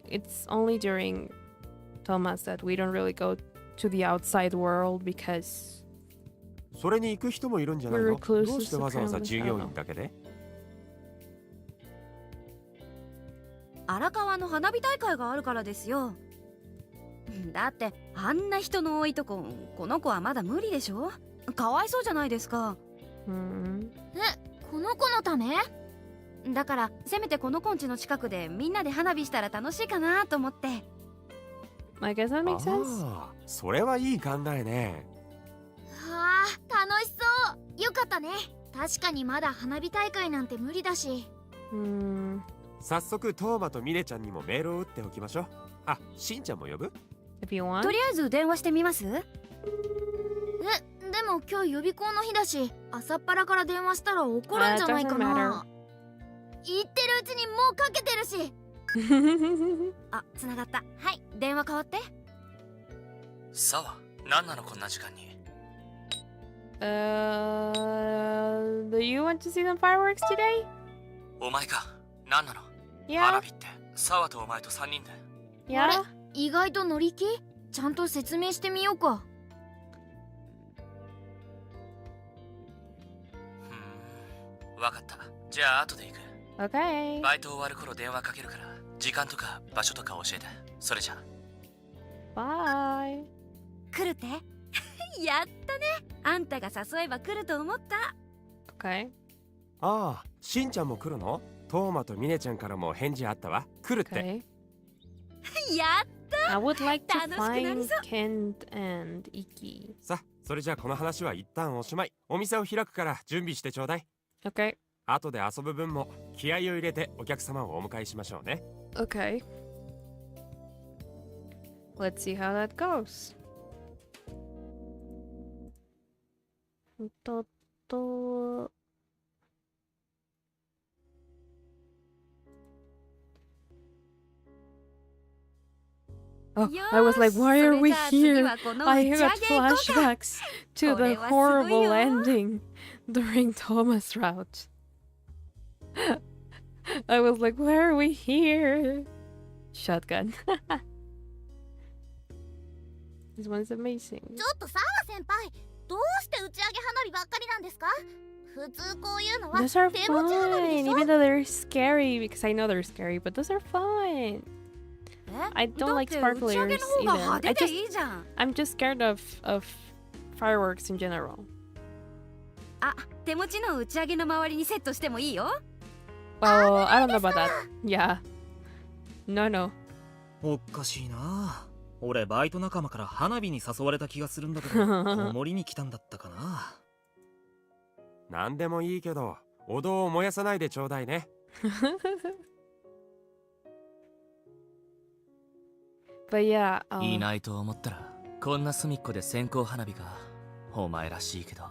It's only during Thomas that we don't really go to the outside world because それに行く人もいるんじゃない we're の？ recluses どうしてわざわざ apparently. 従 I 業 don't 員 know. だけで？荒川の花火大会があるからですよ。だってあんな人の多いとこ、この子はまだ無理でしょ。かわいそうじゃないですか。Hmm. この子のため？だからせめてこの子ん家の近くでみんなで花火したら楽しいかなと思って。 I guess that makes sense. ああ、それはいい考えね。はあ、楽しそう。よかったね。確かにまだ花火大会なんて無理だし。Hmm. 早速トーマとミネちゃんにもメールを打っておきましょう。あ、しんちゃんも呼ぶ？ If you want. とりあえず電話してみます？でも今日予備校の日だし、朝っぱらから電話したら怒るんじゃないかな。言ってるうちにもうかけてるし。あ、つながった。はい、電話変わって。さあ、何なのこんな時間に。Do you want to see some fireworks today? お前か、何なの？ Yeah. 花火って、沢とお前と3人で。Yeah. 意外と乗り気？ちゃんと説明してみようか。わかった。じゃあ後で行く。Okay. バイト終わる頃電話かけるから、時間とか場所とか教えて。それじゃ。Bye. 来るってやったね。あんたが誘えば来ると思った。 Okay. ああ、しんちゃんも来るの？トーマとミネちゃんからも返事あったわ。来るって。 Okay. やっ I would like to 楽しくなり find そう。 Kent and Ikkyu. さあ、それじゃあこの話は一旦おしまい。お店を開くから準備してちょうだい。 Okay. 後で遊ぶ分も気合を入れてお客様をお迎えしましょうね。 Okay. Let's see how that goes. と Oh, I was like, why are we here? I got flashbacks to the horrible ending during Thomas Route. I was like, why are we here? Shotgun. This one is amazing. ちょっと澤先輩、どうして打ち上げ花火ばっかりなんですか？普通こういうのは Those are 手持ち花火で fine, しょ？ even though they're scary, because I know they're scary, but those are fine. I don't like だって打ち上げ sparklers の方が either. 派手でいいじゃん。 I'm just scared of fireworks in general. あ、手持ちの打ち上げの周りにセットしてもいいよ。 Oh, I don't know about that. Yeah. No, no. おかしいな。俺バイト仲間から花火に誘われた気がするんだけど、おもりに来たんだったかな。なんでもいいけど、お堂を燃やさないでちょうだいね。But yeah, いないと思ったら、こんな隅っこで線香花火か。お前らしいけど。こ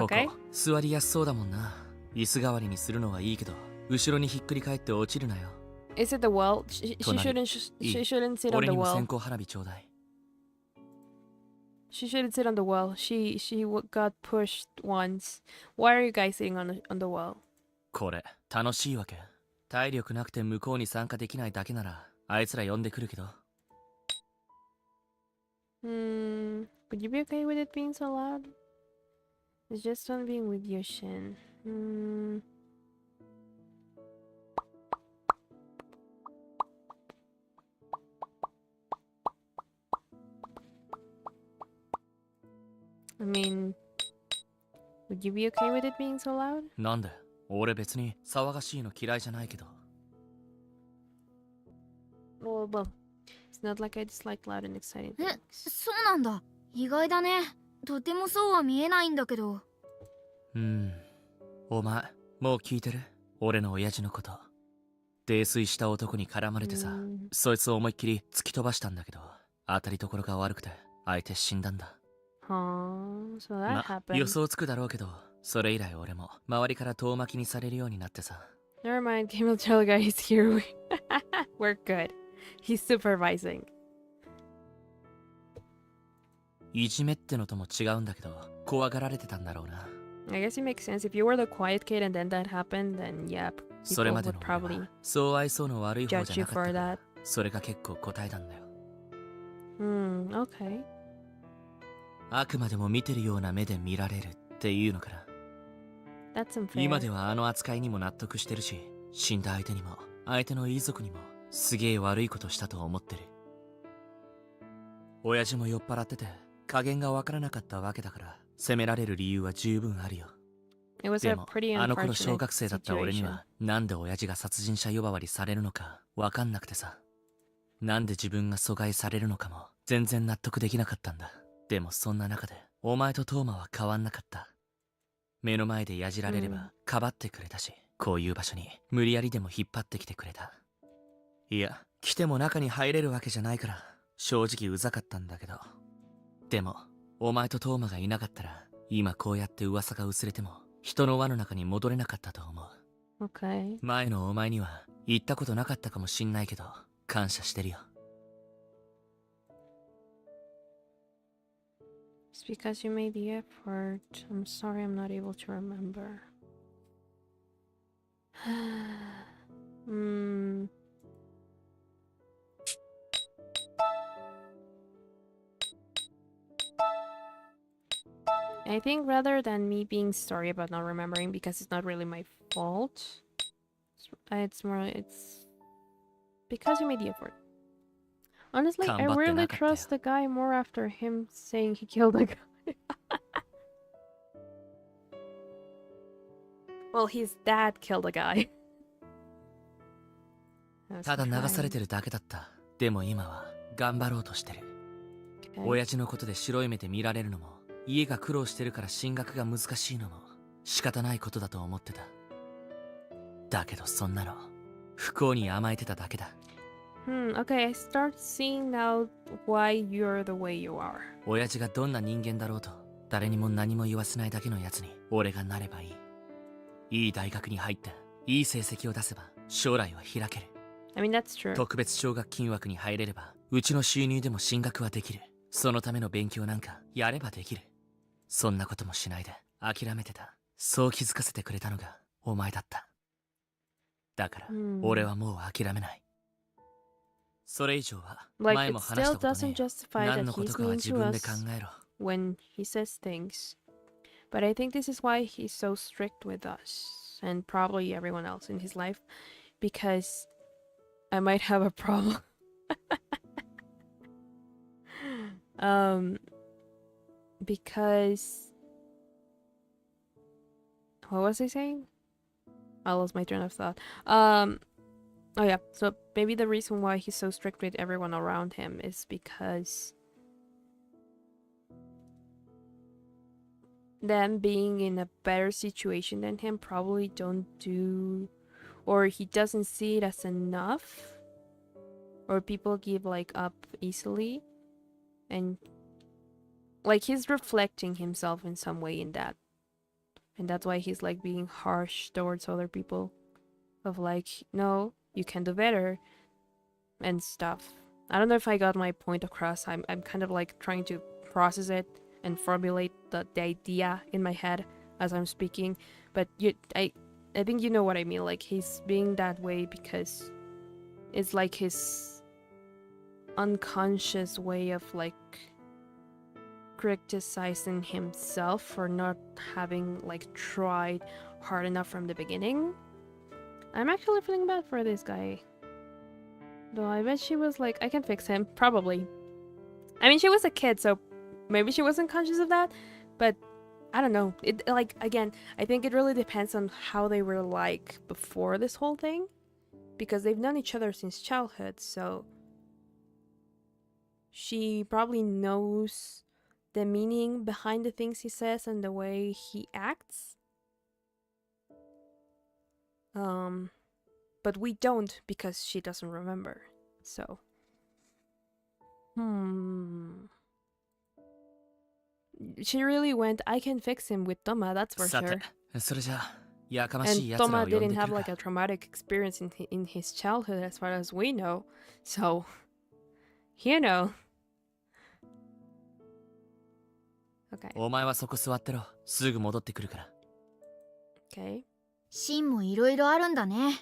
okay. こ、座りやすそうだもんな。椅子代わりにするのはいいけど、後ろにひっくり返って落ちるなよ。Is it the well? She shouldn't. She shouldn't sit on 俺 the にも well. 線香花火ちょうだい。She shouldn't sit on the well. Got pushed once. Why are you guys sitting on the well? これ、楽しいわけ。体力なくて向こうに参加できないだけなら、あいつら呼んでくるけど。Would you be okay with it being so loud? It's just fun being with you, Shin. I mean, Would you be okay with it being so loud? なんで俺別に騒がしいの嫌いじゃないけど。Well, it's not like I dislike loud and exciting え、 things. そうなんだ。意外だね。とてもそうは見えないんだけど。お前、もう聞いてる？俺の親父のこと。泥酔した男に絡まれてさ、そいつを思いっきり突き飛ばしたんだけど、当たりどころが悪くて、相手死んだんだ。Huh, so that ま、 happened. 予想つくだろうけど、それ以来俺も周りから遠巻きにされるようになってさ。Never mind, Camel Trail guy is here. We're good. He's supervising. いじめってのとも違うんだけど、怖がられてたんだろうな。I guess it makes sense. If you were the quiet kid and then that happened, then yeah, それ people まで would の probably 俺はそう愛想の悪い方 judge じゃ you なかった for から that. それが結構答えたんだよ。Okay. あくまでも見てるような目で見られるっていうのかな。 That's unfair. 今ではあの扱いにも納得してるし、死んだ相手にも相手の遺族にもすげえ悪いことしたと思ってる。親父も酔っ払ってて加減がわからなかったわけだから、責められる理由は十分あるよ。 It was で a も pretty あの頃小 unfortunate 学生だった俺に situation. はなんで親父が殺人者呼ばわりされるのかわかんなくてさ、なんで自分が阻害されるのかも全然納得できなかったんだ。でもそんな中でお前とトーマは変わんなかった。目の前でやじられればかばってくれたし、こういう場所に無理やりでも引っ張ってきてくれた。いや、来ても中に入れるわけじゃないから正直うざかったんだけど、でもお前とトーマがいなかったら今こうやって噂が薄れても人の輪の中に戻れなかったと思う。 Okay. 前のお前には言ったことなかったかもしんないけど感謝してるよ。 It's because you made the effort. I'm sorry I'm not able to remember. I think rather than me being sorry about not remembering, because it's not really my fault, it's because you made the effort. Honestly, I really trust the guy more after him saying he killed a guy. Well, his dad killed a guy. ただ流されてるだけだった。でも今は頑張ろうとしてる。親父のことで白い目で見られるのも、家が苦労してるから進学が難しいのも仕方ないことだと思ってた。だけどそんなの不幸に甘えてただけだ。Okay, I start seeing now why you're the way you are. 親父がどんな人間だろうと誰にも何も言わせないだけのやつに俺がなればいい。いい大学に入っていい成績を出せば将来は開ける。I mean, that's true. 特別奨学金枠に入れればうちの収入でも進学はできる。そのための勉強なんかやればできる。そんなこともしないで諦めてた。そう気づかせてくれたのがお前だった。だから俺はもう諦めない。それ以上は前も話したことねえ。何のことかは自分で考えろ。 When he says things. But I think this is why he's so strict with us and probably everyone else in his life, because I might have a problem. Because what was I saying? I lost my train of thought. Oh yeah, so maybe the reason why he's so strict with everyone around him is because them being in a better situation than him probably don't do, or he doesn't see it as enough, or people give like up easily, and like he's reflecting himself in some way in that, and that's why he's like being harsh towards other people, of like, no, you can do better and stuff. I don't know if I got my point across. I'm kind of like trying to process it and formulate the idea in my head as I'm speaking, but I think you know what I mean. Like he's being that way because it's like his unconscious way of like criticizing himself for not having like tried hard enough from the beginning. I'm actually feeling bad for this guy, though. I bet she was like, I can fix him, probably. I mean, she was a kid, so maybe she wasn't conscious of that, but I don't know. It like again, I think it really depends on how they were like before this whole thing, because they've known each other since childhood, so she probably knows the meaning behind the things he says and the way he acts. But we don't because she doesn't remember. So, she really went, I can fix him with Toma, that's for さ sure. てそれじゃあやかましい And 奴らを Toma 呼ん didn't でく have る like か a traumatic experience in his childhood as far as we know. So, you know. Okay. お前はそこ座ってろすぐ戻ってくるから Okay. シンもいろいろあるんだね。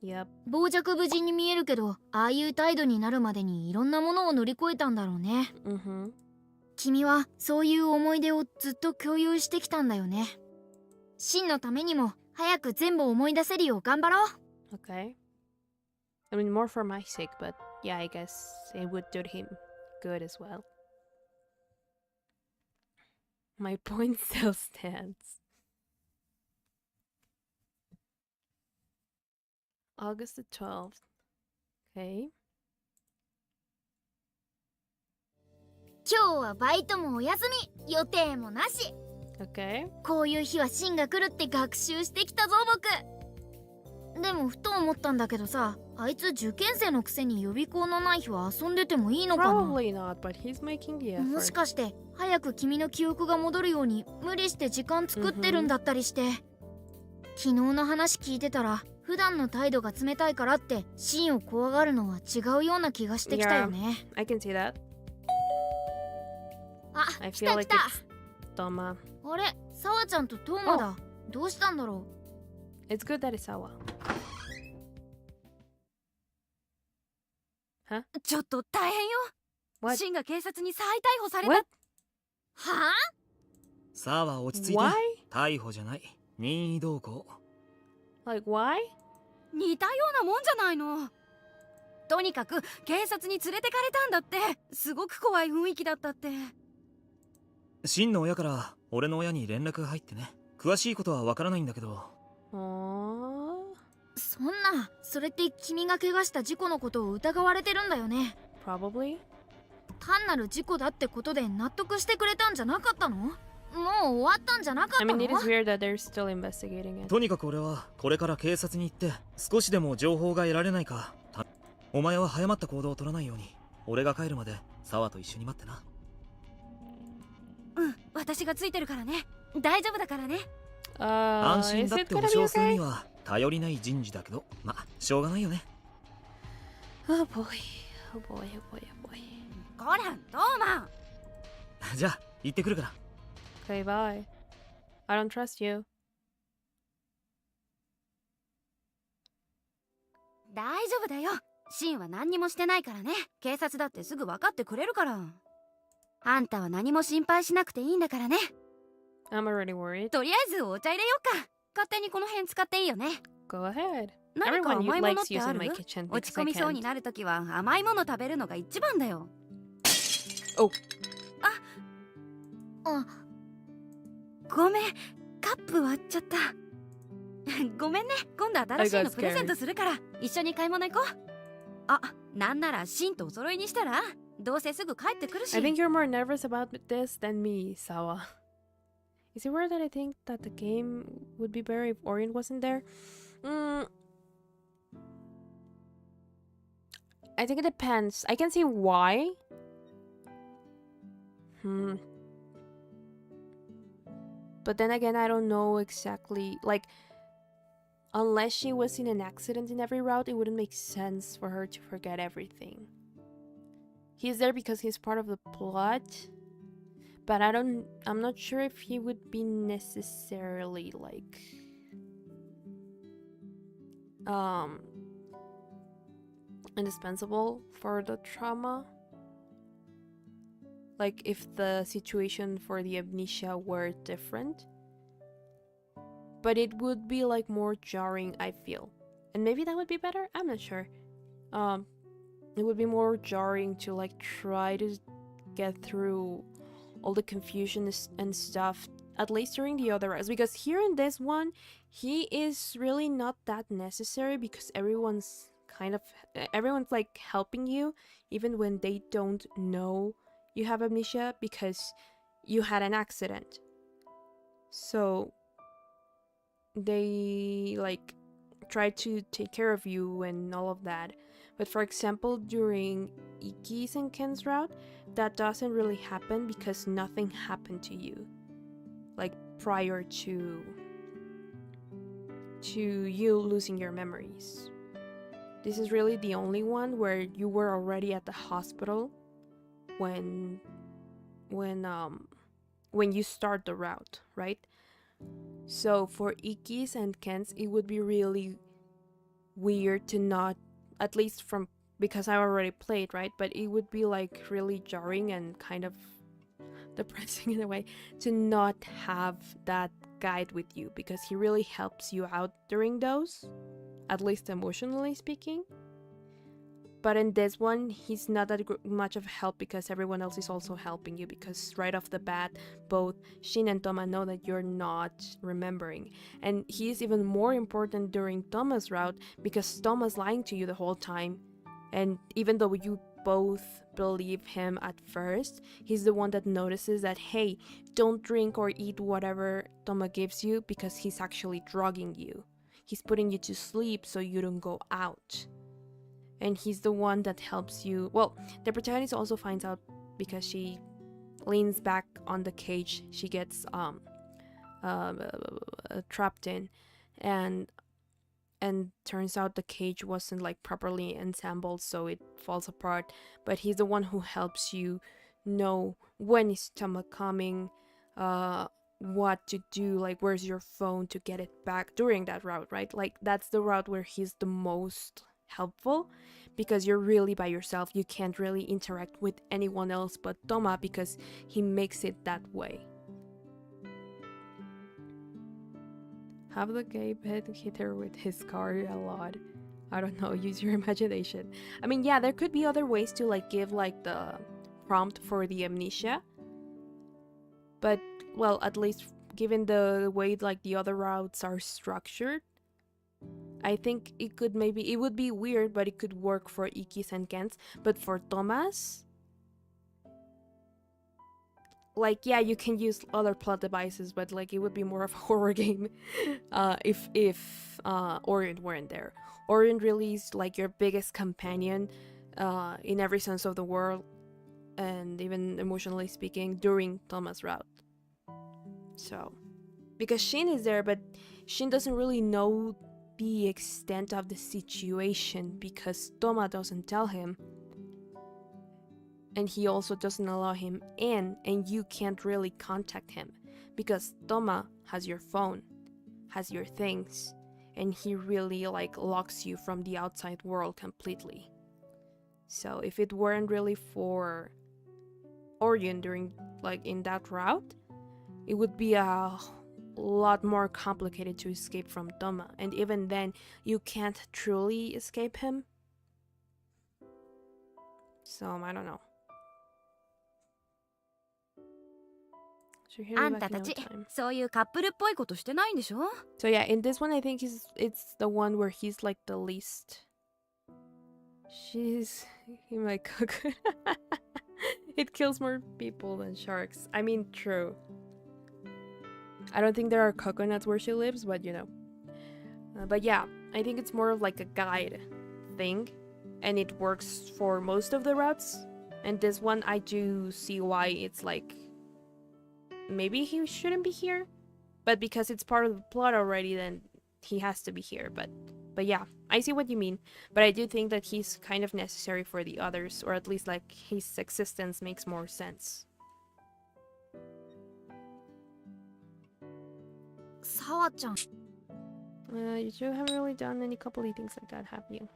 Yep. 傍若無人に見えるけど、ああいう態度になるまでにいろんなものを乗り越えたんだろうね。Mm-hmm. 君はそういう思い出をずっと共有してきたんだよね。シンのためにも早く全部思い出せるよう頑張ろう。 Okay. I mean, more for my sake, but yeah, I guess it would do him good as well. My point still stands. August the 12th. Okay. 今日はバイトもお休み、予定もなし。 Okay. こういう日はシンが来るって学習してきたぞ僕。でもふと思ったんだけどさ、あいつ受験生のくせに予備校のない日は遊んでてもいいのかな。 Probably not, but he's making the effort. もしかして早く君の記憶が戻るように無理して時間作ってるんだったりして、昨日の話聞いてたら普段の態度が冷たいからってシンを怖がるのは違うような気がしてきたよね。 I can see that. あ、 I 来 feel た来 like た。 it's Toma. あれ、サワちゃんとトーマだ。どうしたんだろ It's good that it's Sawa. Huh? ちょっと大変よ What? シンが警察に再逮捕された What? う。はさあは落ち着いて Why? 逮捕じゃない任意同行 Like, why? 似たようなもんじゃないのとにかく警察に連れてかれたんだってすごく怖い雰囲気だったって真の親から俺の親に連絡が入ってね詳しいことはわからないんだけど Aww. そんな、それって君が怪我した事故のことを疑われてるんだよね。 Probably. 単なる事故だってことで納得してくれたんじゃなかったの？もう終わったんじゃなかった I の？ mean, it is weird that they're still investigating it. とにかく俺はこれから警察に行って少しでも情報が得られないかお前は早まった行動を取らないように俺が帰るまで沢と一緒に待ってなうん私がついてるからね大丈夫だからね 安心 Is だっ it て gonna 保 be 証する okay? には頼りない人事だけどまあしょうがないよね Oh boy. Oh boy, oh boy, oh boy. こらトーマじゃあ行ってくるから Okay, bye. I don't trust you. 大丈夫だよシンは何にもしてないからね警察だってすぐ分かってくれるからあんたは何も心配しなくていいんだからね I'm already worried. とりあえずお茶入れようか勝手にこの辺使っていいよね Go ahead. 何か Everyone 甘いものっ likes てあ using る my kitchen 落ち because 込 I みそうに can't. なるときは甘いもの食べるのが一番だよ Oh. あ、ごめんカップ割っちゃったごめんね今度新しい I の got プレゼントするから一緒に買い物行こうあなんならシンとお揃いにしたらどうせすぐ帰ってくるし I think you're more nervous about this than me, Sawa. Is it weird that I think that the game would be better if Orion wasn't there? I think it depends. I can see why. But then again, I don't know exactly. Like, unless she was in an accident in every route, it wouldn't make sense for her to forget everything. He's there because he's part of the plot. But I'm not sure if he would be necessarily like indispensable for the trauma. Like if the situation for the amnesia were different. But it would be like more jarring, I feel. And maybe that would be better? I'm not sure. It would be more jarring to like try to get through all the confusion and stuff at least during the other routes, because here in this one, he is really not that necessary because everyone's like helping you even when they don't know you have amnesia because you had an accident. So they like try to take care of you and all of that. But for example, during Ikki's and Ken's route, that doesn't really happen because nothing happened to you, like prior to you losing your memories. This is really the only one where you were already at the hospital when you start the route, right? So for Ikki's and Ken's, it would be really weird to not, at least from, because I already played, right? But it would be like really jarring and kind of depressing in a way to not have that guide with you, because he really helps you out during those, at least emotionally speaking. But in this one, he's not that much of help because everyone else is also helping you, because right off the bat, both Shin and Toma know that you're not remembering. And he's even more important during Toma's route because Toma's lying to you the whole time. And even though you both believe him at first, he's the one that notices that, hey, don't drink or eat whatever Toma gives you because he's actually drugging you. He's putting you to sleep so you don't go out. And he's the one that helps you. Well, the protagonist also finds out because she leans back on the cage she gets trapped in, and turns out the cage wasn't like properly assembled, so it falls apart. But he's the one who helps you know when is Toma coming, what to do, like where's your phone to get it back during that route, right? Like that's the route where he's the most helpful, because you're really by yourself. You can't really interact with anyone else but Toma because he makes it that way. Have the gay pet hit her with his car a lot. I don't know, use your imagination. I mean, yeah, there could be other ways to like give like the prompt for the amnesia, but well, at least given the way like the other routes are structured, I think it would be weird, but it could work for Ikki's and Ken's. But for Toma's, like, yeah, you can use other plot devices, but like it would be more of a horror game if Orion weren't there. Orion really is like your biggest companion in every sense of the word, and even emotionally speaking, during Toma's route. So, because Shin is there, but Shin doesn't really know the extent of the situation because Toma doesn't tell him, and he also doesn't allow him in, and you can't really contact him because Toma has your phone, has your things, and he really like locks you from the outside world completely. So if it weren't really for Orion during like in that route, it would be a lot more complicated to escape from Toma, and even then you can't truly escape him. So I don't know. So here あ we んた back た now ち time. そういうカップルっぽいことしてないんでしょ So yeah, in this one I think it's the one where he's like the least. He might cook. It kills more people than sharks. I mean, true. I don't think there are coconuts where she lives, but you know. But yeah, I think it's more of like a guide thing, and it works for most of the routes. And this one, I do see why it's like, maybe he shouldn't be here, but because it's part of the plot already, then he has to be here. But yeah, I see what you mean. But I do think that he's kind of necessary for the others, or at least like his existence makes more sense. サワちゃん You two haven't really done any coupley things like that, have you?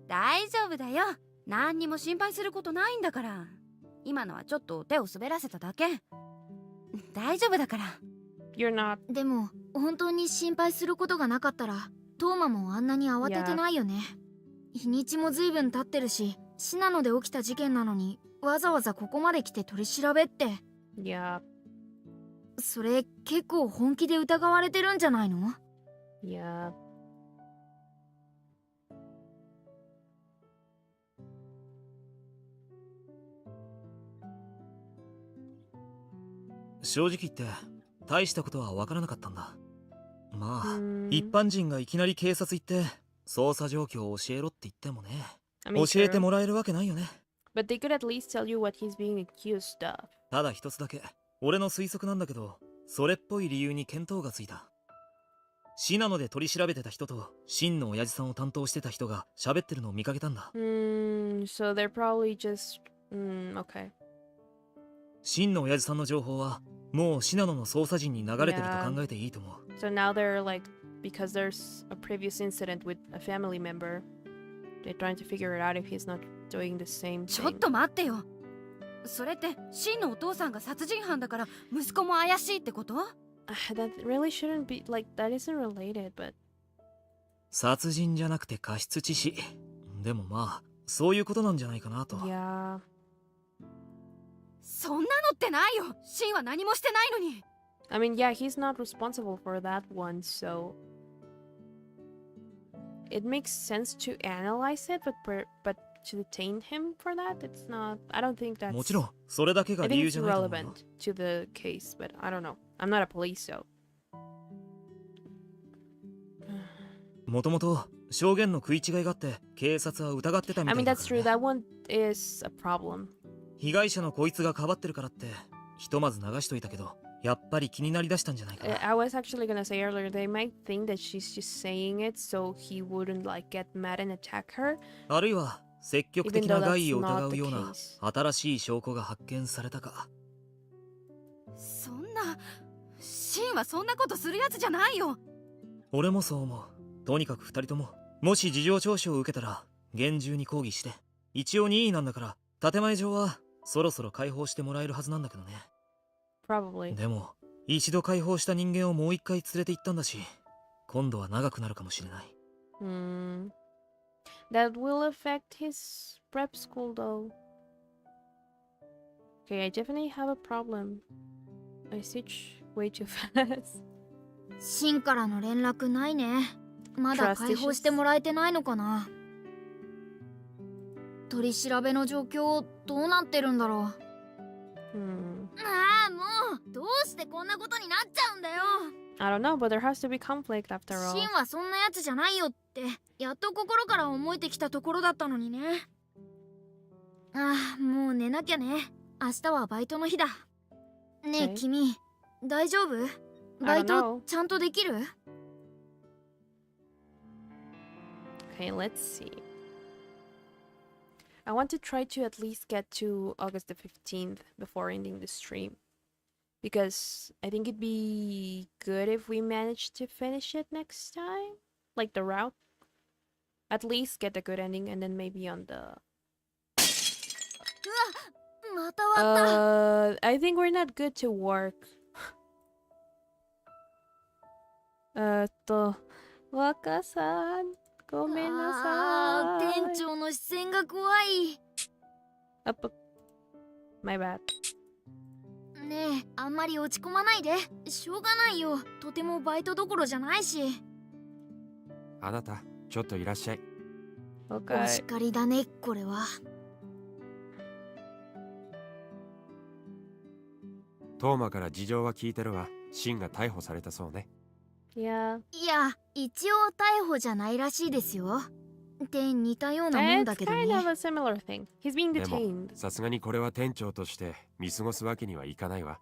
大丈夫だよ。何にも心配することないんだから。今のはちょっと手を滑らせただけ。大丈夫だから。You're not. でも本当に心配することがなかったらトーマもあんなに慌ててないよね。日にちも随分経ってるし、シナノで起きた事件なのにわざわざここまで来て取り調べって。Yeah. それ結構本気で疑われてるんじゃないの？ Yeah. 正直言って大したことは分からなかったんだ。まあ、Hmm. 一般人がいきなり警察行って捜査状況を教えろって言ってもね、 I mean, 教えて sure. もらえるわけないよね。 But they could at least tell you what he's being accused of. ただ一つだけ俺の推測なんだけど、それっぽい理由に見当がついた。シナノで取り調べてた人とシンの親父さんを担当してた人が喋ってるのを見かけたんだ。 So they're probably just... okay. シンの親父さんの情報はもうシナノの捜査陣に流れてると考えていいと思う。 So now they're like... Because there's a previous incident with a family member, they're trying to figure it out if he's not doing the same ちょっ thing. と待ってよ。それってシンのお父さんが殺人犯だから息子も怪しいってこと？ That really shouldn't be... Like, that isn't related, but... 殺人じゃなくて過失致死。でもまあそういうことなんじゃないかなと。 Yeah. そんなのってないよ。シンは何もしてないのに。 I mean, yeah, he's not responsible for that one, so... It makes sense to analyze it, but to detain him for that, it's not... I don't think that's... もちろんそれだけが I 理 think 由 it's じゃないと思うよ。 relevant to the case, but I don't know. I'm not a police, so... もともと証言の食い違いがあって警察は疑ってたみ I た mean, いだ that's から true. ね。 That one is a problem. 被害者のこいつがかばってるからってひとまず流しといたけど、やっぱり気になりだしたんじゃないかな。 I was actually gonna say earlier, they might think that she's just saying it so he wouldn't, like, get mad and attack her. あるいは積極 Even 的 though な that's 害意を not 疑 the うような case. 新しい証拠が発見されたか。そんな、シンはそんなことするやつじゃないよ。俺もそう思う。とにかく二人とももし事情聴取を受けたら厳重に抗議して、一応任意なんだから建前上はそろそろ解放してもらえるはずなんだけどね。 Probably. でも一度解放した人間をもう一回連れて行ったんだし、今度は長くなるかもしれない。 That will affect his prep school, though. Okay, I definitely have a problem. I switch way too fast. シンからの連絡ないね。まだ解放してもらえてないのかな。取り調べの状況どうなってるんだろう。ああ、もうどうしてこんなことになっちゃうんだよ。 I don't know, but there has to be conflict after all. シンはそんなやつじゃないよってやっと心から思えてきたところだったのにね。ああ、もう寝なきゃね。明日はバイトの日だ。ねえ、 Okay. 君大丈夫？ バ I イ don't ト know. ちゃんとできる？ Okay, let's see. I want to try to at least get to August the 15th before ending the stream. Because I think it'd be good if we manage to finish it next time. Like the route. At least get a good ending and then maybe on the... また終わった。 I think we're not good to work. 若さん、ごめんなあさい。ー、店長の視線が怖い。My bad. ねえ、あんまり落ち込まないで。しょうがないよ。とてもバイトどころじゃないし。あなたちょっといらっしゃい。お Okay. 叱りだね、これは。トーマから事情は聞いてるわ。シンが逮捕されたそうね。Yeah. いや、一応逮捕じゃないらしいですよ。って似たようなもん It's だけど kind of ね。 a similar thing. He's being でも detained. さすがにこれは店長として見過ごすわけにはいかないわ。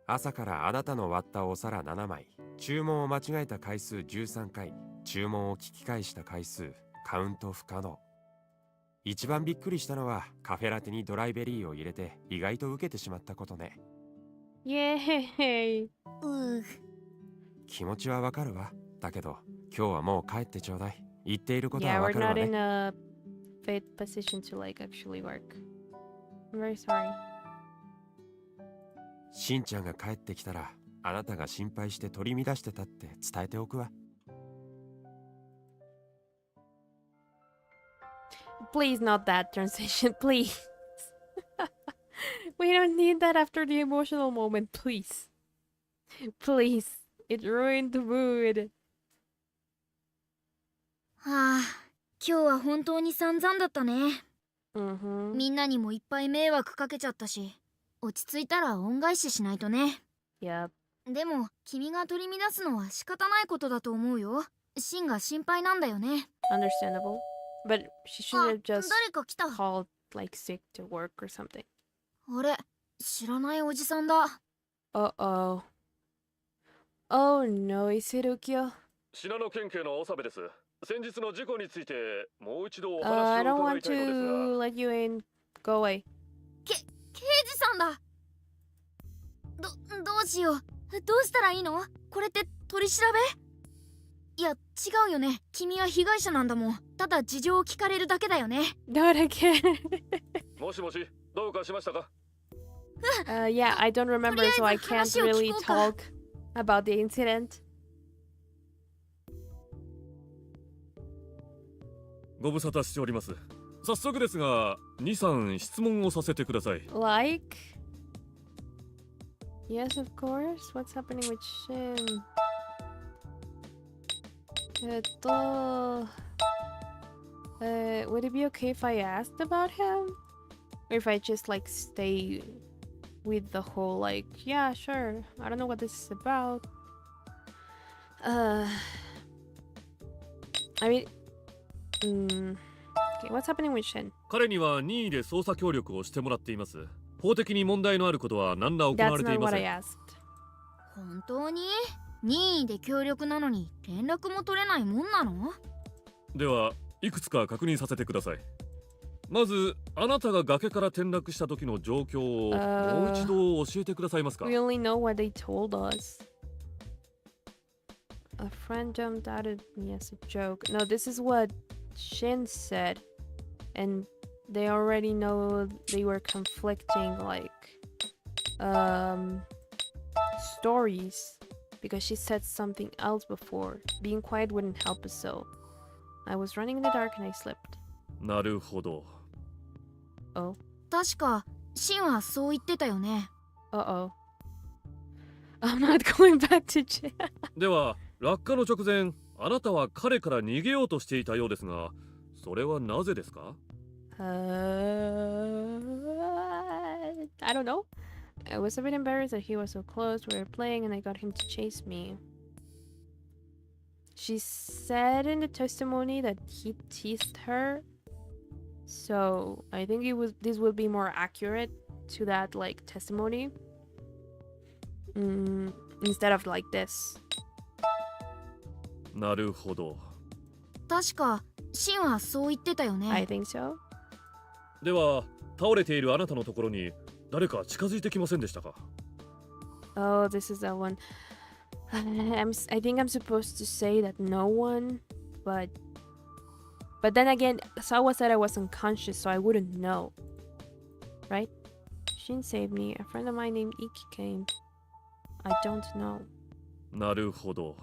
朝からあなたの割ったお皿7枚、注文を間違えた回数13回、注文を聞き返した回数、カウント不可能。一番びっくりしたのはカフェラテにドライベリーを入れて意外と受けてしまったことね。Yay. 気持ちはわかるわ。だけど今日はもう帰ってちょうだい。言っていることは Yeah, わ we're かるわ not in ね。 a fit position to like actually work. I'm very sorry. しんちゃんが帰ってきたらあなたが心配して取り乱してたって伝えておくわ。Please not that transition, please. We don't need that after the emotional moment, please. Please. It ruined the mood. はあ、今日は本当に散々だったね。Mm-hmm. みんなにもいっぱい迷惑かけちゃったし、落ち着いたら恩返ししないとね。 Yep. でも君が取り乱すのは仕方ないことだと思うよ。シンが心配なんだよね。 Understandable. But she should あ、 have just 誰か来た。 called like sick to work or something. あれ、知らないおじさんだ。 Uh-oh. Oh no, is it Ikkyu? 信濃県警の長部です。先日の事故についてもう一度お I 話を don't 伺 want いたいのですが。 to let you in. Go away. 刑事さんだ。どうしよう。どうしたらいいの？これって取り調べ？いや、違うよね。君は被害者なんだもん。ただ事情を聞かれるだけだよね。 Not again. もしもし、どうかしましたか？ Yeah, I don't remember, so I can't really talk about the incident. ご無沙汰しております。早速ですが、2、3質問をさせてください。Like? Yes, of course. What's happening with Shin? would it be okay if I asked about him? Or if I just like stay with the whole like, yeah, sure. I don't know what this is about. I mean, okay, what's happening with Shin? 彼には任意で捜査協力をしてもらっています。法的に問題のあることは何ら行わ That's れてい not ま what せ I ん。 asked. 本当に？任意で協力なのに連絡も取れないもんなの？では、いくつか確認させてください。まず、あなたが崖から転落した時の状況をもう一度教えてくださいますか？ We only know what they told us. A friend jumped out at me as a joke. No, this is what Shin said. And they already know they were conflicting, like, stories. Because she said something else before. Being quiet wouldn't help us, so I was running in the dark and I slipped. なるほど。Oh. 確かシンはそう言ってたよね。 Uh-oh. I'm not going back to jail. では、落下の直前、あなたは彼から逃げようとしていたようですが、それはなぜですか？ I don't know. I was a bit embarrassed that he was so close. We were playing and I got him to chase me. She said in the testimony that he teased her. So I think this would be more accurate to that like testimony. Instead of like this. なるほど。確かシンはそう言ってたよね。 I think so. では、倒れているあなたのところに誰か近づいてきませんでしたか？ Oh, this is that one. I think I'm supposed to say that no one, but then again, Sawa said I was unconscious, so I wouldn't know. Right? Shin saved me. A friend of mine named Ikkyu came. I don't know. なるほど。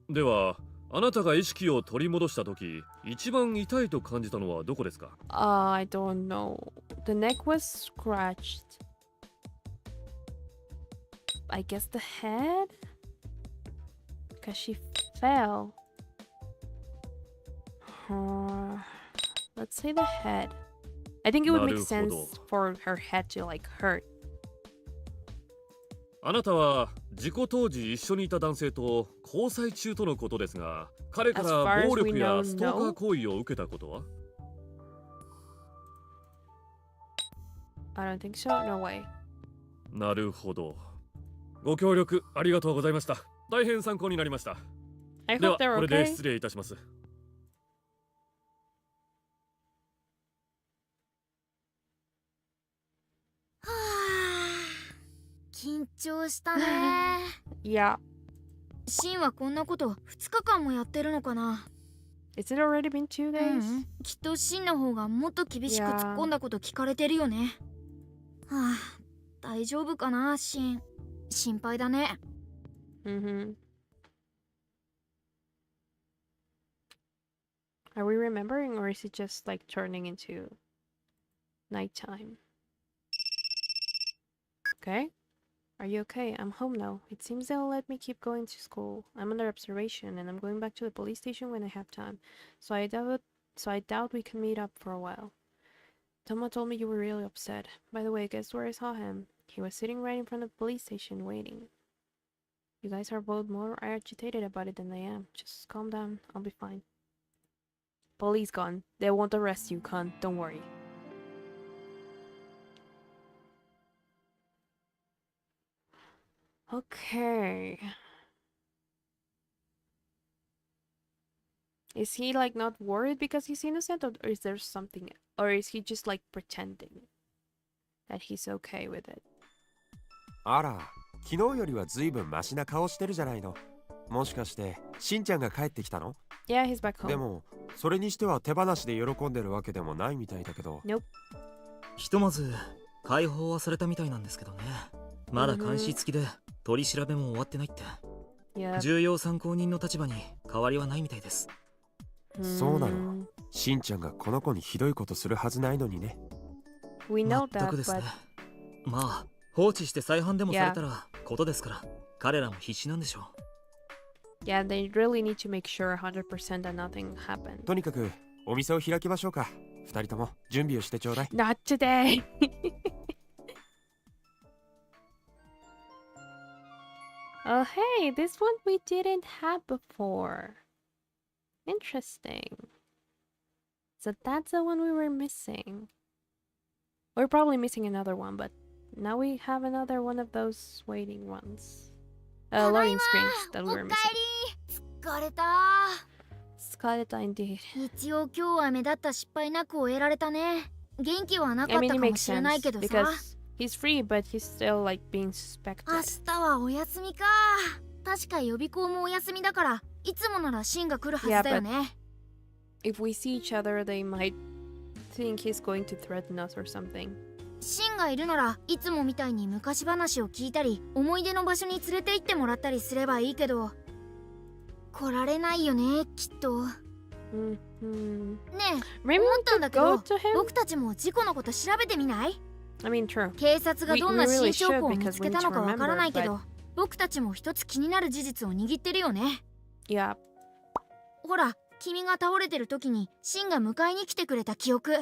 では、あなたが意識を取り戻したとき、一番痛いと感じたのはどこですか？ I don't know. The neck was scratched. I guess the head? Because she fell. Let's say the head. I think it would make sense for her head to like hurt. あなたは事故当時一緒にいた男性と交際中とのことですが、彼から暴力やストーカー行為を受けたことは？ I don't think so. No way. なるほど。ご協力ありがとうございました。大変参考になりました。 I で hope は、 they're これで okay. 失礼いたします。はあ、緊張したね。 Yeah. シンはこんなこと2日間もやってるのかな。 Is it already been 2 days? きっとシンの方がもっと厳しく突っ込んだこと聞かれてるよね。はあ、大丈夫かなシン。心配だね。Mm-hmm. Are we remembering, or is it just like turning into nighttime? Okay. Are you okay? I'm home now. It seems they'll let me keep going to school. I'm under observation, and I'm going back to the police station when I have time. So I doubt we can meet up for a while. Toma told me you were really upset. By the way, guess where I saw him? He was sitting right in front of the police station waiting. You guys are both more agitated about it than I am. Just calm down. I'll be fine. Police gone. They won't arrest you, cunt. Don't worry. Okay. Is he like not worried because he's innocent, or is there something, or is he just like pretending that he's okay with it? あら、昨日よりはずいぶんマシな顔してるじゃないの。もしかしてしんちゃんが帰ってきたの？ Yeah, he's back home. でもそれにしては手放しで喜んでるわけでもないみたいだけど。Nope. ひとまず解放はされたみたいなんですけどね。まだ監視付きで取り調べも終わってないって。Yeah. 重要参考人の立場に変わりはないみたいです。そうなの。しんちゃんがこの子にひどいことするはずないのにね。We know 全 that, くですね。 but まあ放置して再犯でもされたらことですから、彼らも必死なんでしょう。 yeah, they really need to make sure 100% that nothing happened. とにかくお店を開きましょうか。二人とも準備をしてちょうだい。Not today. Oh, hey, this one we didn't have before. Interesting. So that's the one we were missing. We're probably missing another one, but now we have another one of those waiting ones. Loading screens that we were missing. 疲れた。 Scarletta indeed. 一応今日は目立った失敗なく終えられたね。元気はなか I っ mean, た it かも makes しれない sense けどさ。 because he's free, but he's still like being 明 suspected. 日はお休みか。確か予備校もお休みだから、いつもならシンが来るはずだよね。If we see each other, they might think he's going to threaten us or something. シンがいるならいつもみたいに昔話を聞いたり思い出の場所に連れて行ってもらったりすればいいけど来られないよねきっと。ねえ Maybe 思 we ったんだ could けど go to him? 僕たちも事故のこと調べてみない？ I mean, true. 警察がどんな We really 新証拠を should 見 because つ we け need た to のかわからない remember, け but ど僕たちも一つ気になる事実を握ってるよね。 yeah. ほら君が倒れてる時にシンが迎えに来てくれた記憶。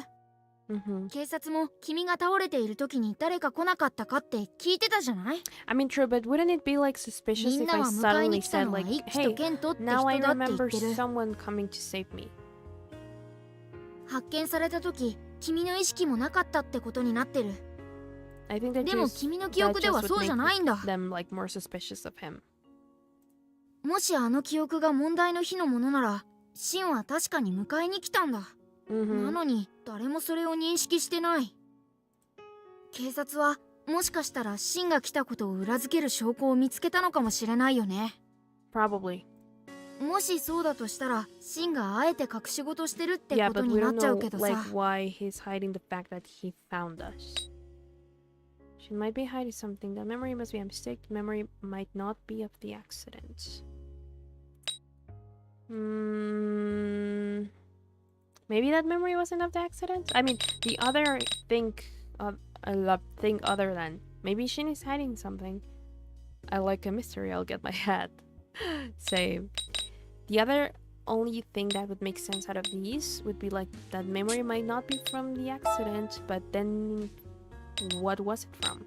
Mm-hmm. 警察も君が倒れている時に誰か来なかったかって聞いてたじゃない？ I mean, true, but wouldn't it be like suspicious みん if な I は迎えに suddenly 来た said のは like, 一輝と hey, ケントって人 now I だって言 remember ってる。 someone coming to save me? 発見された時君の意識もなかったってことになってる。 I think that でも just, 君の記 that 憶で just は would そうじゃ make ないんだ。 them like more suspicious of him. もしあの記憶が問題の日のものならシンは確かに迎えに来たんだ。な Mm-hmm. のに誰もそれを認識してない。警察はもしかしたらシンが来たことを裏付ける証拠を見つけたのかもしれないよね。 Probably. もしそうだとしたらシンがあえて隠し事してるって Yeah, こと but に we なっ don't ちゃう know けど like さ。 why he's hiding the fact that he found us. She might be hiding something. The memory must be a mistake. The memory might not be of the accident. Maybe that memory wasn't of the accident? I mean, the other thing, thing other than maybe Shin is hiding something. I like a mystery. I'll get my head. Same. The other only thing that would make sense out of these would be like that memory might not be from the accident, but then what was it from?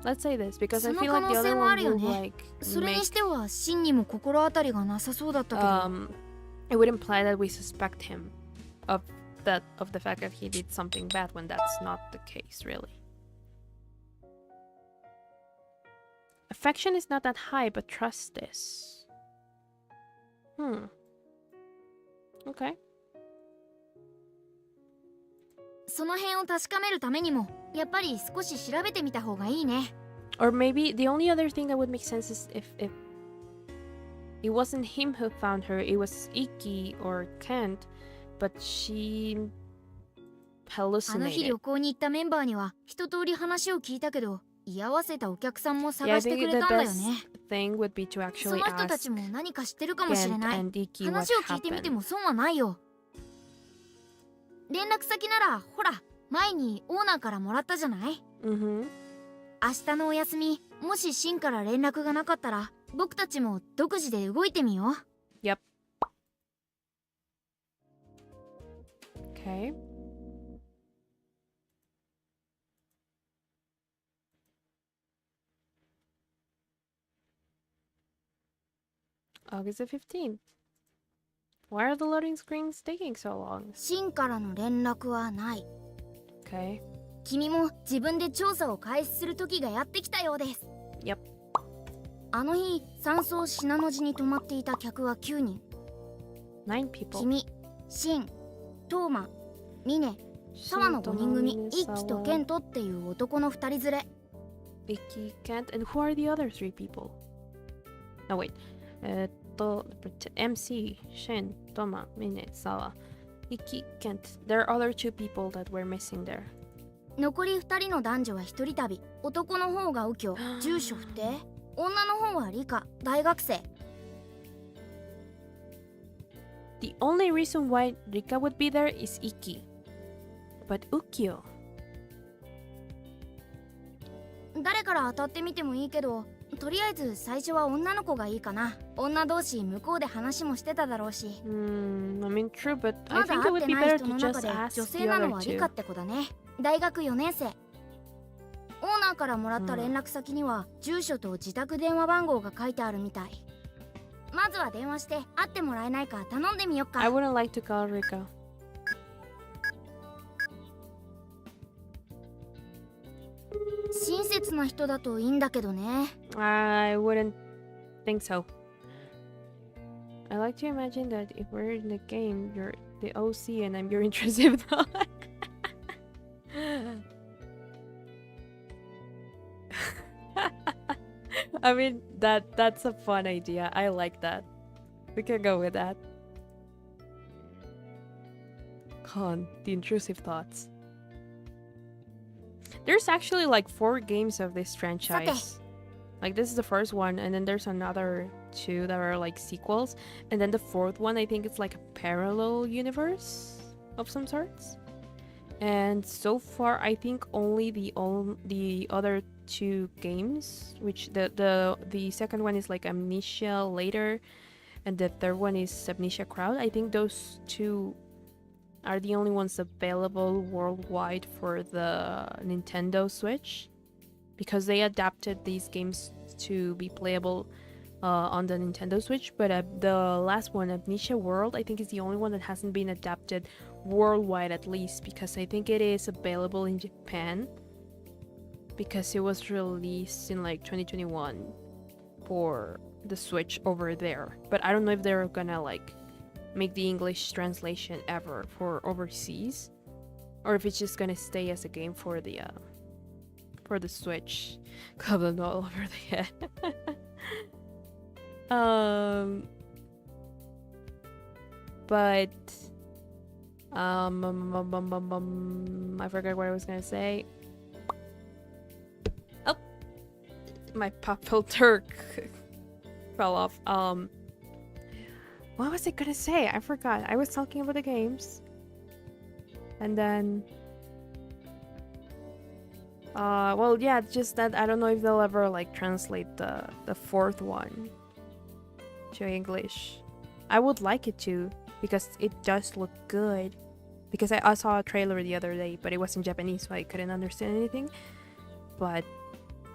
Let's say this because I feel like the other one would like それ make にしてはシンにも心当たりがなさそうだったけど。 it would imply that we suspect him of the fact that he did something bad when that's not the case, really. Affection is not that high, but trust is. Okay. その辺を確かめるためにもやっぱり少し調べてみた方がいいね。 Or maybe the only other thing that would make sense is if it wasn't him who found her, it was Ikkyu or Kent, but she あの日 hallucinated. 旅行に行ったメンバーには一通り話を聞いたけど居合わせたお客さんも Yeah, I 探してく think れ the たんだよ best ね。 thing would be to そ actually の人た ask ちも何か知ってるかもしれ Kent ない。 and Ikkyu what 話を聞いてみて happened. も損はないよ。連絡先ならほら前にオーナーからもらったじゃない。 Mm-hmm. 明日のお休みもしシンから連絡がなかったら僕たちも独自で動いてみよう。 Yep. Okay. August the 15th. Why are the loading screens taking so long? シンからの連絡はない。 Okay. 君も自分で調査を開始する時がやってきたようです。 Yep. あの日山荘信濃路に泊まっていた客は9人。 9 people. 君、シン、トーマ、ミネ、サワの5人組、イッキとケントっていう男の2人連れ。 Ikkyu, Kent, and who are the other 3 people? No, wait. MC, Shin, Toma, Mine, Sawa, Ikkyu, Kent. There are other 2 people that were missing there. 残り2人の男女は一人旅。男の方が右京、住所不定。女の方は理科、大学生。 The only reason why Rika would be there is Ikkyu. But Ikkyu. 誰から当たってみてもいいけど、とりあえず最初は女の子がいいかな。女同士向こうで話もしてただろうし。I mean, true, but I まだ think it 会っ would て be ない better 人 to の just 中で ask 女 the 性なの other は理科 2. って子だね。大学4年生。オーナーからもらった連絡先には住所と自宅電話番号が書いてあるみたい。まずは電話して会ってもらえないか頼んでみよっか。 I wouldn't like to call Rika. 親切な人だといいんだけどね。 I wouldn't think so. I like to imagine that if we're in the game, you're the OC and I'm your intrusive thought. I mean, that's a fun idea. I like that. We can go with that. Con, the intrusive thoughts. There's actually like 4 games of this franchise. Like this is the first one, and then there's another 2 that are like sequels, and then the 4th one I think it's like a parallel universe of some sorts. And so far I think only the other 2 games, which the second one is like Amnesia later, and the third one is Amnesia Crowd. I think those 2 are the only ones available worldwide for the Nintendo Switch, because they adapted these games to be playable on the Nintendo Switch. But the last one, Amnesia World, I think is the only one that hasn't been adapted worldwide, at least, because I think it is available in Japan, because it was released in like 2021 for the Switch over there. But I don't know if they're gonna like make the English translation ever for overseas, or if it's just gonna stay as a game for the Switch. Goblin all over the head. But I forgot what I was gonna say. Oh, my pop filter fell off. What was I gonna say? I forgot. I was talking about the games. And then... well, yeah, just that I don't know if they'll ever, like, translate the 4th one to English. I would like it to, because it does look good. Because I saw a trailer the other day, but it was in Japanese, so I couldn't understand anything. But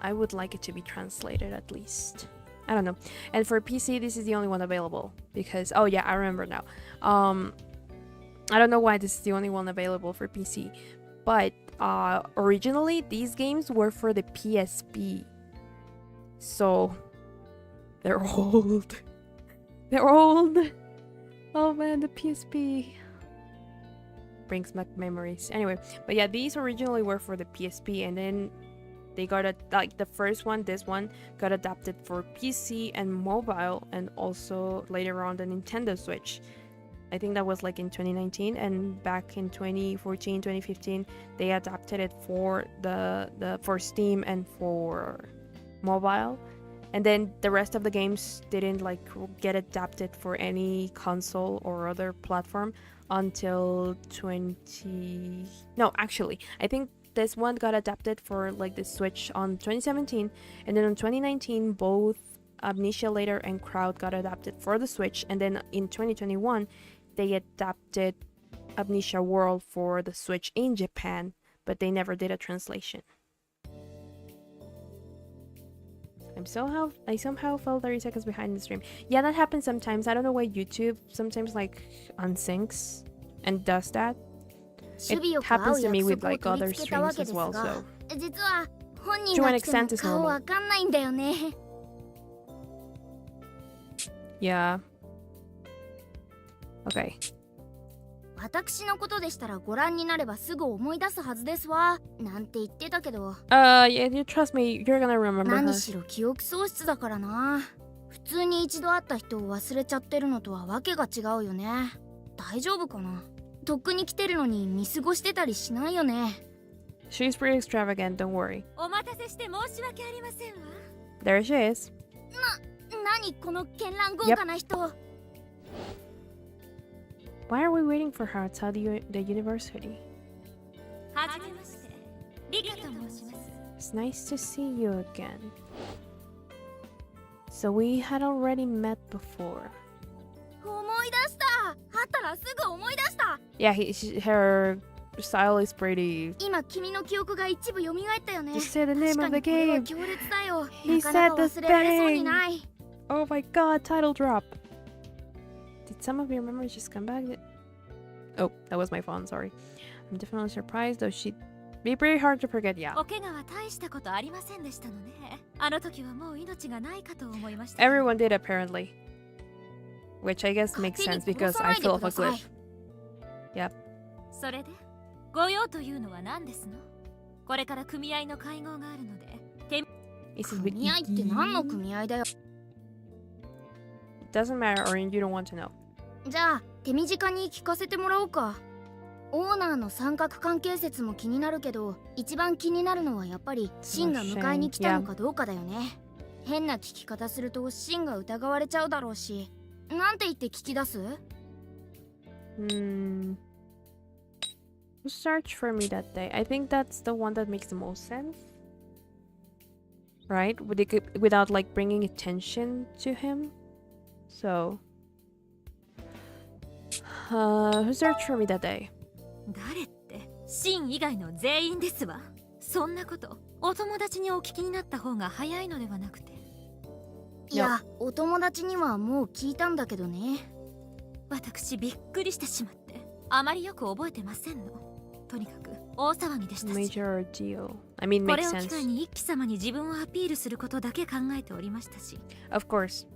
I would like it to be translated, at least. I don't know. And for PC, this is the only one available, because oh yeah, I remember now. I don't know why this is the only one available for PC, but originally these games were for the PSP, so they're old. They're old. Oh man, the PSP brings back memories. Anyway, but yeah, these originally were for the PSP, and then they got like the first one, this one got adapted for PC and mobile, and also later on the Nintendo Switch. I think that was like in 2019, and back in 2014, 2015, they adapted it for for Steam and for mobile. And then the rest of the games didn't like get adapted for any console or other platform until I think this one got adapted for like the Switch on 2017, and then in 2019 both Amnesia later and Crowd got adapted for the Switch, and then in 2021 they adapted Amnesia World for the Switch in Japan, but they never did a translation. I somehow fell 30 seconds behind the stream. Yeah, that happens sometimes. I don't know why YouTube sometimes like unsyncs and does that. It happens to me with like other streams as well, so to an extent it's normal. Yeah. Okay. 私のことでしたらご覧になればすぐ思い出すはずですわなんて言ってたけど Yeah, you trust me, you're gonna remember her. 何しろ記憶喪失だからな普通に一度会った人を忘れちゃってるのとはわけが違うよね大丈夫かなとっくに来てるのに見過ごしてたりしないよね She's pretty extravagant, don't worry. お待たせして申し訳ありませんわ There she is. 何この絢爛豪華な人、Why are we waiting for her outside the university? はじめましてリカと申します It's nice to see you again. So we had already met before. 思い出した会ったらすぐ思い出した Yeah, her style is pretty. 今君の記憶が一部蘇ったよね Just say the name of the 確かにこれは game. 強烈だよ He なかなか said the 忘れられそうに thing. ない Oh my god, title drop. Did some of your memories just come back? Oh, that was my phone, sorry. I'm definitely surprised, though she'd be pretty hard to forget, yeah. お怪我は大したことありませんでしたのねあの時はもう命がないかと思いました Everyone did, apparently. Which I guess makes sense because I fell off a cliff. Yep. それでご用というのは何ですのこれから組合の会合があるので This is with 組合って何の組合だよ Doesn't matter, or you don't want to know. じゃあ手短に聞かせてもらおうかオーナーの三角関係説も気になるけど一番気になるのはやっぱりシンが迎えに来たのかどうかだよね変な聞き方するとシンが疑われちゃうだろうしなんて言って聞き出す Search for me that day. I think that's the one that makes the most sense. Right? Without like bringing attention to him. So who searched for me that day? 誰ってシン以外の全員ですわそんなことお友達にお聞きになった方が早いのではなくていやお友達にはもう聞いたんだけどね私びっくりしてしまってあまりよく覚えてませんのとにかく大騒ぎでしたし Major deal. I mean, こ makes れを機 sense. 会に一輝様に自分をアピールすることだけ考えておりましたし Of course.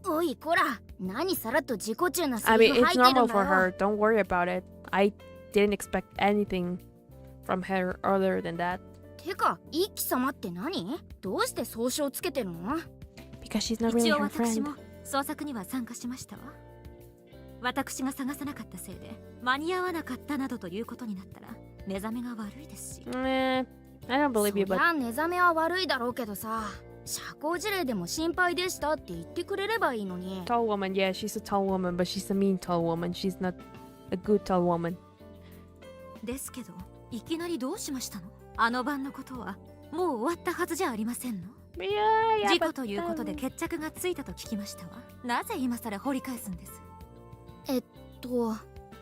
おいこら何さらっと自己中なセ I リ mean, フ it's 入ってるん normal だ for よ her. Don't worry about it. I didn't expect anything from her other than that. てか一輝様って何どうして総称つけてるの Because she's not really 一応 her 私 friend. も捜索には参加しましたわ私が探さなかったせいで間に合わなかったなどということになったら目覚めが悪いですし I don't believe you, そり but ゃ寝覚めは悪いだろうけどさ社交辞令でも心配でしたって言ってくれればいいのに tall woman, yeah, she's a tall woman, but she's a mean tall woman. She's not a good tall woman. ですけどいきなりどうしましたのあの晩のことはもう終わったはずじゃありませんの Yeah, 事故ということで決着がついたと聞きましたわなぜ今さら掘り返すんです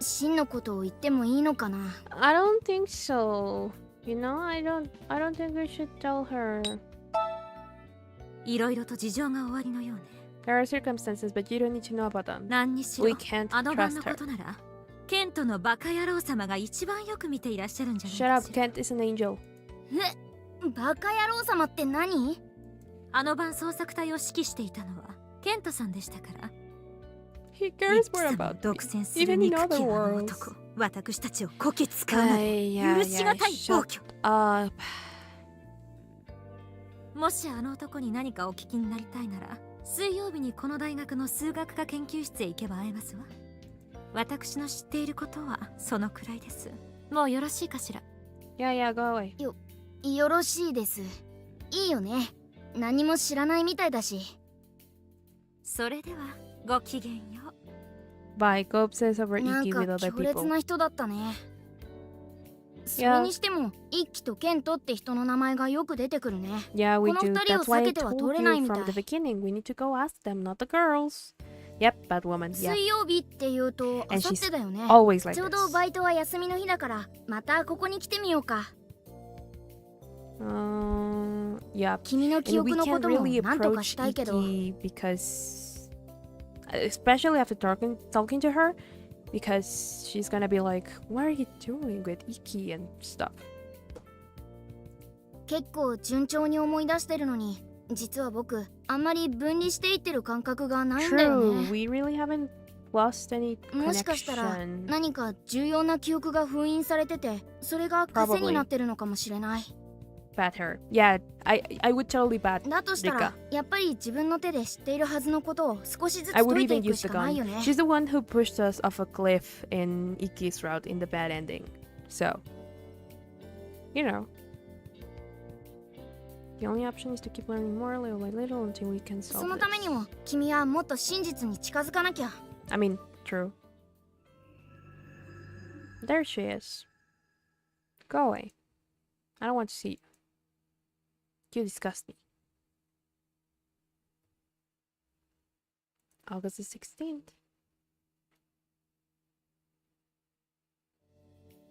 真のことを言ってもいいのかな I don't think so. You know, I don't think we should tell her. いろいろと事情が終わりのようね There are circumstances, but you don't need to know about them. 何にしろ We can't あの晩 trust の her. ことならケントのバカ野郎様が一番よく見ていらっしゃるんじゃ Shut ない up, かしら Kent is an angel. バカ野郎様って何あの晩捜索隊を指揮していたのはケントさんでしたから He 一 cares 輝 more 様を about 独 me. 占する Even in 憎 other きあの worlds. 男私たちをこき使うなど Yeah, 許しが yeah, たい暴 shut 挙 up. もしあの男に何かお聞きになりたいなら水曜日にこの大学の数学科研究室へ行けば会えますわ私の知っていることはそのくらいですもうよろしいかしら Yeah, yeah, go away. よろしいですいいよね何も知らないみたいだし。それではごきげんよう。 Bye. Go obsess over なん Ikkyu か with other 強烈 people. な人だったね。それにしても一輝とケントって人の名前がよく出てくるね。 Yeah, we この do. 二人を That's why 避 I けては told 通れない you みた from the い。 beginning. We need to go ask them, not the girls. Yep, bad woman. Yeah. 水曜日って言うとあ And さっ she's てだよね。 always like ちょう this. どバイトは休みの日だからまたここに来てみようか。 Yeah. 君の記 And we 憶のこ can't とも really なんとか approach したいけど。 Ikkyu because, especially after talking to her, because she's gonna be like, "What are you doing with Ikkyu and stuff?" 結構順調に思い出してるのに、実は僕あんまり分離していってる感覚がないんだよ True, ね。 we really haven't lost any もしかしたら connection. 何か重要な記憶が封印されてて、それが癖になってるのかもしれない。Bat her. Yeah, I would totally bat. だとしたら、やっぱり自分の手で知っているはずのことを少しずつ I would 解いて even いく use し the かない gun. よね。 She's the one who pushed us off a cliff in Ikki's route in the bad ending. So, you know. The only option is to keep learning more little by little until we can そ solve のために this. も君はもっと真実に近づかなきゃ。 I mean, true. There she is. Go away. I don't want to see you. You disgust me. August the 16th.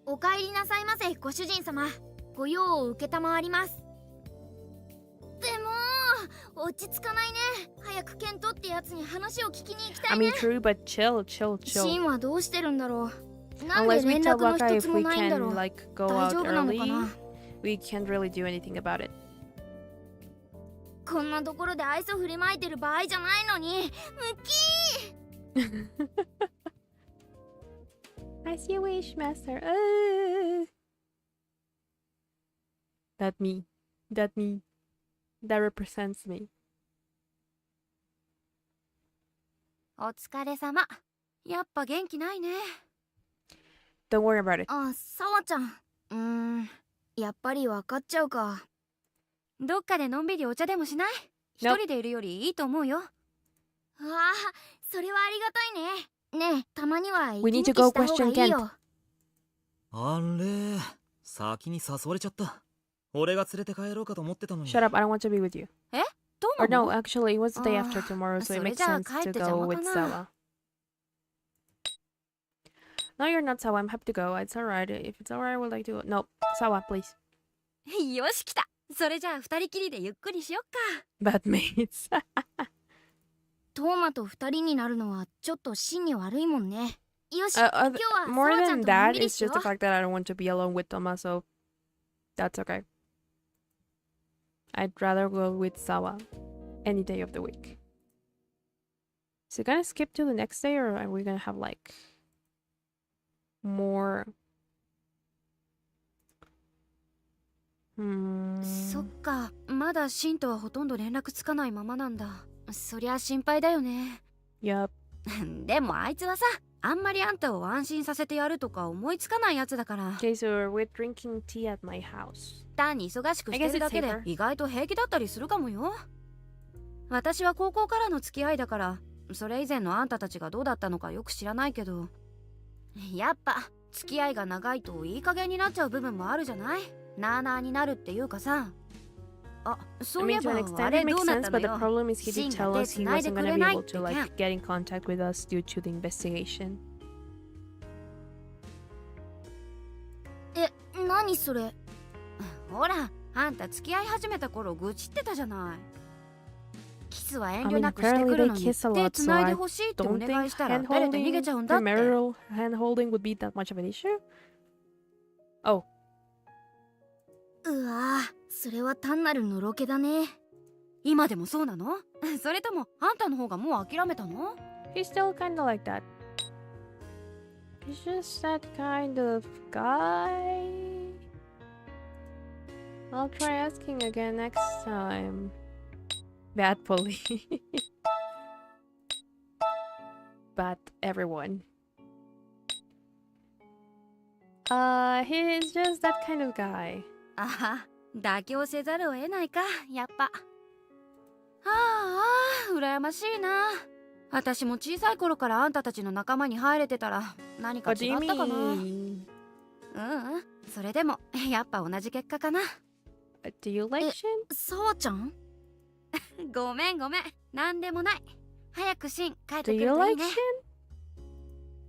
お帰りなさいませ、ご主人様。ご用を受けたまわります。でも落ち着かないね。早くケントってやつに話を聞きに行きた I いね。 mean, true, but chill. シン chill. はどうしてるんだろう。なんで Unless we 連 tell 絡の Waka 一つ if も we ないんだろ can, う。 like, go 大 out 丈夫なの early, かな。 we can't really do anything about it. こんなところで愛想振りまいてる場合じゃないのに。ムキー。 As you wish, master. That me. That me. That represents me. お疲れ様。やっぱ元気ないね。 Don't worry about it. あ、サワちゃん。やっぱり分かっちゃうか。どっかでのんびりお茶でもしない？一人でいるよりいいと思うよ。わあ、それはありがたいね。ねえ、たまには息 We 抜 need き to go した方が question いいよ。あれ、先に誘われちゃった。俺が連れて帰ろうかと思ってたのに。 Shut up, I don't want to be with you. ト Or マ no, も？ actually, it was the day after Ah, tomorrow, so it makes それじゃあ sense 帰 to って邪 go 魔 with かな。 Sawa. No, you're not Sawa. I'm happy to go. It's alright. If it's alright, I would like to. No, Sawa, please. よし来た。それじゃあ二人きりでゆっくりしよっか。 Bad mates. トーマと二人になるのはちょっと真に悪いもんね。よし、 Uh, 今 other, 日は more サワちゃ than んとのん that, びり it's しよ just う。 the fact that I don't want to be alone with Toma, so that's okay. I'd rather go with Sawa any day of the week. Is it gonna skip to the next day, or are we gonna have like more? そっか、まだシンとはほとんど連絡つかないままなんだ。そりゃ心配だよね。Yup. でもあいつはさ、あんまりあんたを安心させてやるとか思いつかないやつだから。 Okay, so we're drinking tea at my house. 単に忙しくしてるだけ I guess で it's safer. 意外と平気だったりするかもよ。私は高校からの付き合いだから、それ以前のあんたたちがどうだったのかよく知らないけど、やっぱ付き合いが長いといい加減になっちゃう部分もあるじゃない？なあなあになるっていうかさ。あ、そ I ういえ mean, to ば an あ extent れ it ど makes うなっ sense, たの but the よ。 problem is he シン did が tell 手 us he 繋いで wasn't く gonna れ be ない able って to 件。 like get in contact with us due to the investigation. 何それ。ほら、あんた付き合い始めた頃愚痴ってたじゃない。キスは遠 I 慮 mean, なくしてく apparently る they のに kiss a 手 lot, so 繋いで I ほしいってお don't 願い think したら照れて逃げちゃうんだって。 premarital hand-holding would be that much of an issue. Oh, うわぁ、それは単なるのろけだね。今でもそうなの？それともあんたの方がもう諦めたの？ he's still kind of like that. He's just that kind of guy. I'll try asking again next time. Bad bully. But everyone. He's just that kind of guy. あは、妥協せざるを得ないか、やっぱ。ああ、羨ましいな。私も小さい頃からあんたたちの仲間に入れてたら何か What do 違 you ったかな。mean? それでもやっぱ同じ結果かな。Do you like Shin? さわちゃん？ごめんごめん、なんでもない。早くシン帰っ Do てく you るといい like ね。 Shin?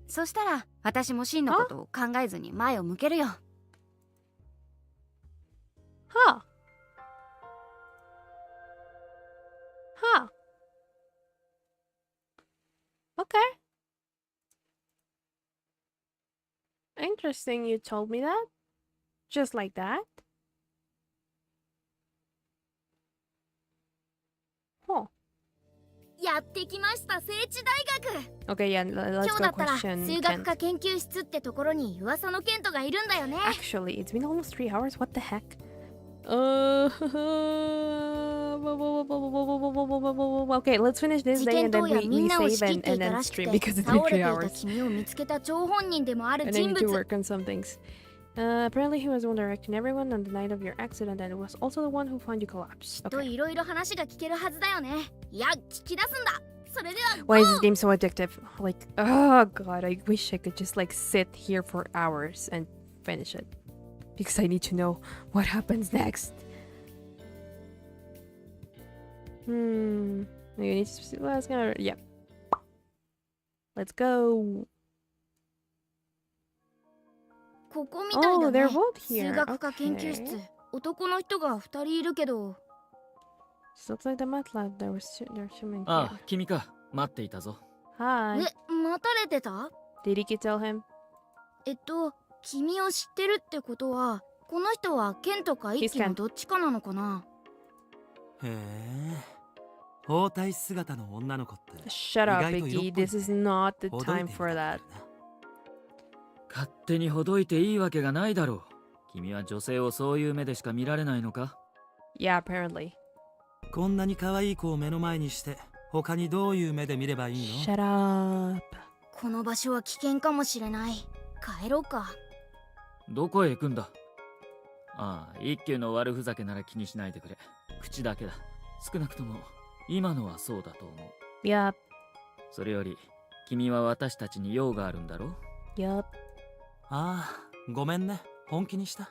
そしたら私もシンのことを考えずに前を向けるよ。Huh. Huh. Okay. Interesting you told me that. Just like that. Huh. やってきました聖地大学。 Okay, yeah, let's 今日 go だったら question 数学 10. 科研究室ってところに噂のケントがいるんだよね。 Actually, it's been almost 3 hours. What the heck? Okay, let's finish this 事 day 件 and then 当夜みん we なを仕 save 切ってい and た then らしく stream て because it's 倒 been れ 3ていた hours. 君を見つけた張本人でもある And I 人 need to 物。 work on some things. Apparently he was the one directing everyone on the night of your accident and was also the one who found you collapsed. と Okay. いろいろ話が聞けるはずだよね。いや、聞き出すんだ。それでは Why is this game so addictive? Like, oh god, I wish I could just like sit here for hours and finish it. Because I need to know what happens next. You need to, well, it's gonna, yeah. Let's go. ここみたいだ Oh, ね。 they're both 数 here. 学科研究室。 Okay. 男の人が2人いるけど。 This looks like the math lab. There's someone あ here. あ、君か。待っていたぞ。 Hi. 待たれてた？ Did Ikkyu tell him? 君を知ってるってことは、この人はケントかイッキのどっちかなのかな？へえ。包帯姿の女の子って Shut up, 意外と色っ Ikkyu. ぽい This is not the ほどい time てい for る that. 勝手にほどいていいわけがないだろう。君は女性をそういう目でしか見られないのか？ Yeah, apparently. こんなに可愛い子を目の前にして他にどういう目で見ればいいの？ Shut up. この場所は危険かもしれない。帰ろうか。どこへ行くんだ？ああ、一休の悪ふざけなら気にしないでくれ。口だけだ。少なくとも今のはそうだと思う。 Yup. それより君は私たちに用があるんだろ？ Yup. ああ、ごめんね。本気にした。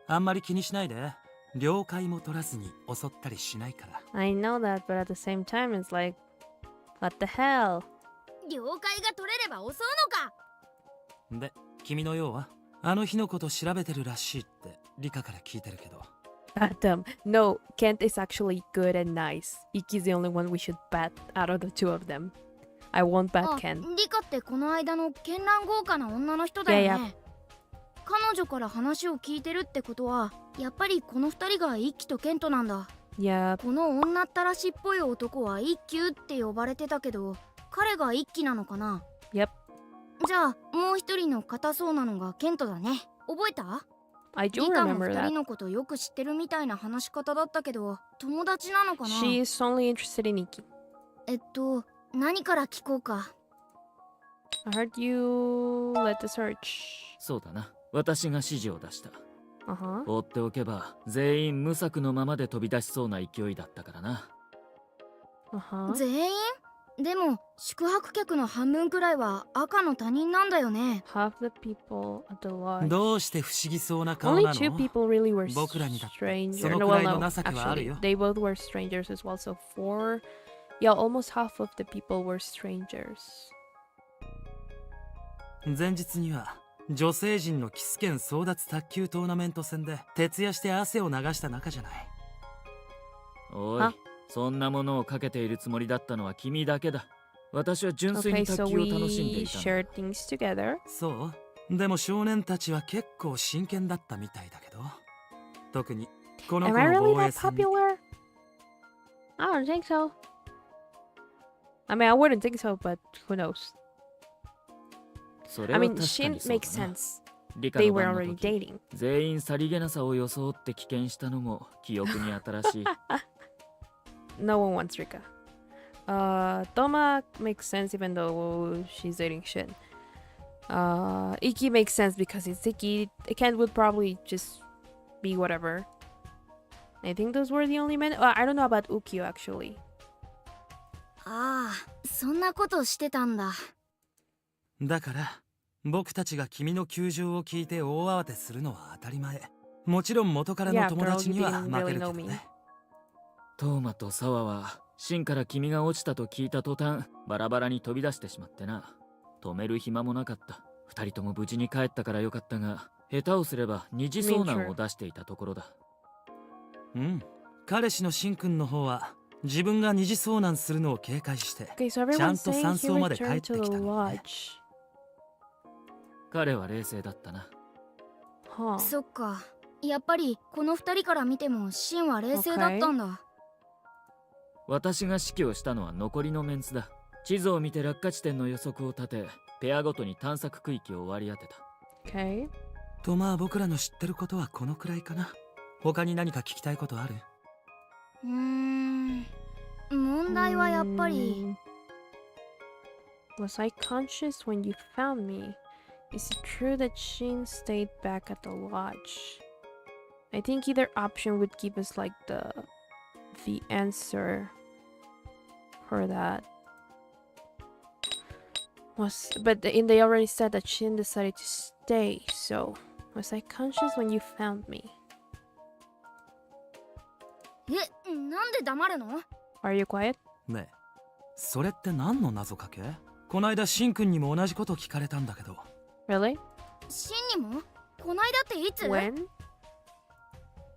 あんまり気にしないで。了解も取らずに襲ったりしないから。I know that, but at the same time, it's like, what the hell? 了解が取れれば襲うのか。で、君の用はあの日のこと調べてるらしいってリカから聞いてるけど。Adam. No, Kent is actually good and nice. Ikki's the only one we should bat out of the two of them. I won't bat あ、 Kent. リカってこの間の絢爛豪華な女の人だよね。彼女から話を聞いてるってことは、やっぱりこの2人がイッキとケントなんだ。 Yup. この女ったらしっぽい男はイッキュって呼ばれてたけど、彼がイッキなのかな？ Yep. じゃあもう一人の硬そうなのがケントだね。覚えた？ I リ do カも remember 2 that. 人のことよく知ってるみたいな話し方だったけど、友達なのかな？ She is only interested in Ikkyu. 何から聞こうか。 I heard you led the search. そうだな。私が指示を出した。 Uh-huh. 放っておけば全員無策のままで飛び出しそうな勢いだったからな。 Uh-huh. 全員？でも宿泊客の半分くらいは赤の他人なんだよね。 Half the people at the lodge. どうして不思議そうな顔 Only な two の？ people really were 僕らにだって strangers. その No, く well, らいの no, 情けはある actually, よ。 they both were strangers as well. So four, yeah, almost half of the people were strangers. 前日には女性陣のキス剣争奪卓球トーナメント戦で徹夜して汗を流した仲じゃない。おいあ、そんなものをかけているつもりだったのは君だけだ。私は純粋 Okay, に so 卓球を楽しんで we いたんだ。 shared things together. そうでも少年たちは結構真剣だったみたいだけど、特にこの Am 子 I の really 防衛 that 戦に popular? I don't think so. I mean, I wouldn't think so, but who knows? それ I は mean, 確か Shin にそう makes だな。 sense. 理科 They の were 番の already 時 dating. 全員さりげなさを装って棄権したのも記憶に新しい。 No one wants Rika. Toma makes sense even though she's dating Shin. Ikkyu makes sense because it's Ikkyu. Ken would probably just be whatever. I think those were the only men. I don't know about Ikkyu actually. ああ、そんなことしてたんだ。だから僕たちが君の窮状を聞いて大慌てするのは当たり前。もちろん元からの Yeah, 友 girl, 達 you には didn't 負け really るけ know ど me. ね。トーマとサワはシンから君が落ちたと聞いた途端バラバラに飛び出してしまってな。止める暇もなかった。二人とも無事に帰ったからよかったが、下手をすれば二次遭難を出していたところだ。うん、彼氏のシンくんの方は自分が二次遭難するのを警戒して Okay, so ちゃん everyone's と saying 山 he 荘まで帰っ returned てき to た the のね。 lodge. 彼は冷静だったな。Huh. そっか。やっぱりこの二人から見てもシンは冷静だったんだ。私が指揮をしたのは残りのメンツだ。地図を見て落下地点の予測を立て、ペアごとに探索区域を割り当てた。Okay. とまあ僕らの知ってることはこのくらいかな。他に何か聞きたいことある？問題はやっぱり。Was I conscious when you found me? Is it true that Shin stayed back at the lodge? I think either option would give us like the answer for that. But they already said that Shin decided to stay, so was I conscious when you found me? なんで黙るの？ Are you quiet? ねえ、それって何の謎かけ？こないだシンくんにも同じこと聞かれたんだけど。Really? シンにも？こないだっていつ？ When?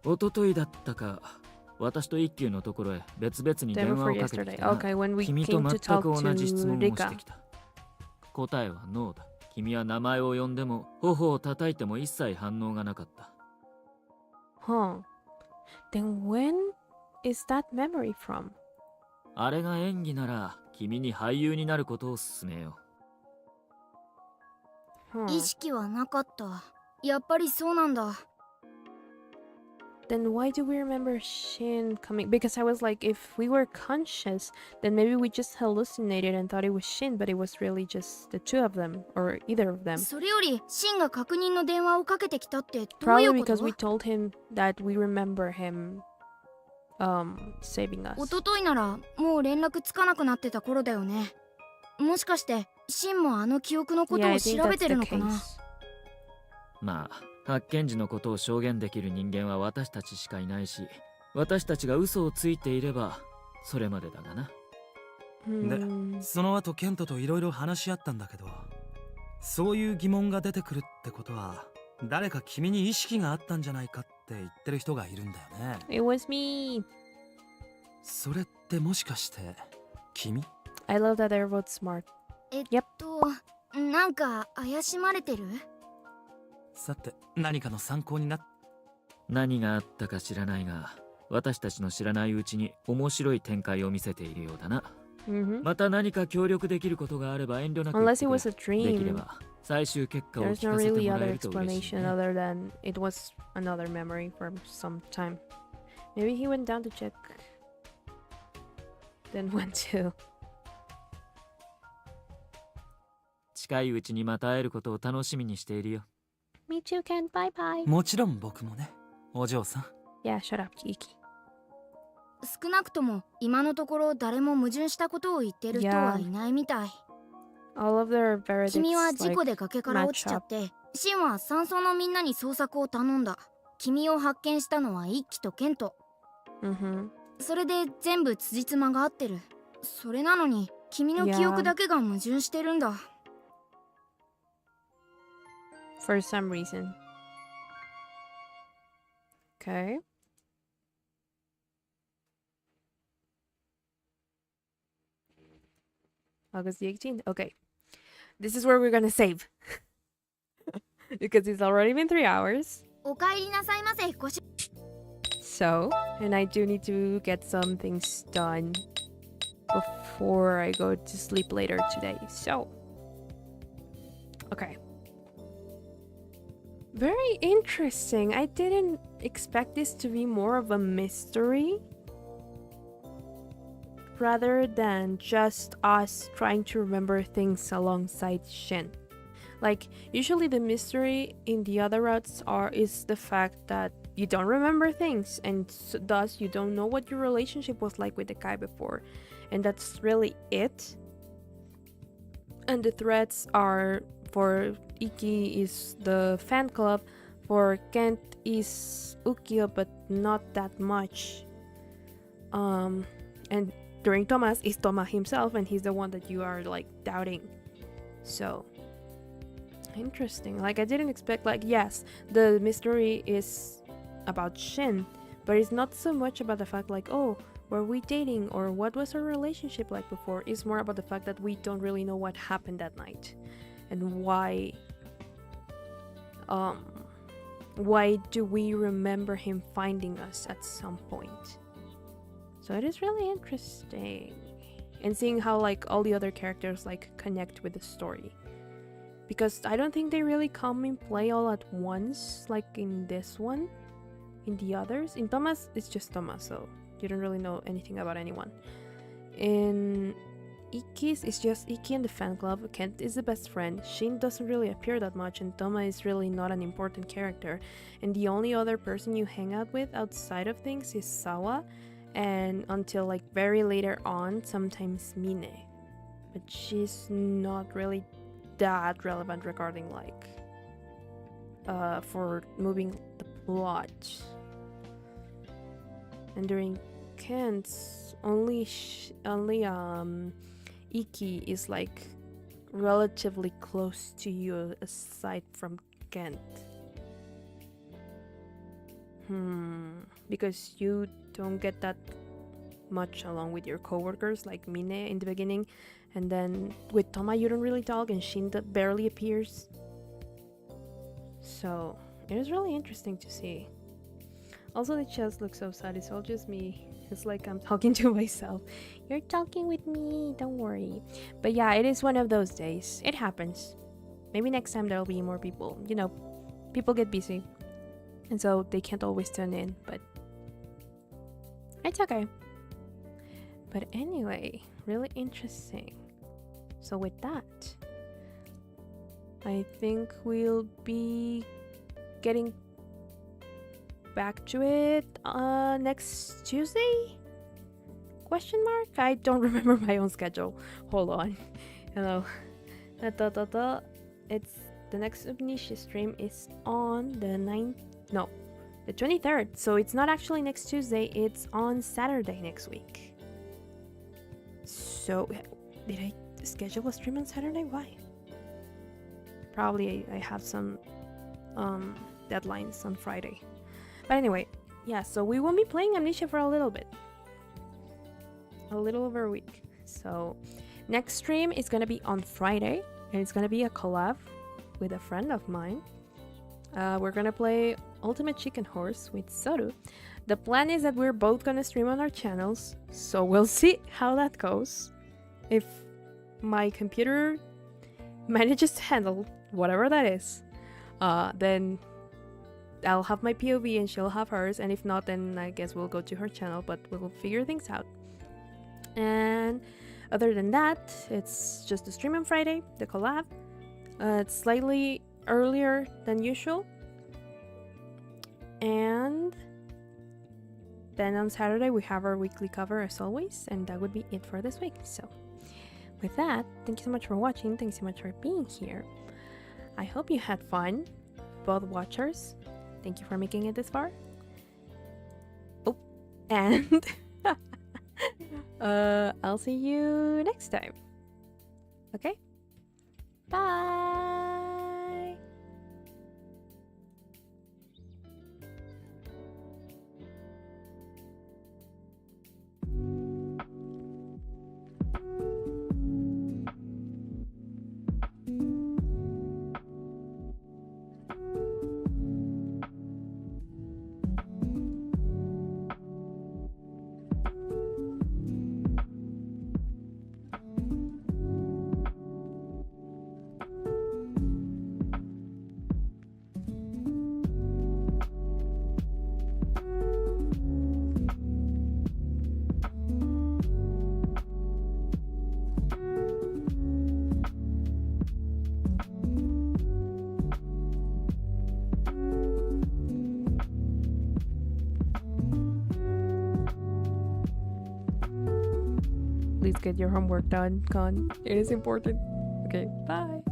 一昨日だったか、私と一休のところへ別々に Day 電話 before をかけて yesterday. きたな。 Okay, when we 君 came と to 全 talk く同じ質 to 問をして Rika. きた。答えはノーだ。君は名前を呼んでも頬を叩いても一切反応がなかった。Huh. Then when is that memory from? あれが演技なら君に俳優になることを勧めよう。Huh. 意識はなかった。やっぱりそうなんだ。Then why do we remember Shin coming? Because I was like, if we were conscious, then maybe we just hallucinated and thought it was Shin, but it was really just the two of them, or either of them. それよりシンが確認の電話をかけてきたってどういう Probably こと？ because we told him that we remember him saving us. 一昨日ならもう連絡つかなくなってた頃だよね。もしかしてシンもあの記憶のこと Yeah, を I think 調べ that's てる the のかな？ case. まあ発見時のことを証言できる人間は私たちしかいないし、私たちが嘘をついていればそれまでだがな。で、その後ケントといろいろ話し合ったんだけど、そういう疑問が出てくるってことは誰か君に意識があったんじゃないかって言ってる人がいるんだよね。 It was me. それってもしかして君？ I love that they're both smart. なんか怪しまれてる？さて何かの参考になっ。何があったか知らないが、私たちの知らないうちに面白い展開を見せているようだな。Mm-hmm. また何か協力できることがあれば遠慮なく言っ Unless て it くれ。 was a できれ dream. ば最終結果を There's 聞 no かせて really もらえ other ると嬉しい explanation ね。 other than it was another memory from some time. Maybe he went down to check. Then went to. 近いうちにまた会えることを楽しみにしているよ。Me too, Ken. Bye bye. もちろん僕もね、お嬢さん。 Yeah, shut up, Ikkyu. 少なくとも今のところ誰も矛盾したことを言ってる人はいないみたい。 All of their verdicts 君は事 like 故で崖から落ちちゃってシンは山荘のみんなに捜索を頼んだ。君を発見したのは一輝とケント。 mm-hmm. それで全部辻褄が合ってる。それなのに君の記憶だけが矛盾してるんだ。 For some reason. Okay. August the 18th. Okay. This is where we're gonna save. Because it's already been 3 hours. おかえりなさいませ。ごし So, and I do need to get some things done before I go to sleep later today. So, okay. Very interesting. I didn't expect this to be more of a mystery rather than just us trying to remember things alongside Shin. Like, usually the mystery in the other routes is the fact that you don't remember things, and thus you don't know what your relationship was like with the guy before. and that's really it. And the threads are for Ikki is the fan club, for Kent is Ikkyu, but not that much. And during Thomas is Toma himself, and he's the one that you are like doubting. So interesting. Like I didn't expect, like, yes, the mystery is about Shin, but it's not so much about the fact like, oh, were we dating or what was our relationship like before. It's more about the fact that we don't really know what happened that night and why do we remember him finding us at some point. So it is really interesting, and seeing how like all the other characters like connect with the story, because I don't think they really come in play all at once like in this one. In the others, in Thomas, it's just Thomas, so you don't really know anything about anyone. In Ikki's, it's just Ikkyu and the fan club. Kent is the best friend. Shin doesn't really appear that much, and Toma is really not an important character. And the only other person you hang out with outside of things is Sawa, and until like very later on, sometimes Mine. But she's not really that relevant regarding like for moving the plot. And during Kent's, only Ikkyu is like relatively close to you aside from Kent. Because you don't get that much along with your coworkers like Mine in the beginning, and then with Toma you don't really talk, and Shin barely appears. So it is really interesting to see. Also, the chest looks so sad. It's all just me. It's like I'm talking to myself. You're talking with me, don't worry. But yeah, it is one of those days. It happens. Maybe next time there'll be more people. You know, people get busy, and so they can't always tune in, but it's okay. But anyway, really interesting. So with that, I think we'll be getting back to it next Tuesday? Question mark? I don't remember my own schedule. Hold on. Hello. It's the next Amnesia stream is on the 23rd. So it's not actually next Tuesday, it's on Saturday next week. So did I schedule a stream on Saturday? Why? Probably I have some deadlines on Friday. But anyway, yeah, so we won't be playing Amnesia for a little bit. A little over a week. So next stream is gonna be on Friday, and it's gonna be a collab with a friend of mine. We're gonna play Ultimate Chicken Horse with Soru. The plan is that we're both gonna stream on our channels, so we'll see how that goes. If my computer manages to handle whatever that is, then I'll have my POV and she'll have hers, and if not, then I guess we'll go to her channel, but we'll figure things out. And other than that, it's just a stream on Friday, the collab. It's slightly earlier than usual. And then on Saturday we have our weekly cover as always, and that would be it for this week. So with that, thank you so much for watching, thanks so much for being here. I hope you had fun, both watchers. Thank you for making it this far. Oh, and I'll see you next time. Okay? Bye! please get your homework done, Con. It is important. Okay, bye.